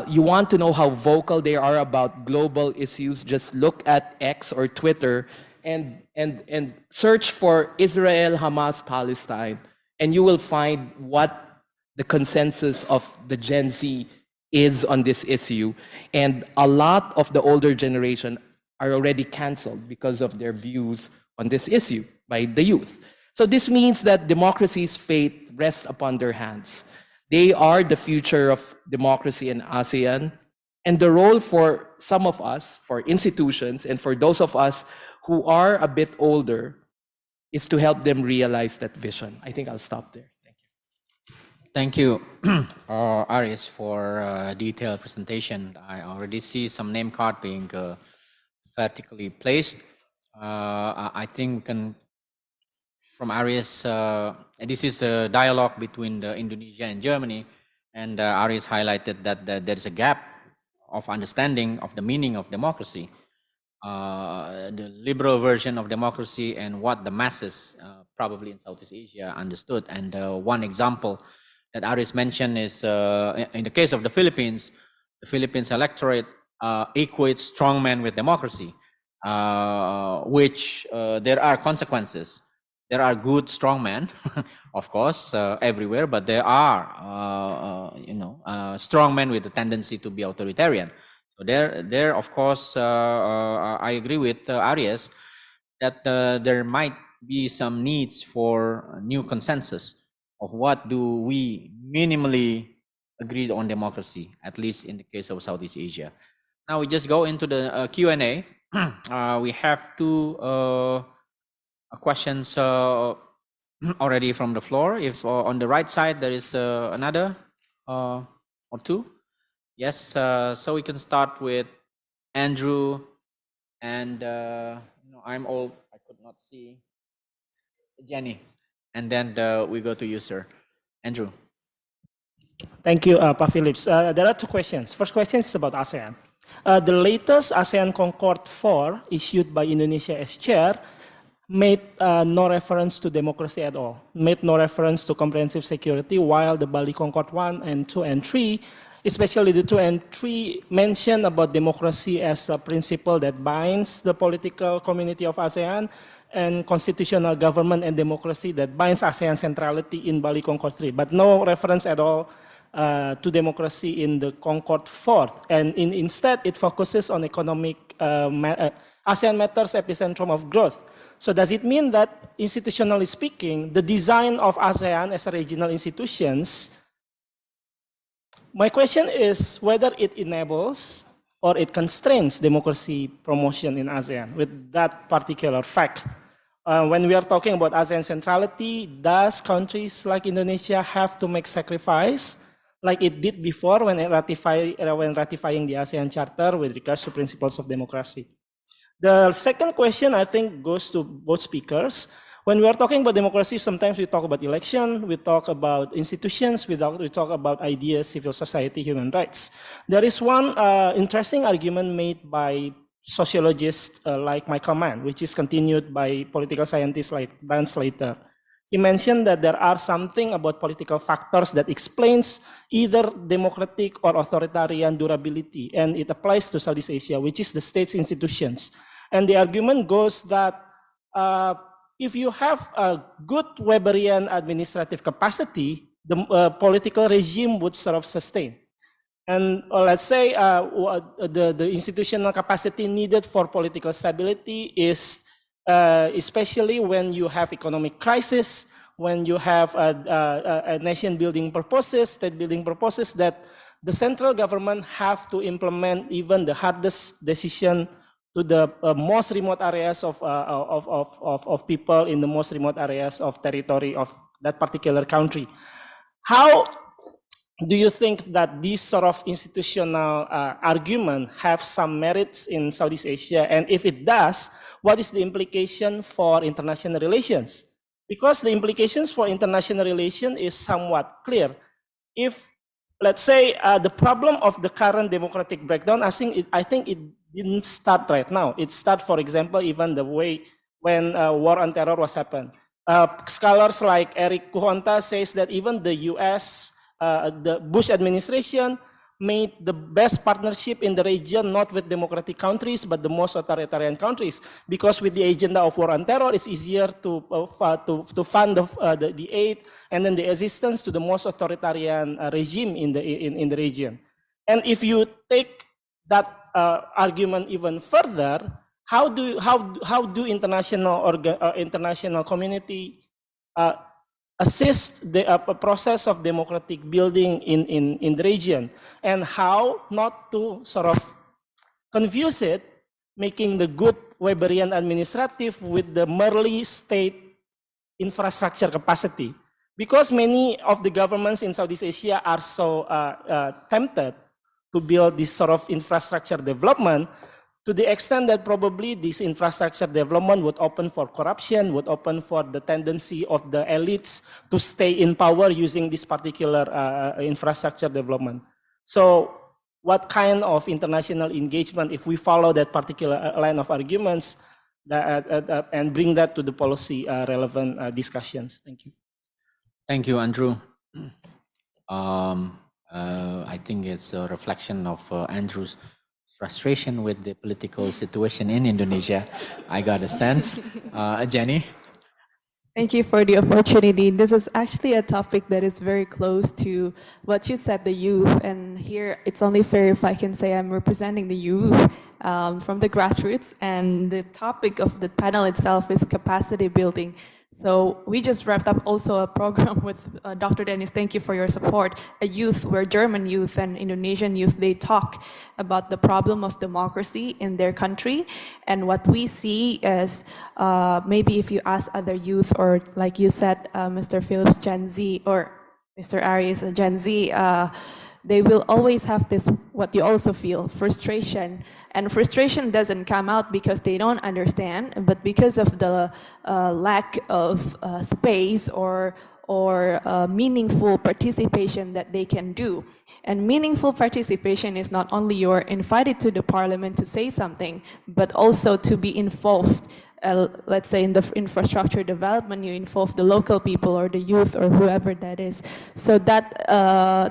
You want to know how vocal they are about global issues? Just look at X or Twitter and search for Israel, Hamas, Palestine, and you will find what the consensus of the Gen Z is on this issue. And a lot of the older generation are already canceled because of their views on this issue by the youth. So this means that democracy's fate rests upon their hands. They are the future of democracy in ASEAN. And the role for some of us, for institutions, and for those of us who are a bit older, is to help them realize that vision. I think I'll stop there. Thank you. Thank you, Aries, for a detailed presentation. I already see some name card being vertically placed. I think from Aries, this is a dialogue between Indonesia and Germany, and Aries highlighted that there is a gap of understanding of the meaning of democracy, the liberal version of democracy and what the masses, probably in Southeast Asia, understood. And one example that Aris mentioned is in the case of the Philippines electorate equates strongmen with democracy, which there are consequences. There are good strongmen, of course, everywhere, but there are, strongmen with a tendency to be authoritarian. So there, of course, I agree with Arias that there might be some needs for new consensus of what do we minimally agree on democracy, at least in the case of Southeast Asia. Now we just go into the Q&A. We have two questions already from the floor. If on the right side there is another or two. Yes, so we can start with Andrew and I'm old, I could not see Jenny. And then we go to you, sir. Andrew. Thank you, Pa Phillips. There are two questions. First question is about ASEAN. The latest ASEAN Concord 4 issued by Indonesia as chair made no reference to democracy at all, made no reference to comprehensive security, while the Bali Concord 1 and 2 and 3, especially the 2 and 3, mention about democracy as a principle that binds the political community of ASEAN, and constitutional government and democracy that binds ASEAN centrality in Bali Concord 3, but no reference at all to democracy in the Concord 4. And instead, it focuses on economic ASEAN matters epicentrum of growth. So does it mean that, institutionally speaking, the design of ASEAN as a regional institutions, my question is whether it enables or it constrains democracy promotion in ASEAN with that particular fact. When we are talking about ASEAN centrality, does countries like Indonesia have to make sacrifice like it did before when ratifying the ASEAN Charter with regards to principles of democracy? The second question, I think, goes to both speakers. When we are talking about democracy, sometimes we talk about election, we talk about institutions, we talk about ideas, civil society, human rights. There is one interesting argument made by sociologists like Michael Mann, which is continued by political scientists like Dan Slater. He mentioned that there are something about political factors that explains either democratic or authoritarian durability, and it applies to Southeast Asia, which is the state's institutions. And the argument goes that if you have a good Weberian administrative capacity, the political regime would sort of sustain. And let's say the institutional capacity needed for political stability is especially when you have economic crisis, when you have a nation building purposes, state building purposes, that the central government have to implement even the hardest decision to the most remote areas of people in the most remote areas of territory of that particular country. How do you think that this sort of institutional argument have some merits in Southeast Asia? And if it does, what is the implication for international relations? Because the implications for international relations is somewhat clear. If, let's say, the problem of the current democratic breakdown, I think it didn't start right now. It started, for example, even the way when war on terror was happened. Scholars like Eric Kuhonta says that even the US, the Bush administration made the best partnership in the region, not with democratic countries, but the most authoritarian countries. Because with the agenda of war on terror, it's easier to fund the aid and then the assistance to the most authoritarian regime in the region. And if you take that argument even further, how do international community assist the process of democratic building in the region, and how not to sort of confuse it, making the good Weberian administrative with the merely state infrastructure capacity? Because many of the governments in Southeast Asia are so tempted to build this sort of infrastructure development, to the extent that probably this infrastructure development would open for corruption, would open for the tendency of the elites to stay in power using this particular infrastructure development. So what kind of international engagement, if we follow that particular line of arguments and bring that to the policy relevant discussions? Thank you. Thank you, Andrew. I think it's a reflection of Andrew's frustration with the political situation in Indonesia. I got a sense. Jenny? Thank you for the opportunity. This is actually a topic that is very close to what you said, the youth. And here, it's only fair if I can say I'm representing the youth from the grassroots. And the topic of the panel itself is capacity building. So we just wrapped up also a program with Dr. Denis. Thank you for your support. A youth, where German youth and Indonesian youth, they talk about the problem of democracy in their country. And what we see is maybe if you ask other youth, or like you said, Mr. Phillips, Gen Z, or Mr. Aries, Gen Z, they will always have this, what you also feel, frustration. And frustration doesn't come out because they don't understand, but because of the lack of space or meaningful participation that they can do. And meaningful participation is not only you're invited to the parliament to say something, but also to be involved. Let's say in the infrastructure development, you involve the local people or the youth or whoever that is. So that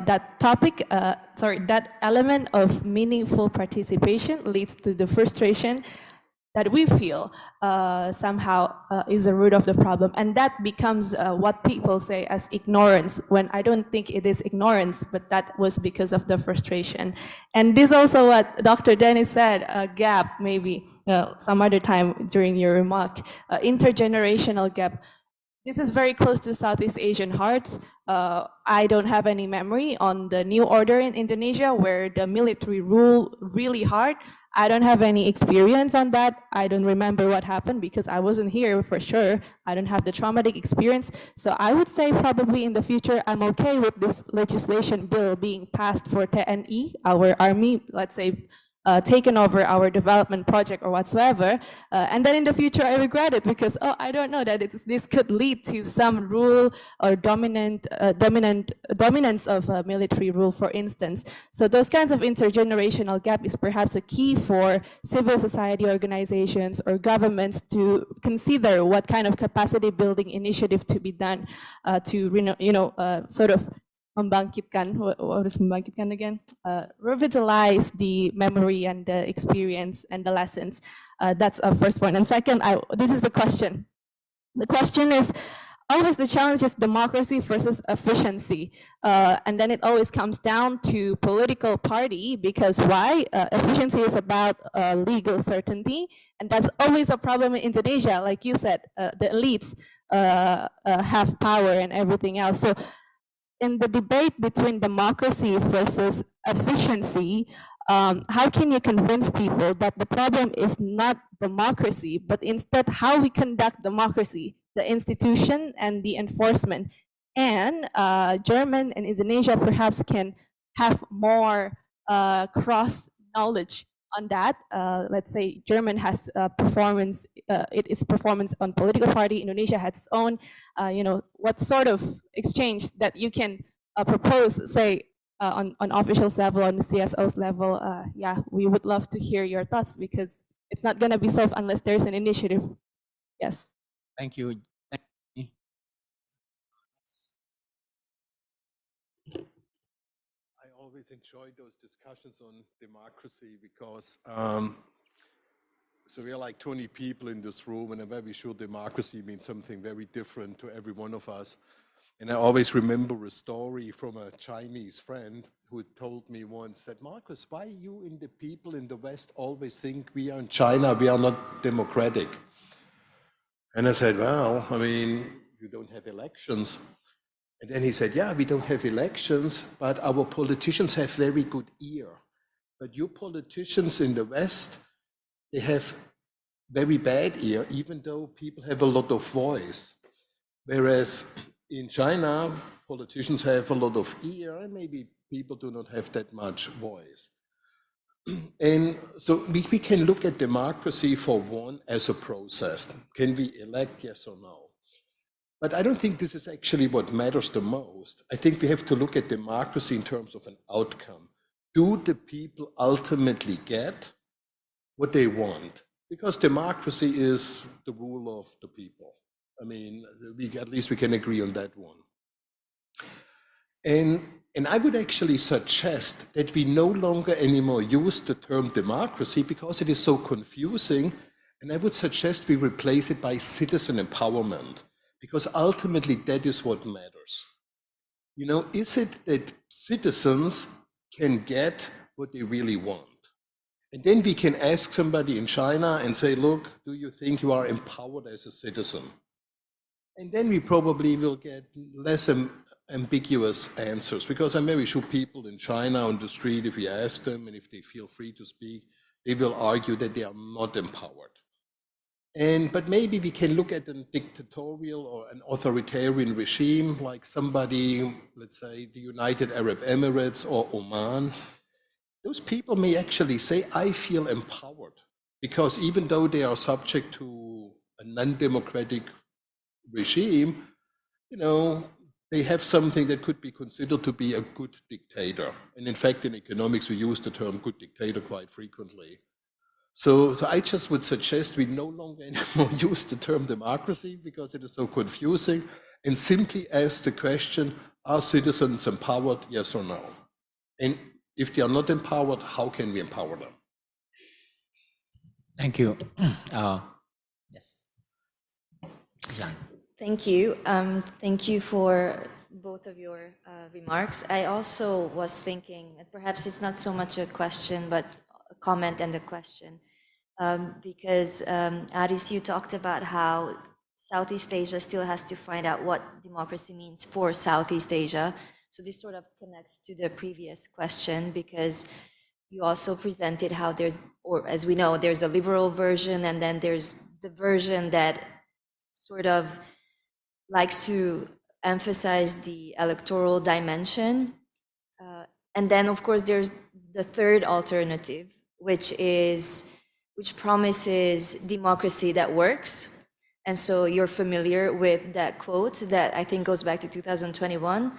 that element of meaningful participation leads to the frustration that we feel somehow is the root of the problem. And that becomes what people say as ignorance, when I don't think it is ignorance, but that was because of the frustration. And this also what Dr. Denis said, a gap maybe, some other time during your remark, intergenerational gap. This is very close to Southeast Asian hearts. I don't have any memory on the new order in Indonesia where the military rule really hard. I don't have any experience on that. I don't remember what happened because I wasn't here for sure. I don't have the traumatic experience. So I would say probably in the future, I'm okay with this legislation bill being passed for TNI, our army, let's say, taken over our development project or whatsoever, and then in the future I regret it because I don't know that this could lead to some rule or dominance of military rule, for instance. So those kinds of intergenerational gap is perhaps a key for civil society organizations or governments to consider what kind of capacity building initiative to be done to sort of membangkitkan, what is membangkitkan again? Revitalize the memory and the experience and the lessons. That's a first point. And second, this is the question. The question is, always the challenge is democracy versus efficiency. And then it always comes down to political party, because why? Efficiency is about legal certainty. And that's always a problem in Indonesia. Like you said, the elites have power and everything else. So in the debate between democracy versus efficiency, how can you convince people that the problem is not democracy, but instead how we conduct democracy, the institution and the enforcement? And German and Indonesia perhaps can have more cross knowledge on that. Let's say German has performance, its performance on political party. Indonesia has its own. What sort of exchange that you can propose, say, on officials level, on the CSO's level? Yeah, we would love to hear your thoughts, because it's not going to be solved unless there's an initiative. Yes. Thank you. I always enjoy those discussions on democracy because so we are like 20 people in this room, and I'm very sure democracy means something very different to every one of us. And I always remember a story from a Chinese friend who told me once that, Marcus, why you and the people in the West always think we are in China, we are not democratic? And I said, well, I mean, you don't have elections. And then he said, yeah, we don't have elections, but our politicians have very good ear. But you politicians in the West, they have very bad ear, even though people have a lot of voice. Whereas in China, politicians have a lot of ear, and maybe people do not have that much voice. And so we can look at democracy for one as a process. Can we elect, yes or no? But I don't think this is actually what matters the most. I think we have to look at democracy in terms of an outcome. Do the people ultimately get what they want? Because democracy is the rule of the people. I mean, at least we can agree on that one. And I would actually suggest that we no longer anymore use the term democracy because it is so confusing. And I would suggest we replace it by citizen empowerment, because ultimately that is what matters. You know, is it that citizens can get what they really want? And then we can ask somebody in China and say, look, do you think you are empowered as a citizen? And then we probably will get less ambiguous answers, because I'm very sure people in China on the street, if we ask them and if they feel free to speak, they will argue that they are not empowered. But maybe we can look at a dictatorial or an authoritarian regime, like somebody, let's say the United Arab Emirates or Oman. Those people may actually say, I feel empowered, because even though they are subject to a non-democratic regime, you know, they have something that could be considered to be a good dictator. And in fact, in economics, we use the term good dictator quite frequently. So I just would suggest we no longer anymore use the term democracy because it is so confusing, and simply ask the question, are citizens empowered, yes or no? And if they are not empowered, how can we empower them? Thank you. Yes. Thank you. Thank you for both of your remarks. I also was thinking, perhaps it's not so much a question, but a comment and a question. Because Aris, you talked about how Southeast Asia still has to find out what democracy means for Southeast Asia. So this sort of connects to the previous question, because you also presented how there's, or as we know, there's a liberal version, and then there's the version that sort of likes to emphasize the electoral dimension. And then, of course, there's the third alternative, which promises democracy that works. And so you're familiar with that quote that I think goes back to 2021,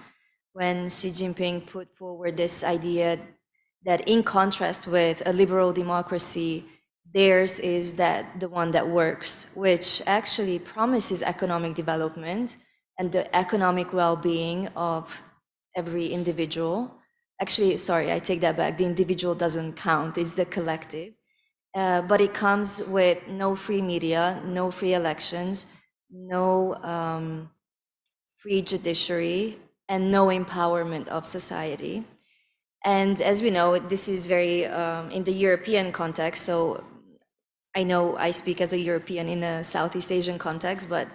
when Xi Jinping put forward this idea that in contrast with a liberal democracy, theirs is that the one that works, which actually promises economic development and the economic well-being of every individual. Actually, sorry, I take that back. The individual doesn't count, it's the collective. But it comes with no free media, no free elections, no free judiciary, and no empowerment of society. And as we know, this is very in the European context. So I know I speak as a European in a Southeast Asian context, but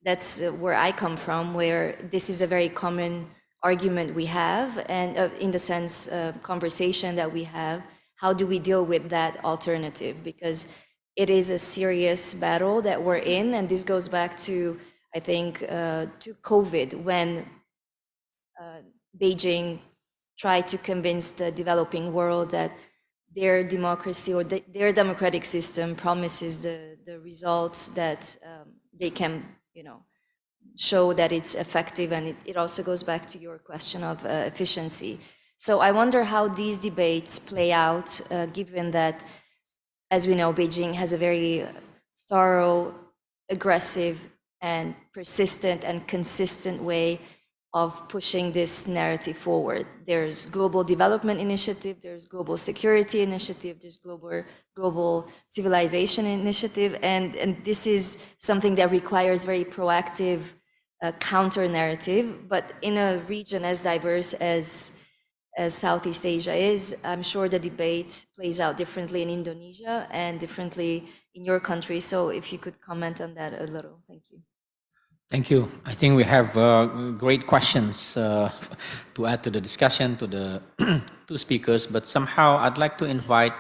that's where I come from, where this is a very common argument we have, and in the sense, conversation that we have. How do we deal with that alternative? Because it is a serious battle that we're in, and this goes back to, I think, to COVID, when Beijing tried to convince the developing world that their democracy or their democratic system promises the results that they can, show that it's effective. And it also goes back to your question of efficiency. So I wonder how these debates play out, given that, as we know, Beijing has a very thorough, aggressive, and persistent and consistent way of pushing this narrative forward. There's global development initiative, there's global security initiative, there's global civilization initiative, and this is something that requires very proactive counter narrative. But in a region as diverse as Southeast Asia is, I'm sure the debate plays out differently in Indonesia and differently in your country. So if you could comment on that a little, thank you. Thank you. I think we have great questions to add to the discussion, to the two speakers, but somehow I'd like to invite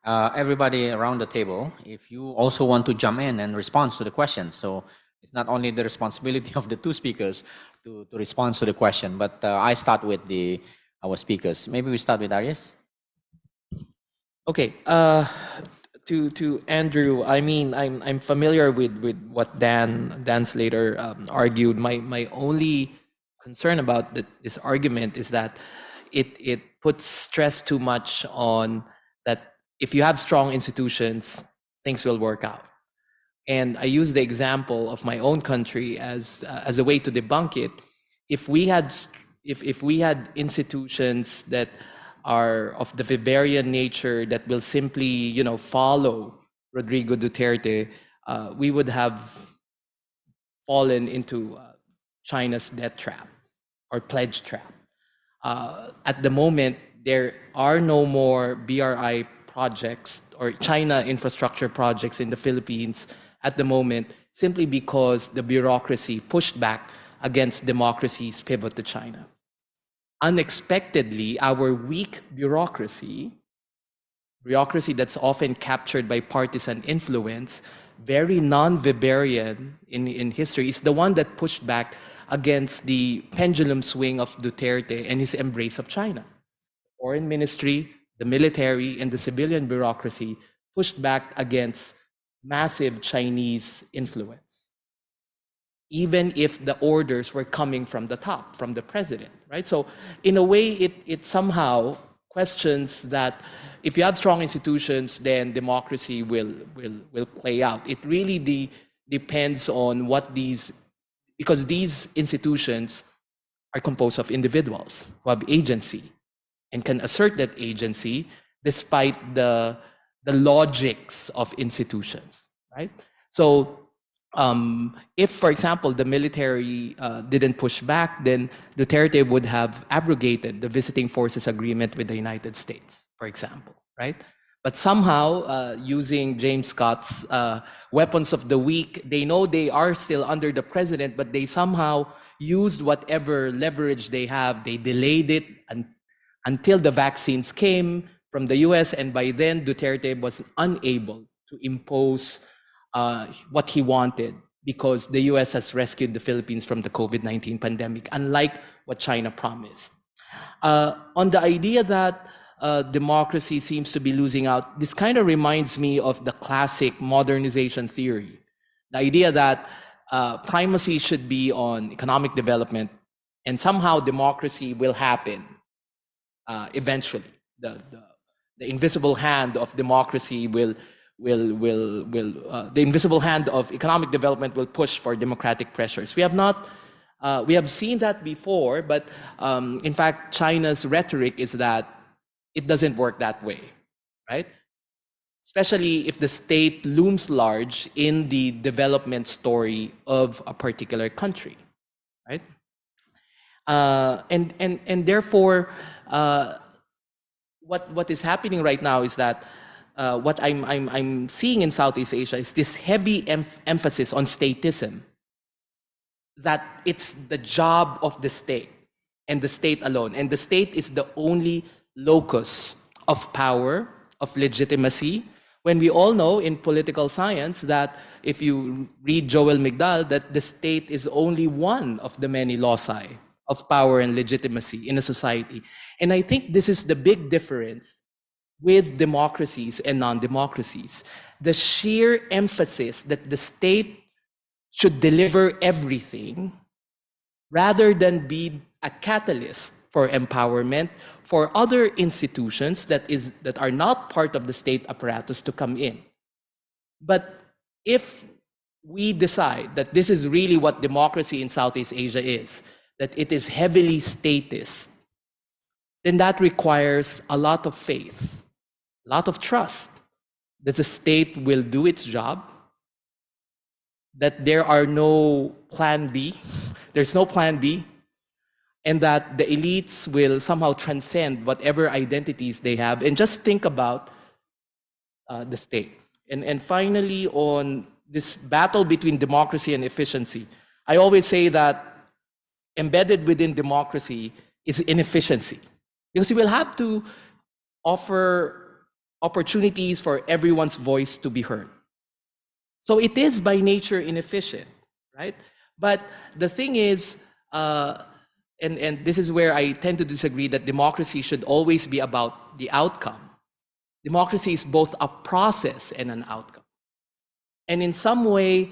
everybody around the table, if you also want to jump in and respond to the questions. So it's not only the responsibility of the two speakers to respond to the question, but I start with our speakers. Maybe we start with Arias. Okay. To Andrew, I mean, I'm familiar with what Dan Slater argued. My only concern about this argument is that it puts stress too much on that. If you have strong institutions, things will work out. And I use the example of my own country as a way to debunk it. If we had institutions that are of the Weberian nature that will simply, follow Rodrigo Duterte, we would have fallen into China's debt trap or pledge trap. At the moment, there are no more BRI projects or China infrastructure projects in the Philippines at the moment, simply because the bureaucracy pushed back against democracy's pivot to China. Unexpectedly, our weak bureaucracy that's often captured by partisan influence, very non-Weberian in history, is the one that pushed back against the pendulum swing of Duterte and his embrace of China. Foreign ministry, the military, and the civilian bureaucracy pushed back against massive Chinese influence, even if the orders were coming from the top, from the president, right? So in a way, it somehow questions that if you have strong institutions, then democracy will play out. It really depends on because these institutions are composed of individuals who have agency and can assert that agency despite the logics of institutions, right? So if, for example, the military didn't push back, then Duterte would have abrogated the visiting forces agreement with the United States, for example, right? But somehow, using James Scott's weapons of the weak, they know they are still under the president, but they somehow used whatever leverage they have. They delayed it until the vaccines came from the US, and by then Duterte was unable to impose what he wanted, because the US has rescued the Philippines from the COVID-19 pandemic, unlike what China promised. On the idea that democracy seems to be losing out, this kind of reminds me of the classic modernization theory. The idea that primacy should be on economic development, and somehow democracy will happen eventually. The invisible hand of democracy the invisible hand of economic development will push for democratic pressures. We have seen that before, but in fact, China's rhetoric is that it doesn't work that way, right? Especially if the state looms large in the development story of a particular country, right? And therefore, what is happening right now is that what I'm seeing in Southeast Asia is this heavy emphasis on statism, that it's the job of the state and the state alone. And the state is the only locus of power, of legitimacy, when we all know in political science that if you read Joel Migdal, that the state is only one of the many loci of power and legitimacy in a society. And I think this is the big difference with democracies and non-democracies. The sheer emphasis that the state should deliver everything rather than be a catalyst for empowerment for other institutions that are not part of the state apparatus to come in. But if we decide that this is really what democracy in Southeast Asia is, that it is heavily statist, then that requires a lot of faith, a lot of trust that the state will do its job, that there are no plan B, there's no plan B, and that the elites will somehow transcend whatever identities they have and just think about the state. And finally, on this battle between democracy and efficiency, I always say that embedded within democracy is inefficiency, because you will have to offer opportunities for everyone's voice to be heard. So it is by nature inefficient, right? But the thing is, and this is where I tend to disagree, that democracy should always be about the outcome. Democracy is both a process and an outcome. And in some way,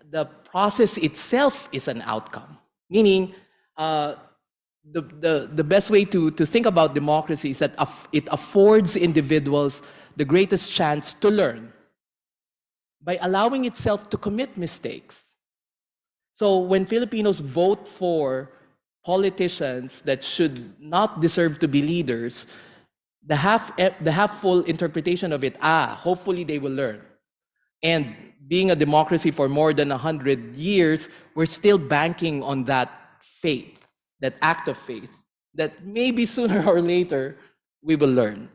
the process itself is an outcome. Meaning, the best way to think about democracy is that it affords individuals the greatest chance to learn by allowing itself to commit mistakes. So when Filipinos vote for politicians that should not deserve to be leaders, the half full interpretation of it, hopefully they will learn. And being a democracy for more than 100 years, we're still banking on that faith, that act of faith, that maybe sooner or later we will learn.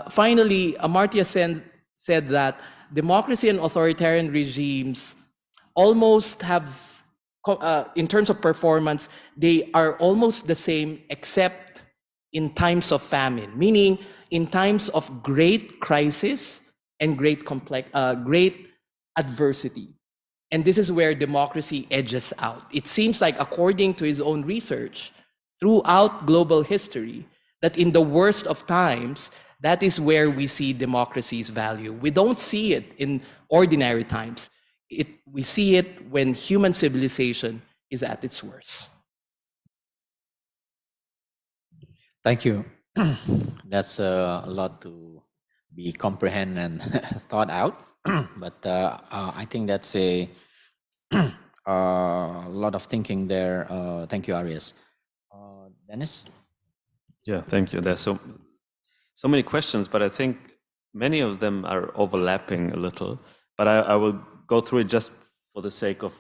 Finally, Amartya Sen said that democracy and authoritarian regimes almost have, in terms of performance, they are almost the same except in times of famine, meaning in times of great crisis and great adversity. And this is where democracy edges out. It seems like, according to his own research, throughout global history, that in the worst of times, that is where we see democracy's value. We don't see it in ordinary times. We see it when human civilization is at its worst. Thank you. That's a lot to be comprehend and thought out. But I think that's a lot of thinking there. Thank you, Arias. Denis? Yeah, thank you. There's so many questions, but I think many of them are overlapping a little. But I will go through it just for the sake of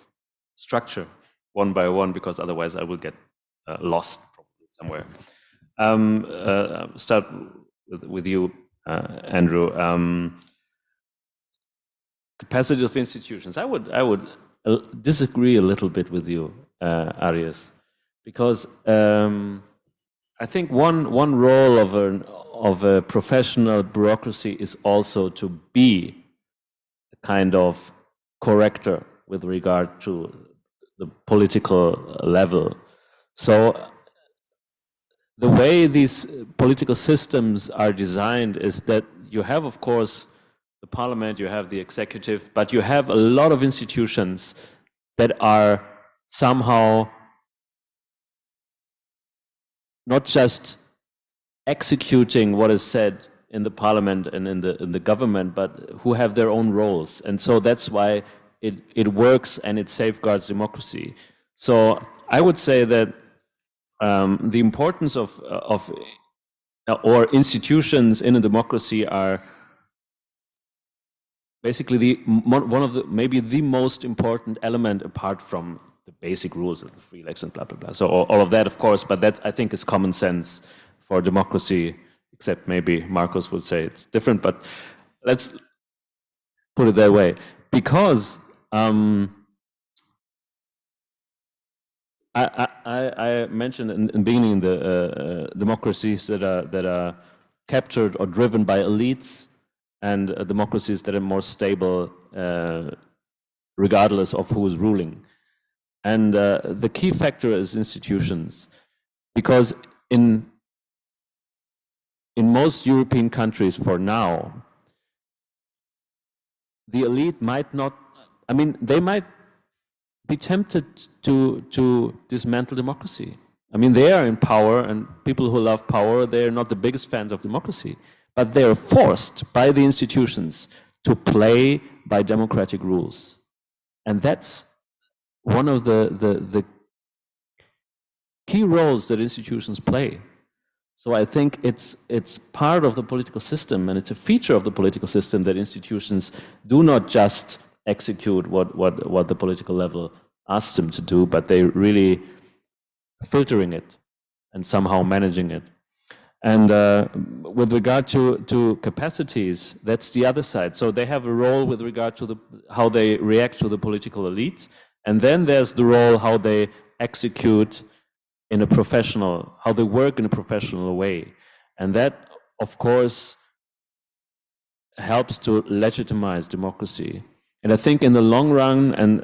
structure, one by one, because otherwise I will get lost probably somewhere. Start with you, Andrew. Capacity of institutions. I would disagree a little bit with you, Arias, because I think one role of a professional bureaucracy is also to be a kind of corrector with regard to the political level. So the way these political systems are designed is that you have, of course, the parliament, you have the executive, but you have a lot of institutions that are somehow not just executing what is said in the parliament and in the government, but who have their own roles. And so that's why it works and it safeguards democracy. So I would say that the importance of or institutions in a democracy are basically one of the maybe the most important element apart from the basic rules of the free election, blah, blah, blah. So all of that, of course, but that, I think, is common sense for democracy, except maybe Marcos would say it's different, but let's put it that way. Because I mentioned in the beginning the democracies that are captured or driven by elites, and democracies that are more stable regardless of who is ruling. And the key factor is institutions, because in most European countries for now, the elite might not, I mean, they might be tempted to dismantle democracy. I mean, they are in power, and people who love power, they're not the biggest fans of democracy, but they're forced by the institutions to play by democratic rules. And that's one of the key roles that institutions play. So I think it's part of the political system, and it's a feature of the political system that institutions do not just execute what the political level asks them to do, but they really filtering it and somehow managing it. And with regard to capacities, that's the other side. So they have a role with regard to how they react to the political elite, and then there's the role how they execute in a professional, how they work in a professional way. And that, of course, helps to legitimize democracy. And I think in the long run, and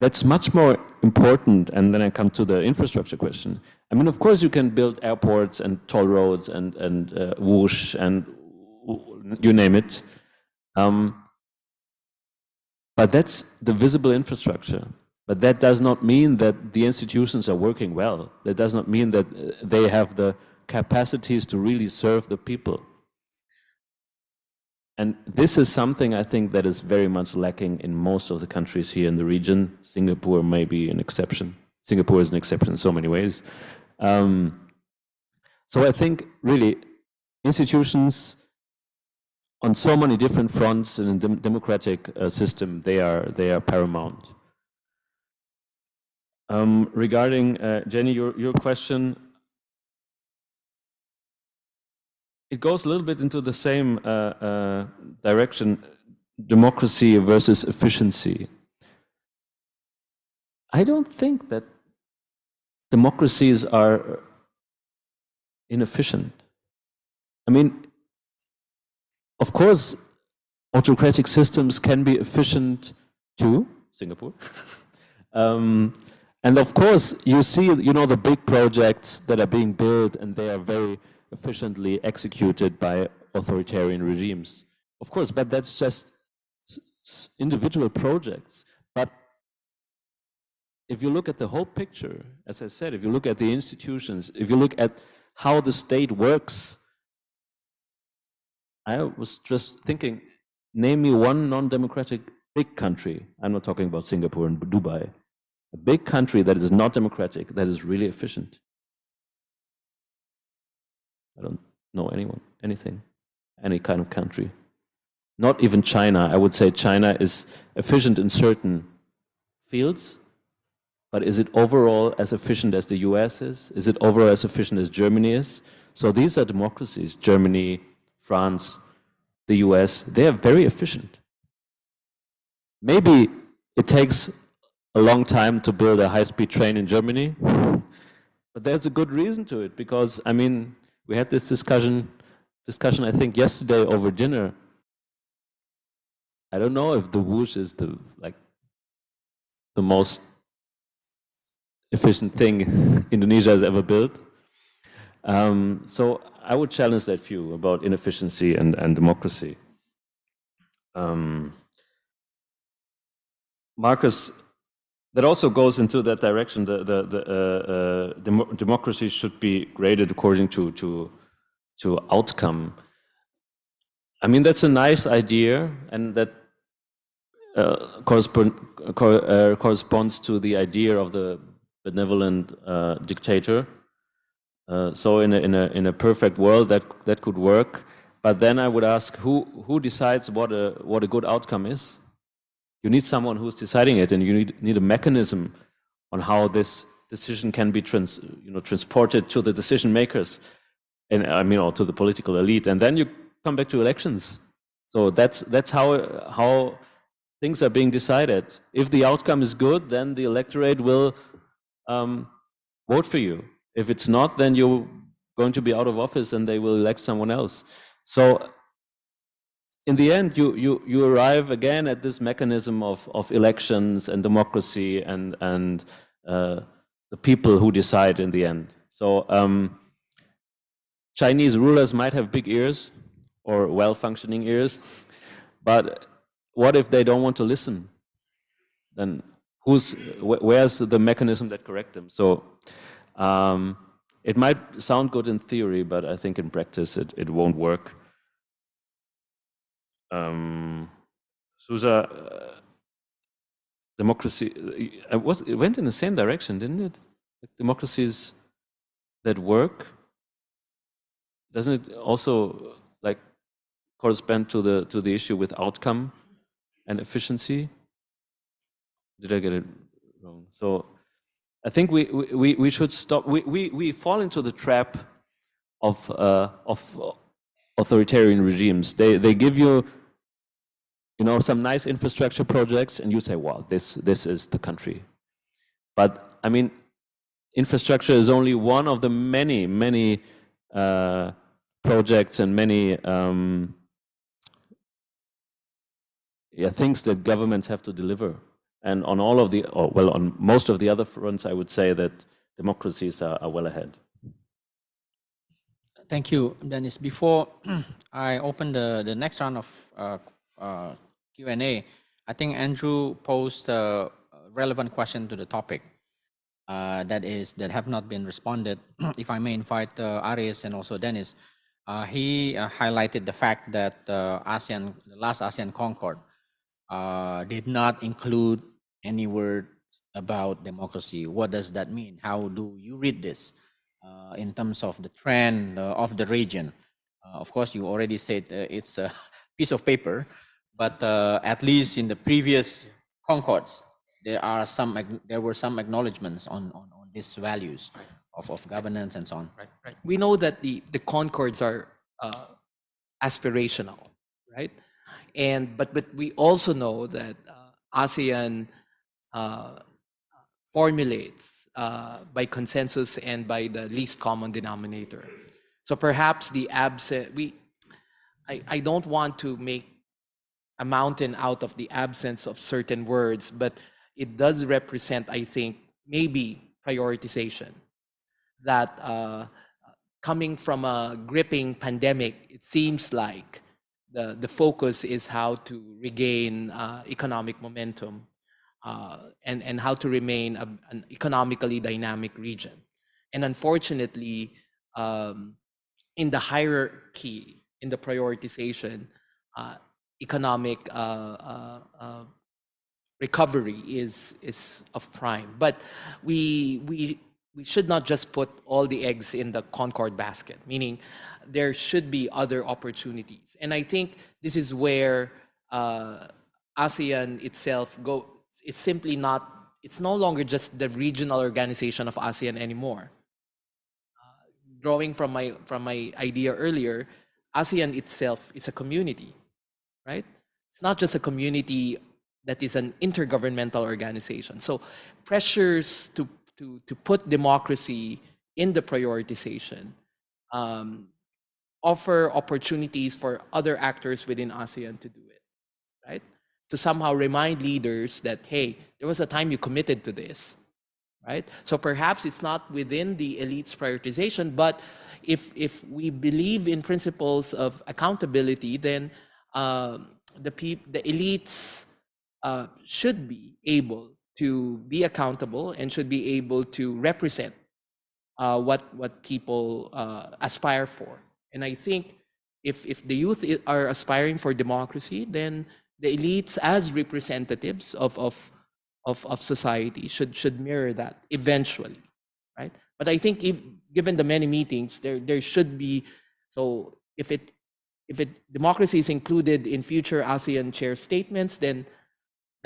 that's much more important, and then I come to the infrastructure question. I mean, of course, you can build airports and toll roads and whoosh and you name it. But that's the visible infrastructure. But that does not mean that the institutions are working well. That does not mean that they have the capacities to really serve the people. And this is something I think that is very much lacking in most of the countries here in the region. Singapore may be an exception. Singapore is an exception in so many ways. So I think really institutions on so many different fronts in a democratic system, they are paramount. Regarding Jenny, your question, it goes a little bit into the same direction, democracy versus efficiency. I don't think that democracies are inefficient. I mean, of course, autocratic systems can be efficient too, Singapore. And of course, you see, you know, the big projects that are being built, and they are very efficiently executed by authoritarian regimes. Of course, but that's just individual projects. But if you look at the whole picture, as I said, if you look at the institutions, if you look at how the state works, I was just thinking, name me one non-democratic big country. I'm not talking about Singapore and Dubai. A big country that is not democratic, that is really efficient. I don't know anyone, anything, any kind of country. Not even China. I would say China is efficient in certain fields, but is it overall as efficient as the US is? Is it overall as efficient as Germany is? So these are democracies, Germany, France, the US, they are very efficient. Maybe it takes a long time to build a high-speed train in Germany, but there's a good reason to it, because, I mean, we had this discussion I think yesterday over dinner. I don't know if the whoosh is the most efficient thing Indonesia has ever built. So I would challenge that view about inefficiency and democracy. Marcus, that also goes into that direction. Democracy should be graded according to outcome. I mean, that's a nice idea, and that corresponds to the idea of the benevolent dictator. So in a perfect world, that could work. But then I would ask, who decides what a good outcome is? You need someone who's deciding it, and you need a mechanism on how this decision can be transported to the decision makers, and I mean, or to the political elite, and then you come back to elections. So that's how things are being decided. If the outcome is good, then the electorate will vote for you. If it's not, then you're going to be out of office, and they will elect someone else. So in the end, you arrive again at this mechanism of elections and democracy and the people who decide in the end. So Chinese rulers might have big ears or well-functioning ears, but what if they don't want to listen? Then where's the mechanism that corrects them? So it might sound good in theory, but I think in practice it won't work. Zsuzsa, democracy, it went in the same direction, didn't it? Like democracies that work, doesn't it also like correspond to the issue with outcome and efficiency? Did I get it wrong? So I think we should stop. We fall into the trap of authoritarian regimes. They give you some nice infrastructure projects, and you say, "Wow, this is the country." But I mean, infrastructure is only one of the many projects and many things that governments have to deliver. And on all of on most of the other fronts, I would say that democracies are well ahead. Thank you, Denis. Before I open the next round of Q&A, I think Andrew posed a relevant question to the topic that have not been responded. If I may invite Aries and also Denis, he highlighted the fact that the last ASEAN Concord did not include any word about democracy. What does that mean? How do you read this in terms of the trend of the region? Of course, you already said it's a piece of paper, but at least in the previous Concords, there were some acknowledgements on these values of governance and so on. Right. We know that the Concords are aspirational, right? But we also know that ASEAN formulates by consensus and by the least common denominator. So perhaps I don't want to make a mountain out of the absence of certain words, but it does represent, I think, maybe prioritization. That coming from a gripping pandemic, it seems like the focus is how to regain economic momentum and how to remain an economically dynamic region. And unfortunately, in the hierarchy, in the prioritization, economic recovery is of prime. But we should not just put all the eggs in the Concord basket, meaning there should be other opportunities. And I think this is where ASEAN itself it's simply not, it's no longer just the regional organization of ASEAN anymore. Drawing from my idea earlier, ASEAN itself is a community, right? It's not just a community that is an intergovernmental organization. So pressures to put democracy in the prioritization offer opportunities for other actors within ASEAN to do it, right? To somehow remind leaders that, hey, there was a time you committed to this, right? So perhaps it's not within the elite's prioritization, but if we believe in principles of accountability, then the elites should be able to be accountable and should be able to represent what people aspire for. And I think if the youth are aspiring for democracy, then the elites as representatives of society should mirror that eventually, right? But I think given the many meetings, there should be, so if democracy is included in future ASEAN chair statements, then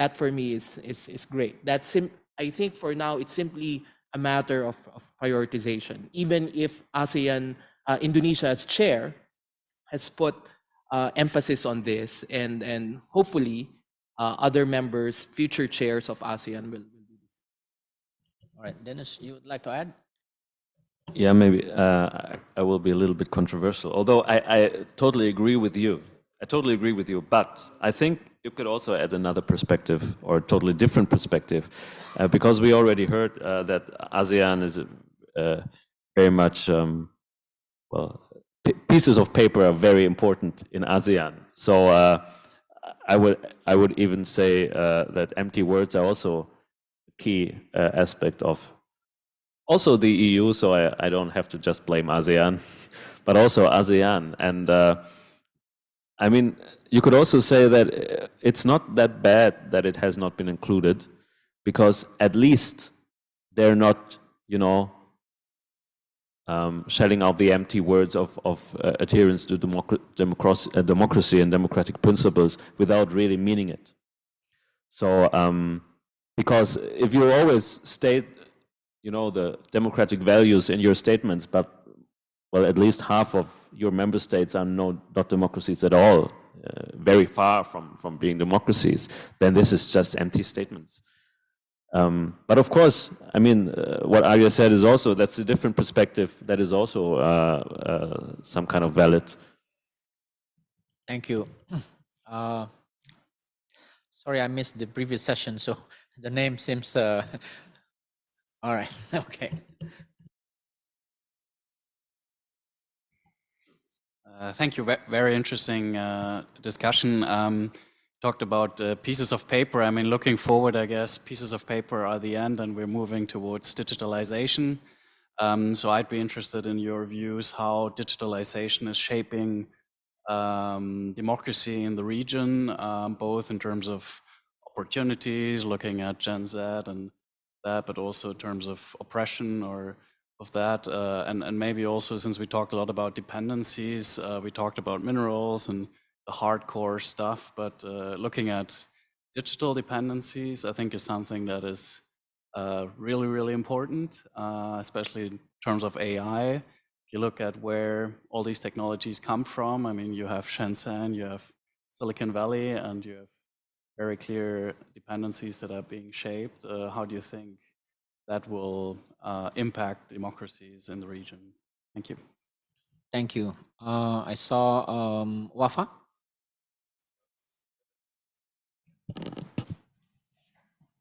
that for me is great. I think for now it's simply a matter of prioritization. Even if ASEAN, Indonesia as chair, has put emphasis on this, and hopefully other members, future chairs of ASEAN will do this. All right, Denis, you would like to add? Yeah, maybe I will be a little bit controversial, although I totally agree with you. I totally agree with you, but I think you could also add another perspective, or a totally different perspective, because we already heard that ASEAN is very much, well, pieces of paper are very important in ASEAN. So I would even say that empty words are also a key aspect of also the EU, so I don't have to just blame ASEAN, but also ASEAN. And I mean, you could also say that it's not that bad that it has not been included, because at least they're not, you know, shelling out the empty words of adherence to democracy and democratic principles without really meaning it. So, because if you always state, you know, the democratic values in your statements, but, well, at least half of your member states are not democracies at all, very far from being democracies, then this is just empty statements. But of course, I mean, what Arya said is also, that's a different perspective that is also some kind of valid. Thank you. Sorry, I missed the previous session, so the name seems... All right, okay. Thank you. Very interesting discussion. Talked about pieces of paper. I mean, looking forward, I guess pieces of paper are the end, and we're moving towards digitalization. So I'd be interested in your views how digitalization is shaping democracy in the region, both in terms of opportunities, looking at Gen Z and that, but also in terms of oppression or of that, and maybe also, since we talked a lot about dependencies, we talked about minerals and the hardcore stuff, but looking at digital dependencies, I think is something that is really, really important, especially in terms of AI. If you look at where all these technologies come from, I mean, you have Shenzhen, you have Silicon Valley, and you have very clear dependencies that are being shaped. How do you think that will impact democracies in the region? Thank you. Thank you. I saw Wafa.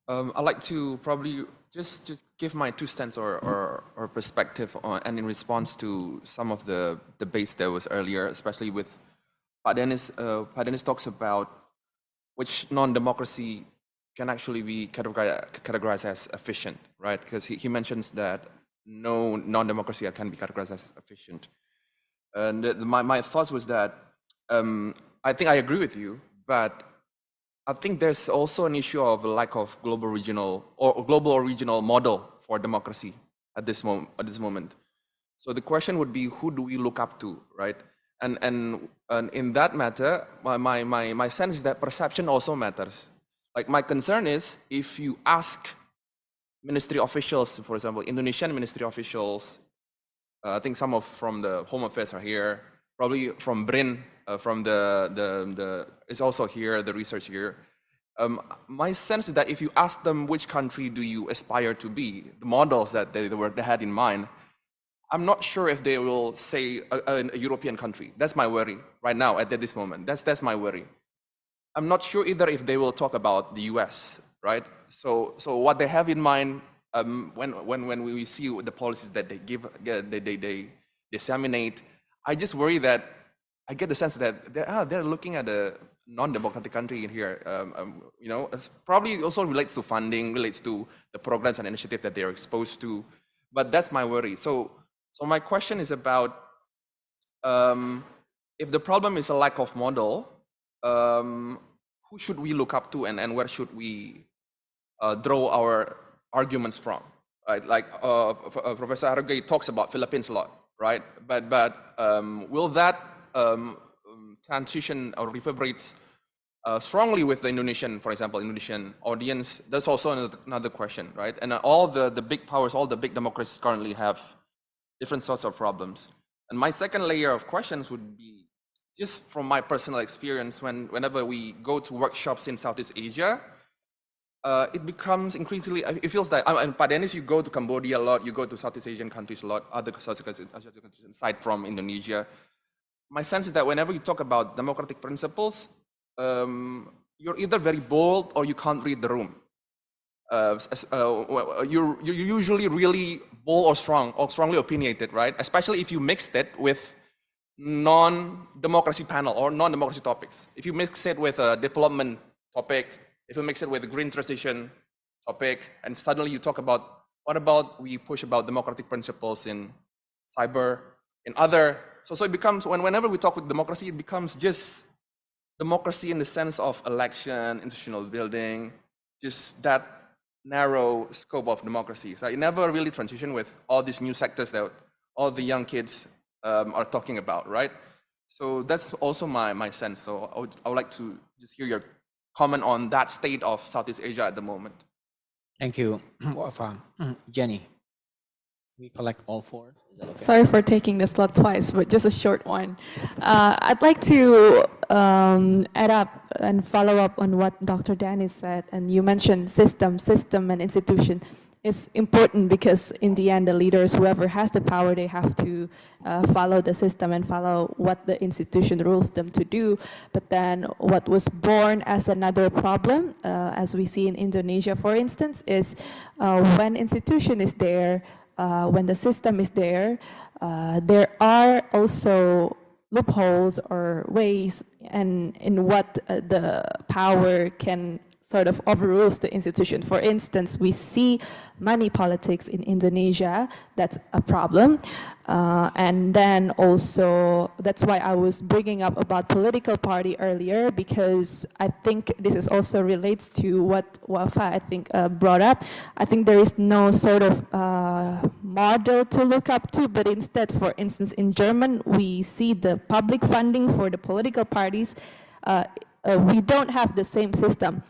I'd like to probably just give my 2 cents or perspective on, and in response to some of the debates there was earlier, especially with Pak Denis. Pak Denis talks about which non-democracy can actually be categorized as efficient, right? Because he mentions that no non-democracy can be categorized as efficient. And my thoughts was that I think I agree with you, but I think there's also an issue of a lack of global regional model for democracy at this moment. So the question would be, who do we look up to, right? And in that matter, my sense is that perception also matters. Like, my concern is, if you ask ministry officials, for example, Indonesian ministry officials, I think some from the Home Affairs are here, probably from BRIN, from is also here, the research here. My sense is that if you ask them which country do you aspire to be, the models that they had in mind, I'm not sure if they will say a European country. That's my worry right now at this moment. That's my worry. I'm not sure either if they will talk about the US, right? So what they have in mind when we see the policies that they give, they disseminate, I just worry that I get the sense that they're looking at a non-democratic country in here. You know, probably also relates to funding, relates to the programs and initiatives that they're exposed to. But that's my worry. So my question is about if the problem is a lack of model, who should we look up to, and where should we draw our arguments from? Right, like Professor Harugay talks about Philippines a lot, right? But will that transition or reverberates strongly with the Indonesian, for example, Indonesian audience, that's also another question, right? And all the big powers, all the big democracies currently have different sorts of problems. And my second layer of questions would be, just from my personal experience, whenever we go to workshops in Southeast Asia, it becomes increasingly, it feels that, and Pak Denis, you go to Cambodia a lot, you go to Southeast Asian countries a lot, other Southeast Asian countries aside from Indonesia. My sense is that whenever you talk about democratic principles, you're either very bold or you can't read the room. You're usually really bold or strong or strongly opinionated, right? Especially if you mixed it with non-democracy panel or non-democracy topics. If you mix it with a development topic, if you mix it with a green transition topic, and suddenly you talk about, what about we push about democratic principles in cyber, in other, so it becomes, whenever we talk with democracy, it becomes just democracy in the sense of election, institutional building, just that narrow scope of democracy. So it never really transition with all these new sectors that all the young kids are talking about, right? So that's also my sense. So I would like to just hear your comment on that state of Southeast Asia at the moment. Thank you, Jenny. We collect all four. Okay? Sorry for taking the slot twice, but just a short one. I'd like to add up and follow up on what Dr. Denis said, and you mentioned system and institution. It's important because in the end, the leaders, whoever has the power, they have to follow the system and follow what the institution rules them to do. But then what was born as another problem, as we see in Indonesia, for instance, is when institution is there, when the system is there are also loopholes or ways and in what the power can sort of overrules the institution. For instance, we see money politics in Indonesia, that's a problem. And then also, that's why I was bringing up about political party earlier, because I think this is also relates to what Wafa, I think, brought up. I think there is no sort of model to look up to, but instead, for instance, in German, we see the public funding for the political parties. We don't have the same system.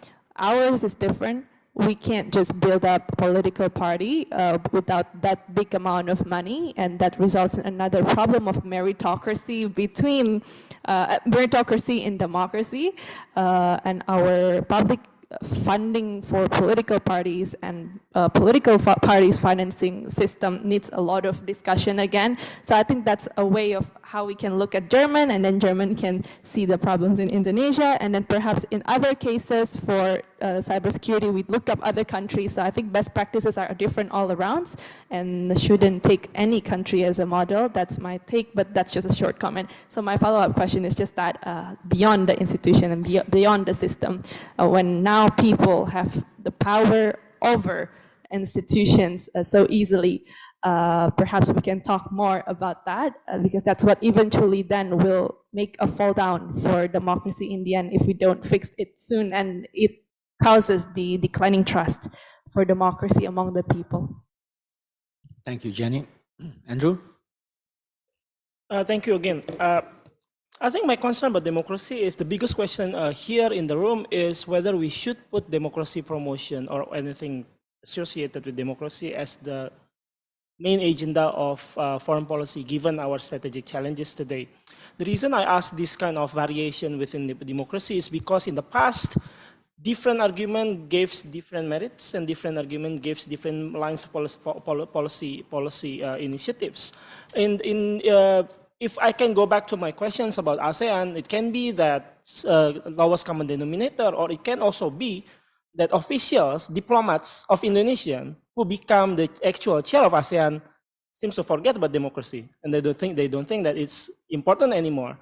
Ours is different. We can't just build up a political party without that big amount of money, and that results in another problem of meritocracy between meritocracy in democracy, and our public funding for political parties and political parties financing system needs a lot of discussion again. So I think that's a way of how we can look at German, and then German can see the problems in Indonesia, and then perhaps in other cases for cybersecurity, we look up other countries. So I think best practices are different all around and shouldn't take any country as a model. That's my take, but that's just a short comment. So my follow-up question is just that beyond the institution and beyond the system, when now people have the power over institutions so easily, perhaps we can talk more about that, because that's what eventually then will make a fall down for democracy in the end if we don't fix it soon, and it causes the declining trust for democracy among the people. Thank you, Jenny. Andrew? Thank you again. I think my concern about democracy is the biggest question here in the room is whether we should put democracy promotion or anything associated with democracy as the main agenda of foreign policy given our strategic challenges today. The reason I ask this kind of variation within the democracy is because in the past, different argument gives different merits and different argument gives different lines of policy initiatives. If I can go back to my questions about ASEAN, it can be that lowest common denominator, or it can also be that officials, diplomats of Indonesia who become the actual chair of ASEAN seems to forget about democracy, and they don't think that it's important anymore.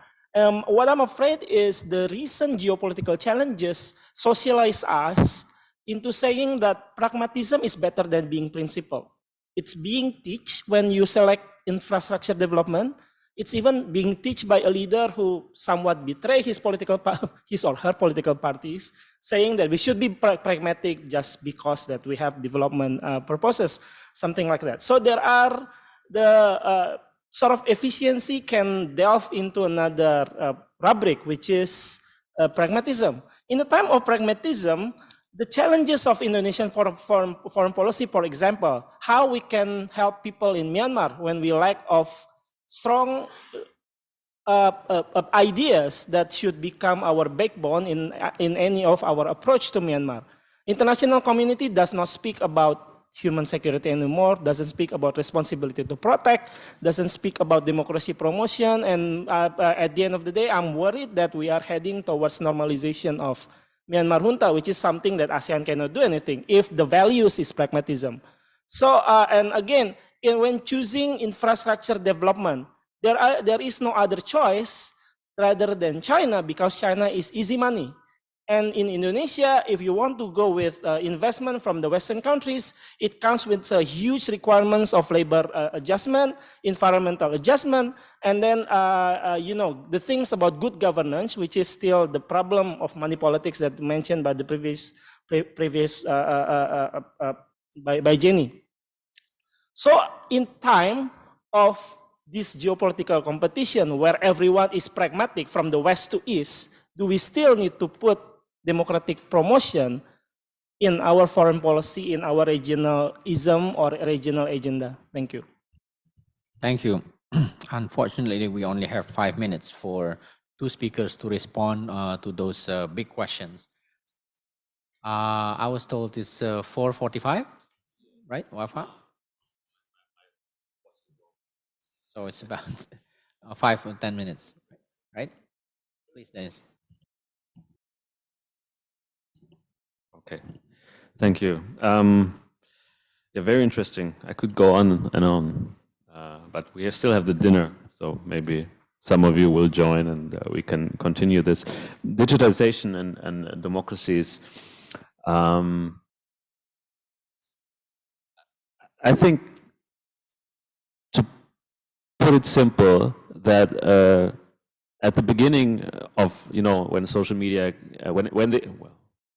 What I'm afraid is the recent geopolitical challenges socialize us into saying that pragmatism is better than being principled. It's being taught when you select infrastructure development. It's even being taught by a leader who somewhat betray his or her political parties, saying that we should be pragmatic just because that we have development purposes, something like that. So there are the sort of efficiency can delve into another rubric, which is pragmatism. In the time of pragmatism, the challenges of Indonesian foreign policy, for example, how we can help people in Myanmar when we lack of strong ideas that should become our backbone in any of our approach to Myanmar. International community does not speak about human security anymore, doesn't speak about responsibility to protect, doesn't speak about democracy promotion, and at the end of the day, I'm worried that we are heading towards normalization of Myanmar junta, which is something that ASEAN cannot do anything if the values is pragmatism. So, and again, when choosing infrastructure development, there is no other choice rather than China, because China is easy money. And in Indonesia, if you want to go with investment from the Western countries, it comes with huge requirements of labor adjustment, environmental adjustment, and then you know, the things about good governance, which is still the problem of money politics that mentioned by the previous by Jenny. So in time of this geopolitical competition where everyone is pragmatic from the west to east, do we still need to put democratic promotion in our foreign policy, in our regionalism or regional agenda? Thank you. Thank you. Unfortunately, we only have 5 minutes for two speakers to respond to those big questions. I was told it's 4:45, right, Wafa? So it's about 5 or 10 minutes, right? Please, Denis. Okay, thank you. Yeah, very interesting. I could go on and on, but we still have the dinner, so maybe some of you will join and we can continue this. Digitization and democracies. I think, to put it simple, that at the beginning of, you know, when social media, when they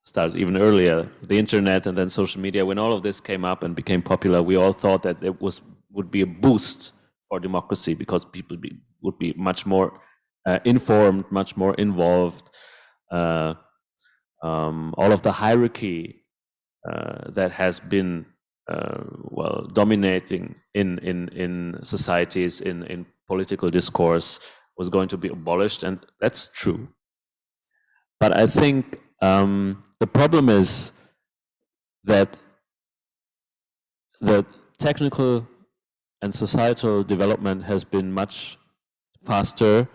started even earlier, the internet and then social media, when all of this came up and became popular, we all thought that it would be a boost for democracy because people would be much more informed, much more involved. All of the hierarchy that has been well, dominating in societies, in political discourse, was going to be abolished, and that's true. But I think the problem is that the technical and societal development has been much faster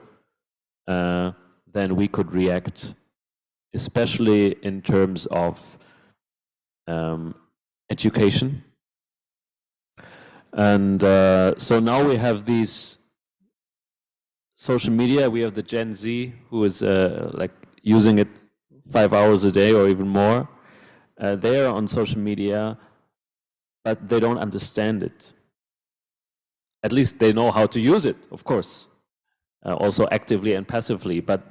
than we could react, especially in terms of education. And so now we have these social media, we have the Gen Z who is like using it 5 hours a day or even more. They are on social media, but they don't understand it. At least they know how to use it, of course, also actively and passively. But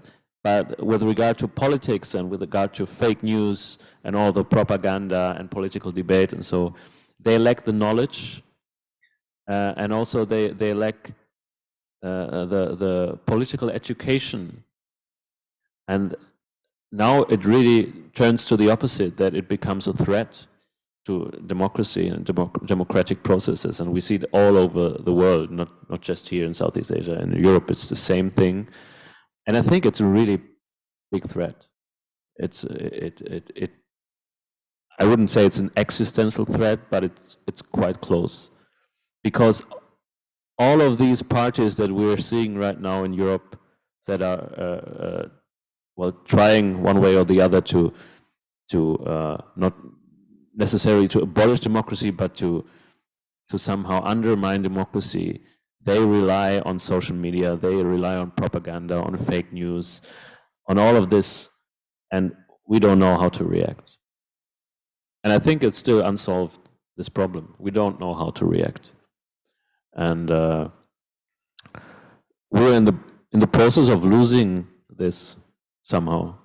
with regard to politics and with regard to fake news and all the propaganda and political debate, and so they lack the knowledge, and also they lack the political education. And now it really turns to the opposite, that it becomes a threat to democracy and democratic processes. And we see it all over the world, not just here in Southeast Asia. In Europe, it's the same thing. And I think it's a really big threat. I wouldn't say it's an existential threat, but it's quite close. Because all of these parties that we're seeing right now in Europe that are well, trying one way or the other to not necessarily to abolish democracy, but to somehow undermine democracy, they rely on social media, they rely on propaganda, on fake news, on all of this, and we don't know how to react. And I think it's still unsolved, this problem. We don't know how to react. And we're in the process of losing this somehow.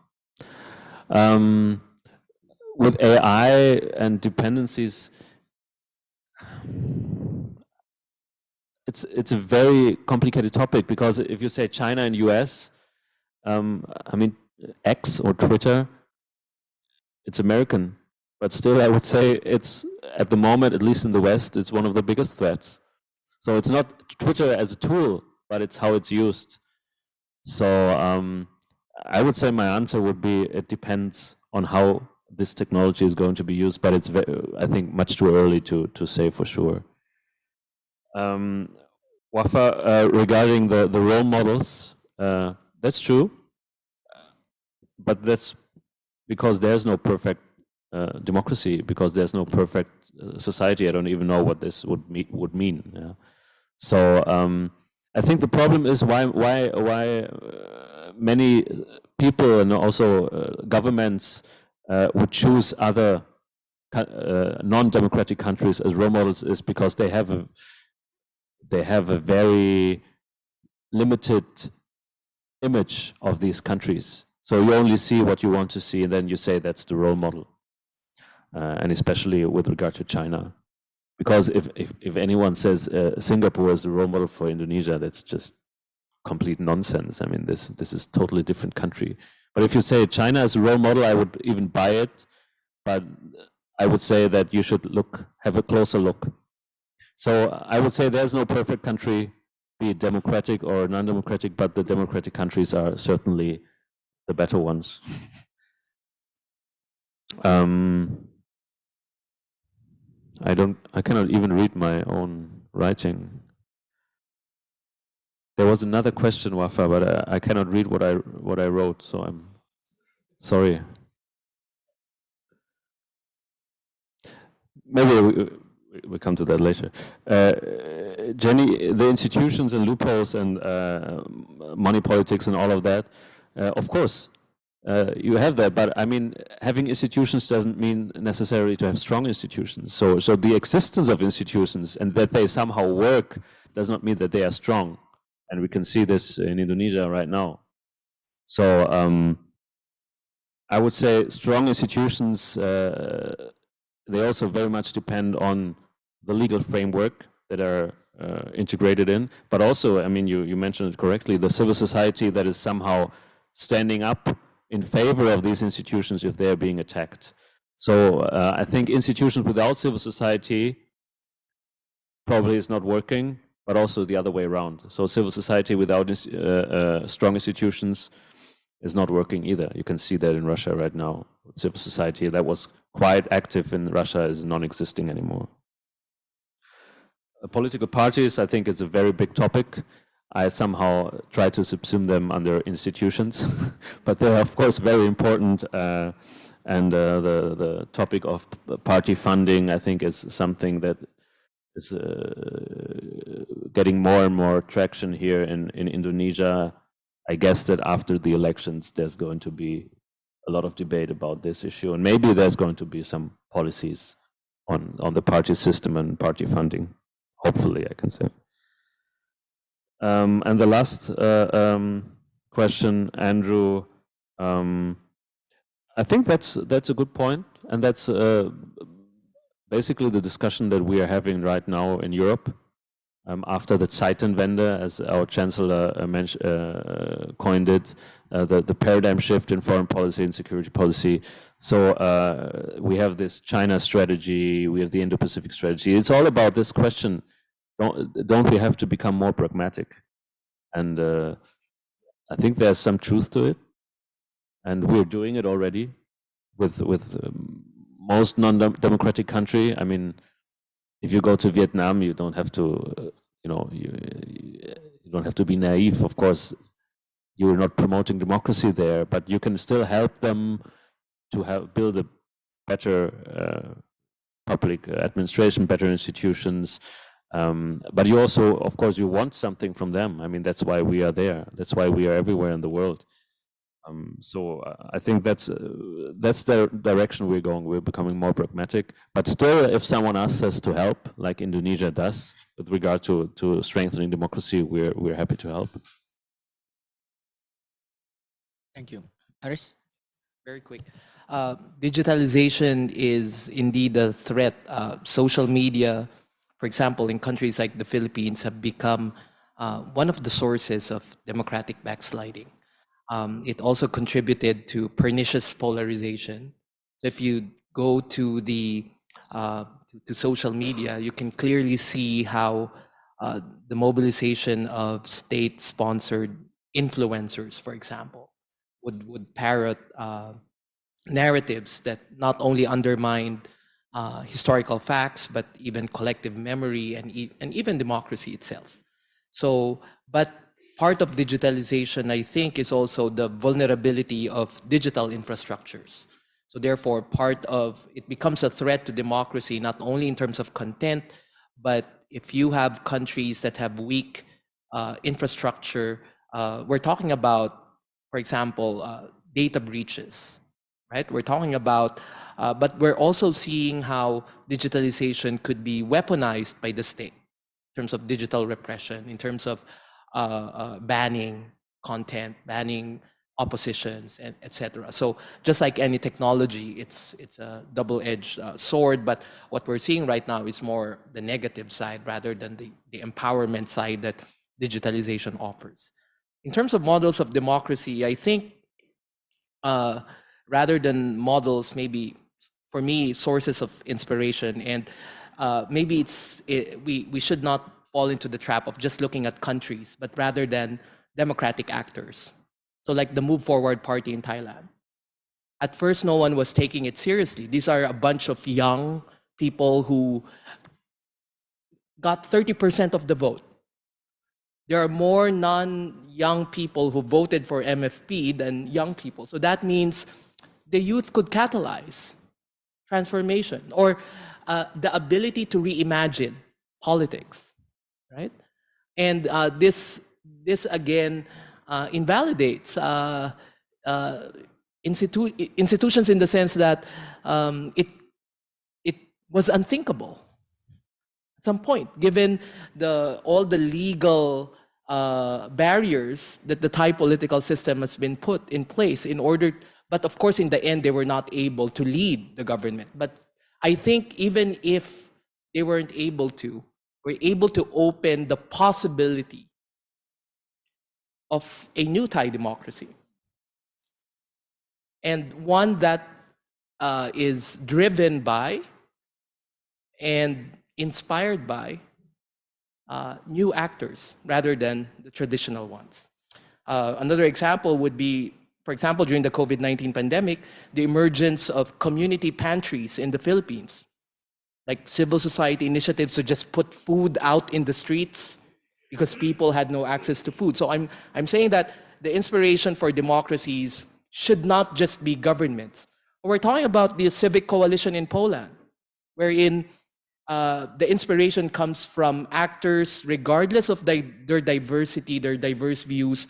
With AI and dependencies, it's a very complicated topic, because if you say China and US, I mean, X or Twitter, it's American. But still, I would say it's, at the moment, at least in the West, it's one of the biggest threats. So it's not Twitter as a tool, but it's how it's used. So I would say my answer would be, it depends on how this technology is going to be used, but it's, I think, much too early to say for sure. Wafa, regarding the role models, that's true, but that's because there's no perfect democracy, because there's no perfect society. I don't even know what this would mean. Yeah. So I think the problem is why many people and also governments would choose other non-democratic countries as role models is because they have a very limited image of these countries. So you only see what you want to see, and then you say that's the role model. And especially with regard to China. Because if anyone says Singapore is a role model for Indonesia, that's just complete nonsense. I mean, this is totally different country. But if you say China is a role model, I would even buy it. But I would say that you should have a closer look. So I would say there's no perfect country, be it democratic or non-democratic, but the democratic countries are certainly the better ones. I cannot even read my own writing. There was another question, Wafa, but I cannot read what I wrote, so I'm sorry. Maybe we come to that later. Jenny, the institutions and loopholes and money politics and all of that, of course, you have that, but I mean, having institutions doesn't mean necessarily to have strong institutions. So the existence of institutions and that they somehow work does not mean that they are strong. And we can see this in Indonesia right now. So I would say strong institutions, they also very much depend on the legal framework that are integrated in, but also, I mean, you mentioned it correctly, the civil society that is somehow standing up in favor of these institutions if they're being attacked. So I think institutions without civil society probably is not working, but also the other way around. So civil society without strong institutions is not working either. You can see that in Russia right now. Civil society that was quite active in Russia is non-existing anymore. Political parties, I think, is a very big topic. I somehow try to subsume them under institutions, but they're of course very important. And the topic of party funding, I think, is something that is getting more and more traction here in Indonesia. I guess that after the elections, there's going to be a lot of debate about this issue, and maybe there's going to be some policies on the party system and party funding. Hopefully, I can say. And the last question, Andrew, I think that's a good point, and that's basically the discussion that we are having right now in Europe after the Zeitenwende, as our Chancellor coined it, the paradigm shift in foreign policy and security policy. So we have this China strategy, we have the Indo-Pacific strategy. It's all about this question. Don't we have to become more pragmatic? And I think there's some truth to it, and we're doing it already with most non-democratic country. I mean, if you go to Vietnam, you don't have to, you don't have to be naive. Of course, you're not promoting democracy there, but you can still help them to build a better public administration, better institutions. But you also, of course, you want something from them. I mean, that's why we are there. That's why we are everywhere in the world. So I think that's the direction we're going. We're becoming more pragmatic. But still, if someone asks us to help, like Indonesia does, with regard to strengthening democracy, we're happy to help. Thank you. Aris? Very quick. Digitalization is indeed a threat. Social media, for example, in countries like the Philippines, have become one of the sources of democratic backsliding. It also contributed to pernicious polarization. So if you go to the to social media, you can clearly see how the mobilization of state-sponsored influencers, for example, would parrot narratives that not only undermined historical facts, but even collective memory and even democracy itself. So, but part of digitalization, I think, is also the vulnerability of digital infrastructures. So therefore, part of it becomes a threat to democracy, not only in terms of content, but if you have countries that have weak infrastructure, we're talking about, for example, data breaches, right? We're talking about, but we're also seeing how digitalization could be weaponized by the state in terms of digital repression, in terms of banning content, banning oppositions, and etc. So just like any technology, it's a double-edged sword, but what we're seeing right now is more the negative side rather than the empowerment side that digitalization offers. In terms of models of democracy, I think rather than models, maybe for me, sources of inspiration, and maybe we should not fall into the trap of just looking at countries, but rather than democratic actors. So like the Move Forward Party in Thailand. At first, no one was taking it seriously. These are a bunch of young people who got 30% of the vote. There are more non-young people who voted for MFP than young people. So that means the youth could catalyze transformation or the ability to reimagine politics, right? And this again invalidates institutions in the sense that it was unthinkable at some point, given all the legal barriers that the Thai political system has been put in place in order. But of course, in the end, they were not able to lead the government. But I think even if they weren't able to, we're able to open the possibility of a new Thai democracy. And one that is driven by and inspired by new actors rather than the traditional ones. Another example would be, for example, during the COVID-19 pandemic, the emergence of community pantries in the Philippines, like civil society initiatives to just put food out in the streets because people had no access to food. So I'm saying that the inspiration for democracies should not just be governments. We're talking about the civic coalition in Poland, wherein the inspiration comes from actors, regardless of their diversity, their diverse views,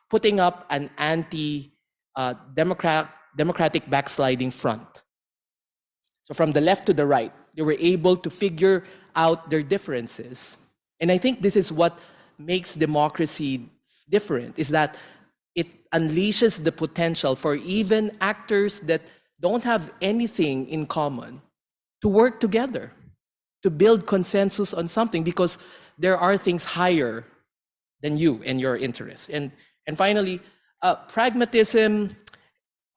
putting up an anti-democratic backsliding front. So from the left to the right, they were able to figure out their differences. And I think this is what makes democracy different, is that it unleashes the potential for even actors that don't have anything in common to work together, to build consensus on something, because there are things higher than you and your interests. And finally, pragmatism,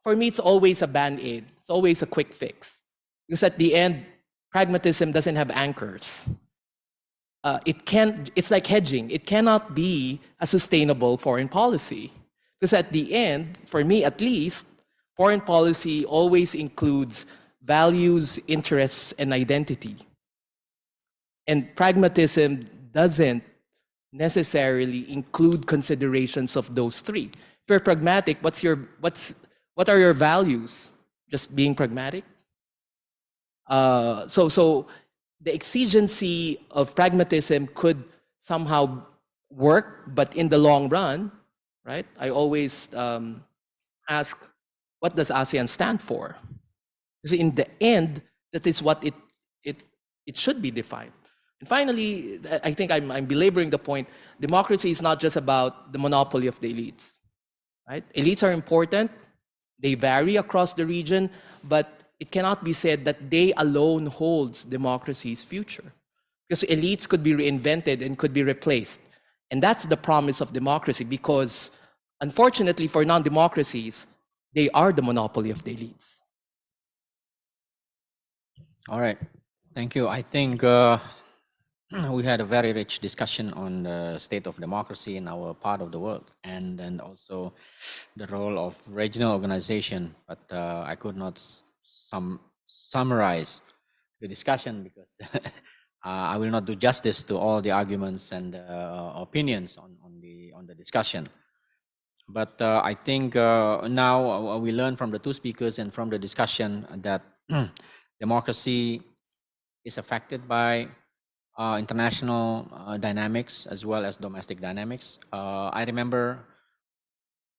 for me, it's always a band-aid. It's always a quick fix. Because at the end, pragmatism doesn't have anchors. It's like hedging. It cannot be a sustainable foreign policy. Because at the end, for me at least, foreign policy always includes values, interests, and identity. And pragmatism doesn't necessarily include considerations of those three. If you're pragmatic, what are your values? Just being pragmatic? So the exigency of pragmatism could somehow work, but in the long run, right? I always ask, what does ASEAN stand for? Because in the end, that is what it should be defined. And finally, I think I'm belaboring the point. Democracy is not just about the monopoly of the elites, right? Elites are important. They vary across the region, but it cannot be said that they alone holds democracy's future. Because elites could be reinvented and could be replaced. And that's the promise of democracy, because Unfortunately for non-democracies, they are the monopoly of the elites. All right, thank you. I think we had a very rich discussion on the state of democracy in our part of the world, and then also the role of regional organization. But I could not summarize the discussion because I will not do justice to all the arguments and opinions on the discussion. But I think now we learn from the two speakers and from the discussion that democracy is affected by international dynamics as well as domestic dynamics. I remember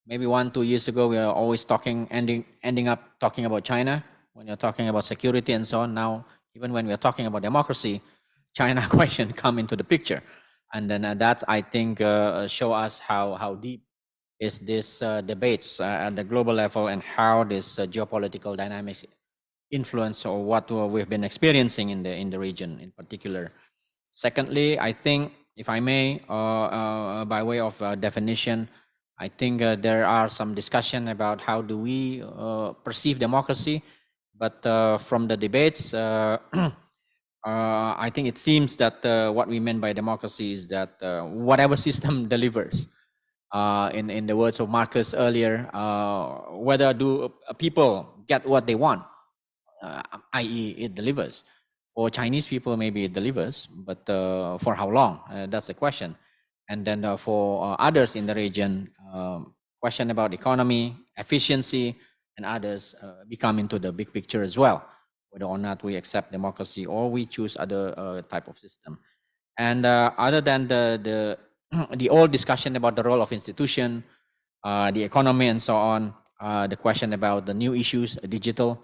maybe 1-2 years ago, we are always ending up talking about China when you're talking about security and so on. Now, even when we are talking about democracy, China question come into the picture. And then that, I think, show us how deep is this debates at the global level and how this geopolitical dynamics influence or what we've been experiencing in the region in particular. Secondly, I think, if I may, by way of definition, I think there are some discussion about how do we perceive democracy, but from the debates, I think it seems that what we meant by democracy is that whatever system delivers. In the words of Marcus earlier, whether do people get what they want, i.e. it delivers. For Chinese people, maybe it delivers, but for how long? That's the question. And then for others in the region, question about economy, efficiency, and others become into the big picture as well, whether or not we accept democracy or we choose other type of system. And other than the old discussion about the role of institution, the economy and so on, the question about the new issues, digital,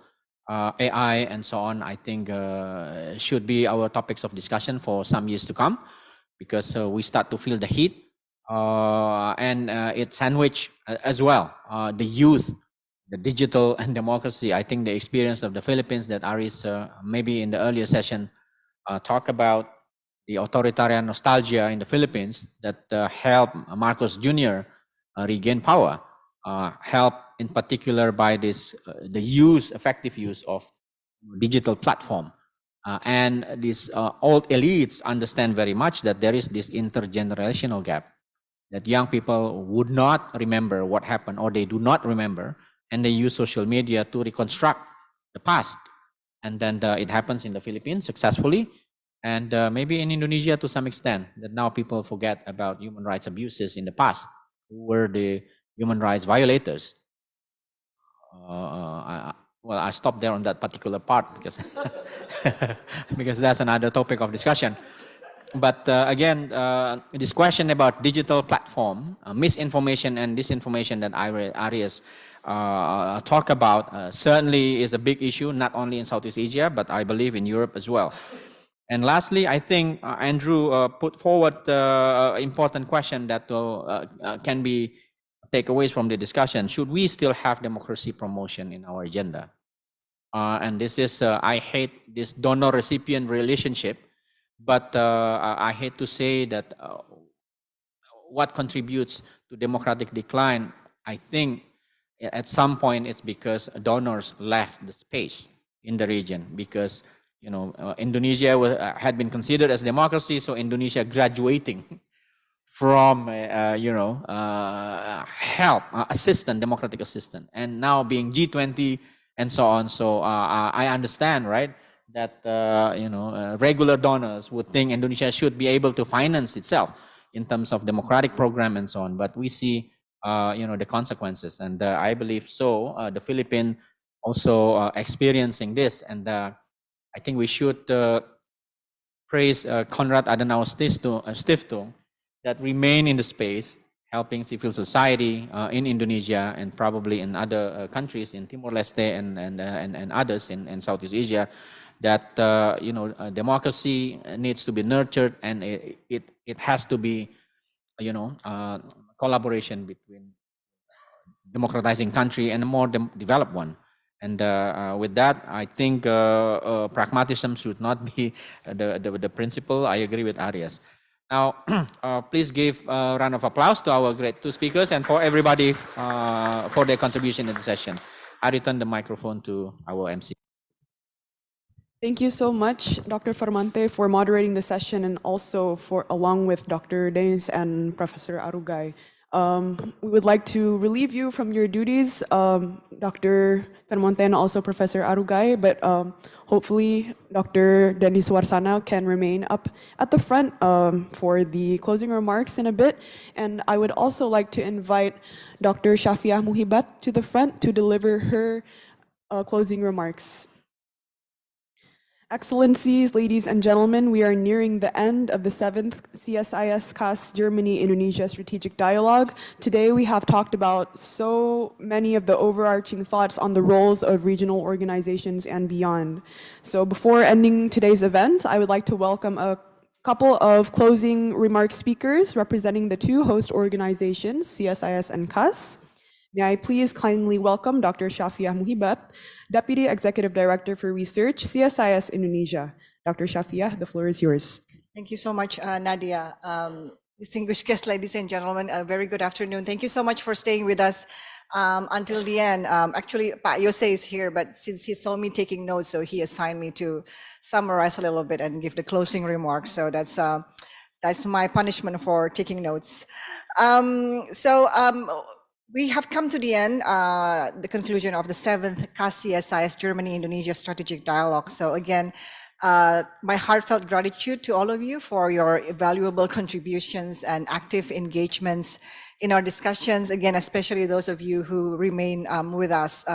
AI and so on, I think should be our topics of discussion for some years to come, because we start to feel the heat and it sandwich as well, the youth, the digital and democracy. I think the experience of the Philippines that Aris maybe in the earlier session talk about the authoritarian nostalgia in the Philippines that helped Marcos Jr. Regain power, helped in particular by this the effective use of digital platform. And these old elites understand very much that there is this intergenerational gap, that young people would not remember what happened, or they do not remember, and they use social media to reconstruct the past. And then it happens in the Philippines successfully, and maybe in Indonesia to some extent, that now people forget about human rights abuses in the past, who were the human rights violators. Well, I stopped there on that particular part because because that's another topic of discussion. But again, this question about digital platform, misinformation and disinformation that Arias talk about certainly is a big issue, not only in Southeast Asia, but I believe in Europe as well. And lastly, I think Andrew put forward an important question that can be takeaways from the discussion. Should we still have democracy promotion in our agenda? And this is, I hate this donor-recipient relationship, but I hate to say that what contributes to democratic decline, I think at some point it's because donors left the space in the region, because Indonesia had been considered as democracy, so Indonesia graduating from help, democratic assistant, and now being G20 and so on. So I understand, right, that regular donors would think Indonesia should be able to finance itself in terms of democratic program and so on. But we see the consequences, and I believe so. The Philippines also experiencing this, and I think we should praise Konrad-Adenauer-Stiftung that remain in the space, helping civil society in Indonesia and probably in other countries, in Timor-Leste and others in Southeast Asia, that democracy needs to be nurtured, and it has to be collaboration between democratizing country and a more developed one. And with that, I think pragmatism should not be the principle. I agree with Arias. Now, please give a round of applause to our great two speakers and for everybody for their contribution in the session. I return the microphone to our MC. Thank you so much, Dr. Formante, for moderating the session and also along with Dr. Denis and Professor Arugay. We would like to relieve you from your duties, Dr. Formante and also Professor Arugay, but hopefully Dr. Denis Suarsana can remain up at the front for the closing remarks in a bit. And I would also like to invite Dr. Shafiah Muhibat to the front to deliver her closing remarks. Excellencies, ladies and gentlemen, we are nearing the end of the 7th CSIS KAS Germany-Indonesia Strategic Dialogue. Today we have talked about so many of the overarching thoughts on the roles of regional organizations and beyond. So before ending today's event, I would like to welcome a couple of closing remark speakers representing the two host organizations, CSIS and KAS. May I please kindly welcome Dr. Shafiah Muhibat, Deputy Executive Director for Research, CSIS Indonesia. Dr. Shafiah, the floor is yours. Thank you so much, Nadia. Distinguished guests, ladies and gentlemen, a very good afternoon. Thank you so much for staying with us until the end. Actually, Yose is here, but since he saw me taking notes, so he assigned me to summarize a little bit and give the closing remarks. So that's my punishment for taking notes. We have come to the end, the conclusion of the 7th KAS-CSIS Germany-Indonesia Strategic Dialogue. So again, my heartfelt gratitude to all of you for your valuable contributions and active engagements in our discussions. Again, especially those of you who remain with us,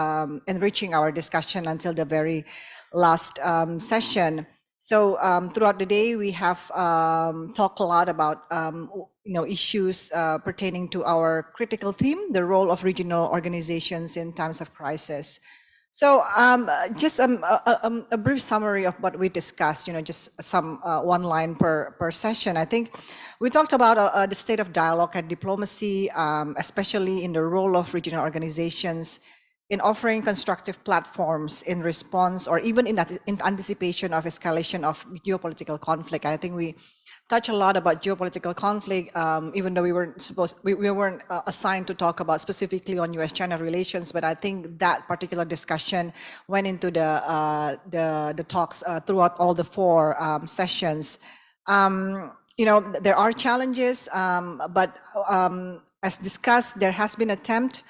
enriching our discussion until the very last session. So throughout the day, we have talked a lot about issues pertaining to our critical theme, the role of regional organizations in times of crisis. So just a brief summary of what we discussed, just some one line per session. I think we talked about the state of dialogue and diplomacy, especially in the role of regional organizations in offering constructive platforms in response or even in anticipation of escalation of geopolitical conflict. I think we touch a lot about geopolitical conflict, even though we weren't assigned to talk about specifically on U.S.-China relations. But I think that particular discussion went into the talks throughout all the 4 sessions. There are challenges, but as discussed, there has been attempt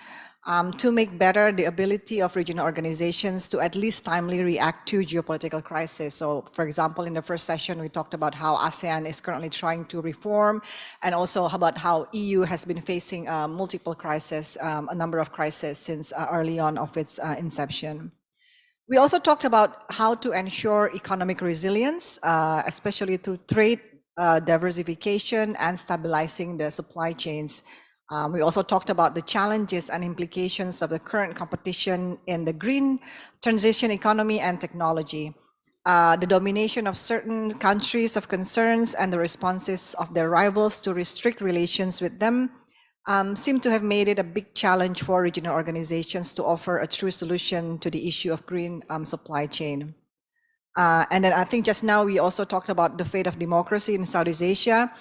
to make better the ability of regional organizations to at least timely react to geopolitical crisis. So, for example, in the first session, we talked about how ASEAN is currently trying to reform, and also about how EU has been facing multiple crises, a number of crises since early on of its inception. We also talked about how to ensure economic resilience, especially through trade diversification and stabilizing the supply chains. We also talked about the challenges and implications of the current competition in the green transition economy and technology, the domination of certain countries of concerns and the responses of their rivals to restrict relations with them seem to have made it a big challenge for regional organizations to offer a true solution to the issue of green supply chain. And then I think just now we also talked about the fate of democracy in Southeast Asia,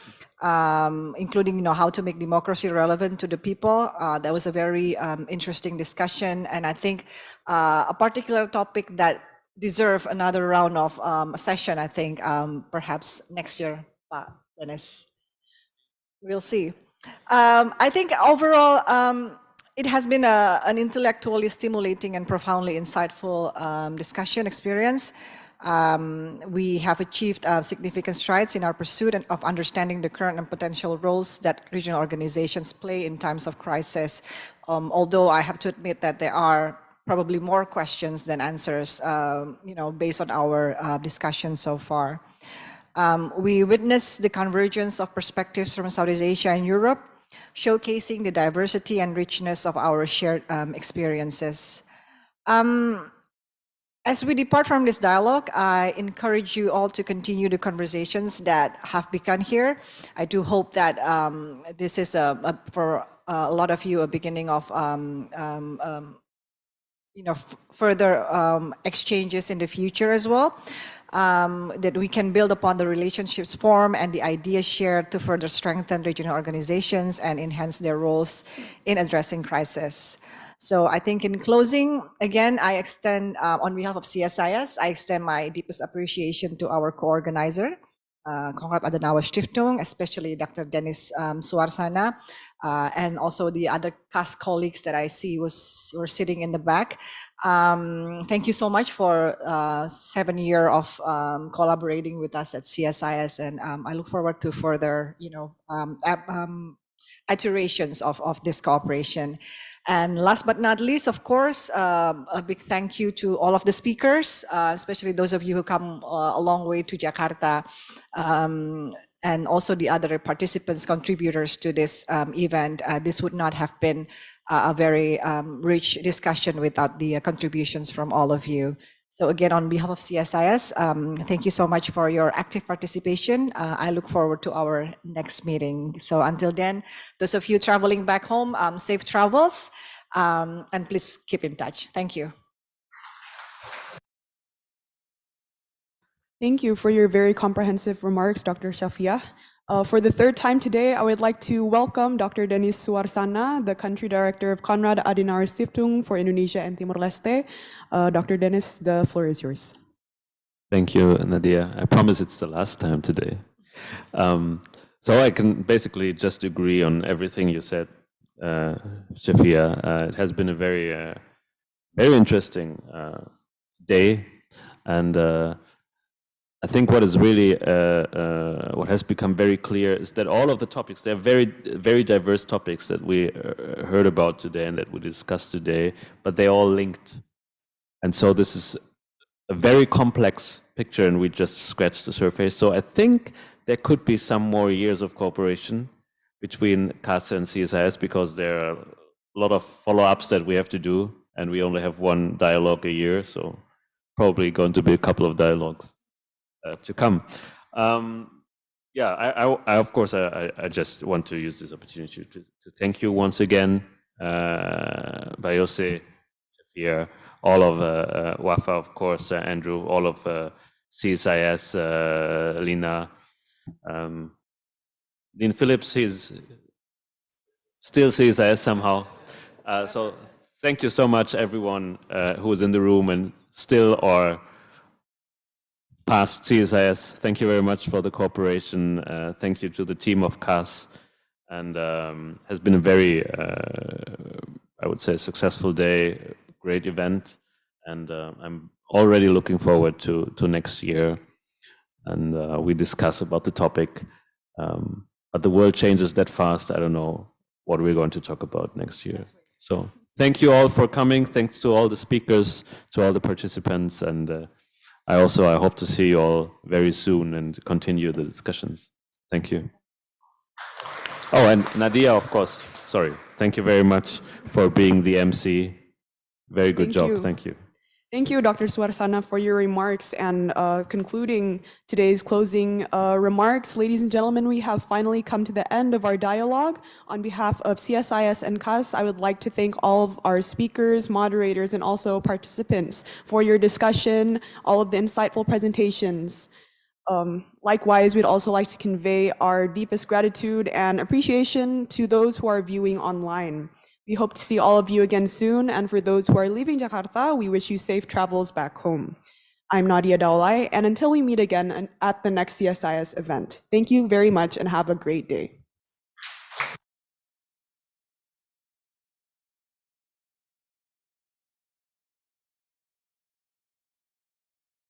including how to make democracy relevant to the people. That was a very interesting discussion, and I think a particular topic that deserves another round of a session. I think perhaps next year, Denis. We'll see. I think overall, it has been an intellectually stimulating and profoundly insightful discussion experience. We have achieved significant strides in our pursuit of understanding the current and potential roles that regional organizations play in times of crisis. Although I have to admit that there are probably more questions than answers, based on our discussion so far. We witnessed the convergence of perspectives from Southeast Asia and Europe, showcasing the diversity and richness of our shared experiences. As we depart from this dialogue, I encourage you all to continue the conversations that have begun here. I do hope that this is for a lot of you a beginning of further exchanges in the future as well. that we can build upon the relationships formed and the ideas shared to further strengthen regional organizations and enhance their roles in addressing crisis. So I think in closing, again, I extend, on behalf of CSIS, I extend my deepest appreciation to our co-organizer, Konrad-Adenauer-Stiftung, especially Dr. Denis Suarsana, and also the other KAS colleagues that I see were sitting in the back. Thank you so much for 7 years of collaborating with us at CSIS, and I look forward to further, iterations of this cooperation. And last but not least, of course, a big thank you to all of the speakers, especially those of you who come a long way to Jakarta, and also the other participants, contributors to this event. This would not have been a very rich discussion without the contributions from all of you. So again, on behalf of CSIS, thank you so much for your active participation. I look forward to our next meeting. So until then, those of you traveling back home, safe travels, and please keep in touch. Thank you. Thank you for your very comprehensive remarks, Dr. Shafia. For the third time today, I would like to welcome Dr. Denis Suarsana, the Country Director of Konrad-Adenauer-Stiftung for Indonesia and Timor-Leste. Dr. Denis, the floor is yours. Thank you, Nadia. I promise it's the last time today. So I can basically just agree on everything you said, Shafia. It has been a very, very interesting day, and I think what is really, what has become very clear is that all of the topics, they're very, very diverse topics that we heard about today and that we discussed today, but they're all linked. And so this is a very complex picture, and we just scratched the surface. So I think there could be some more years of cooperation between KAS and CSIS, because there are a lot of follow-ups that we have to do, and we only have one dialogue a year, so probably going to be a couple of dialogues to come. Yeah, I of course, I just want to use this opportunity to thank you once again, Yose, Shafia, all of WAFA, of course, Andrew, all of CSIS, Lina. Dean Phillips, he's still CSIS somehow. So thank you so much, everyone who is in the room and still or past CSIS. Thank you very much for the cooperation. Thank you to the team of KAS, and has been a very, I would say, successful day, great event, and I'm already looking forward to next year, and we discuss about the topic. But the world changes that fast. I don't know what we're going to talk about next year. So thank you all for coming. Thanks to all the speakers, to all the participants, and I hope to see you all very soon and continue the discussions. Thank you. Oh, and Nadia, of course, sorry. Thank you very much for being the MC. Very good job. Thank you. Thank you, Dr. Suarsana, for your remarks, and concluding today's closing remarks. Ladies and gentlemen, we have finally come to the end of our dialogue. On behalf of CSIS and KAS, I would like to thank all of our speakers, moderators, and also participants for your discussion, all of the insightful presentations. Likewise, we'd also like to convey our deepest gratitude and appreciation to those who are viewing online. We hope to see all of you again soon, and for those who are leaving Jakarta, we wish you safe travels back home. I'm Nadia Daulay, and until we meet again at the next CSIS event, thank you very much and have a great day.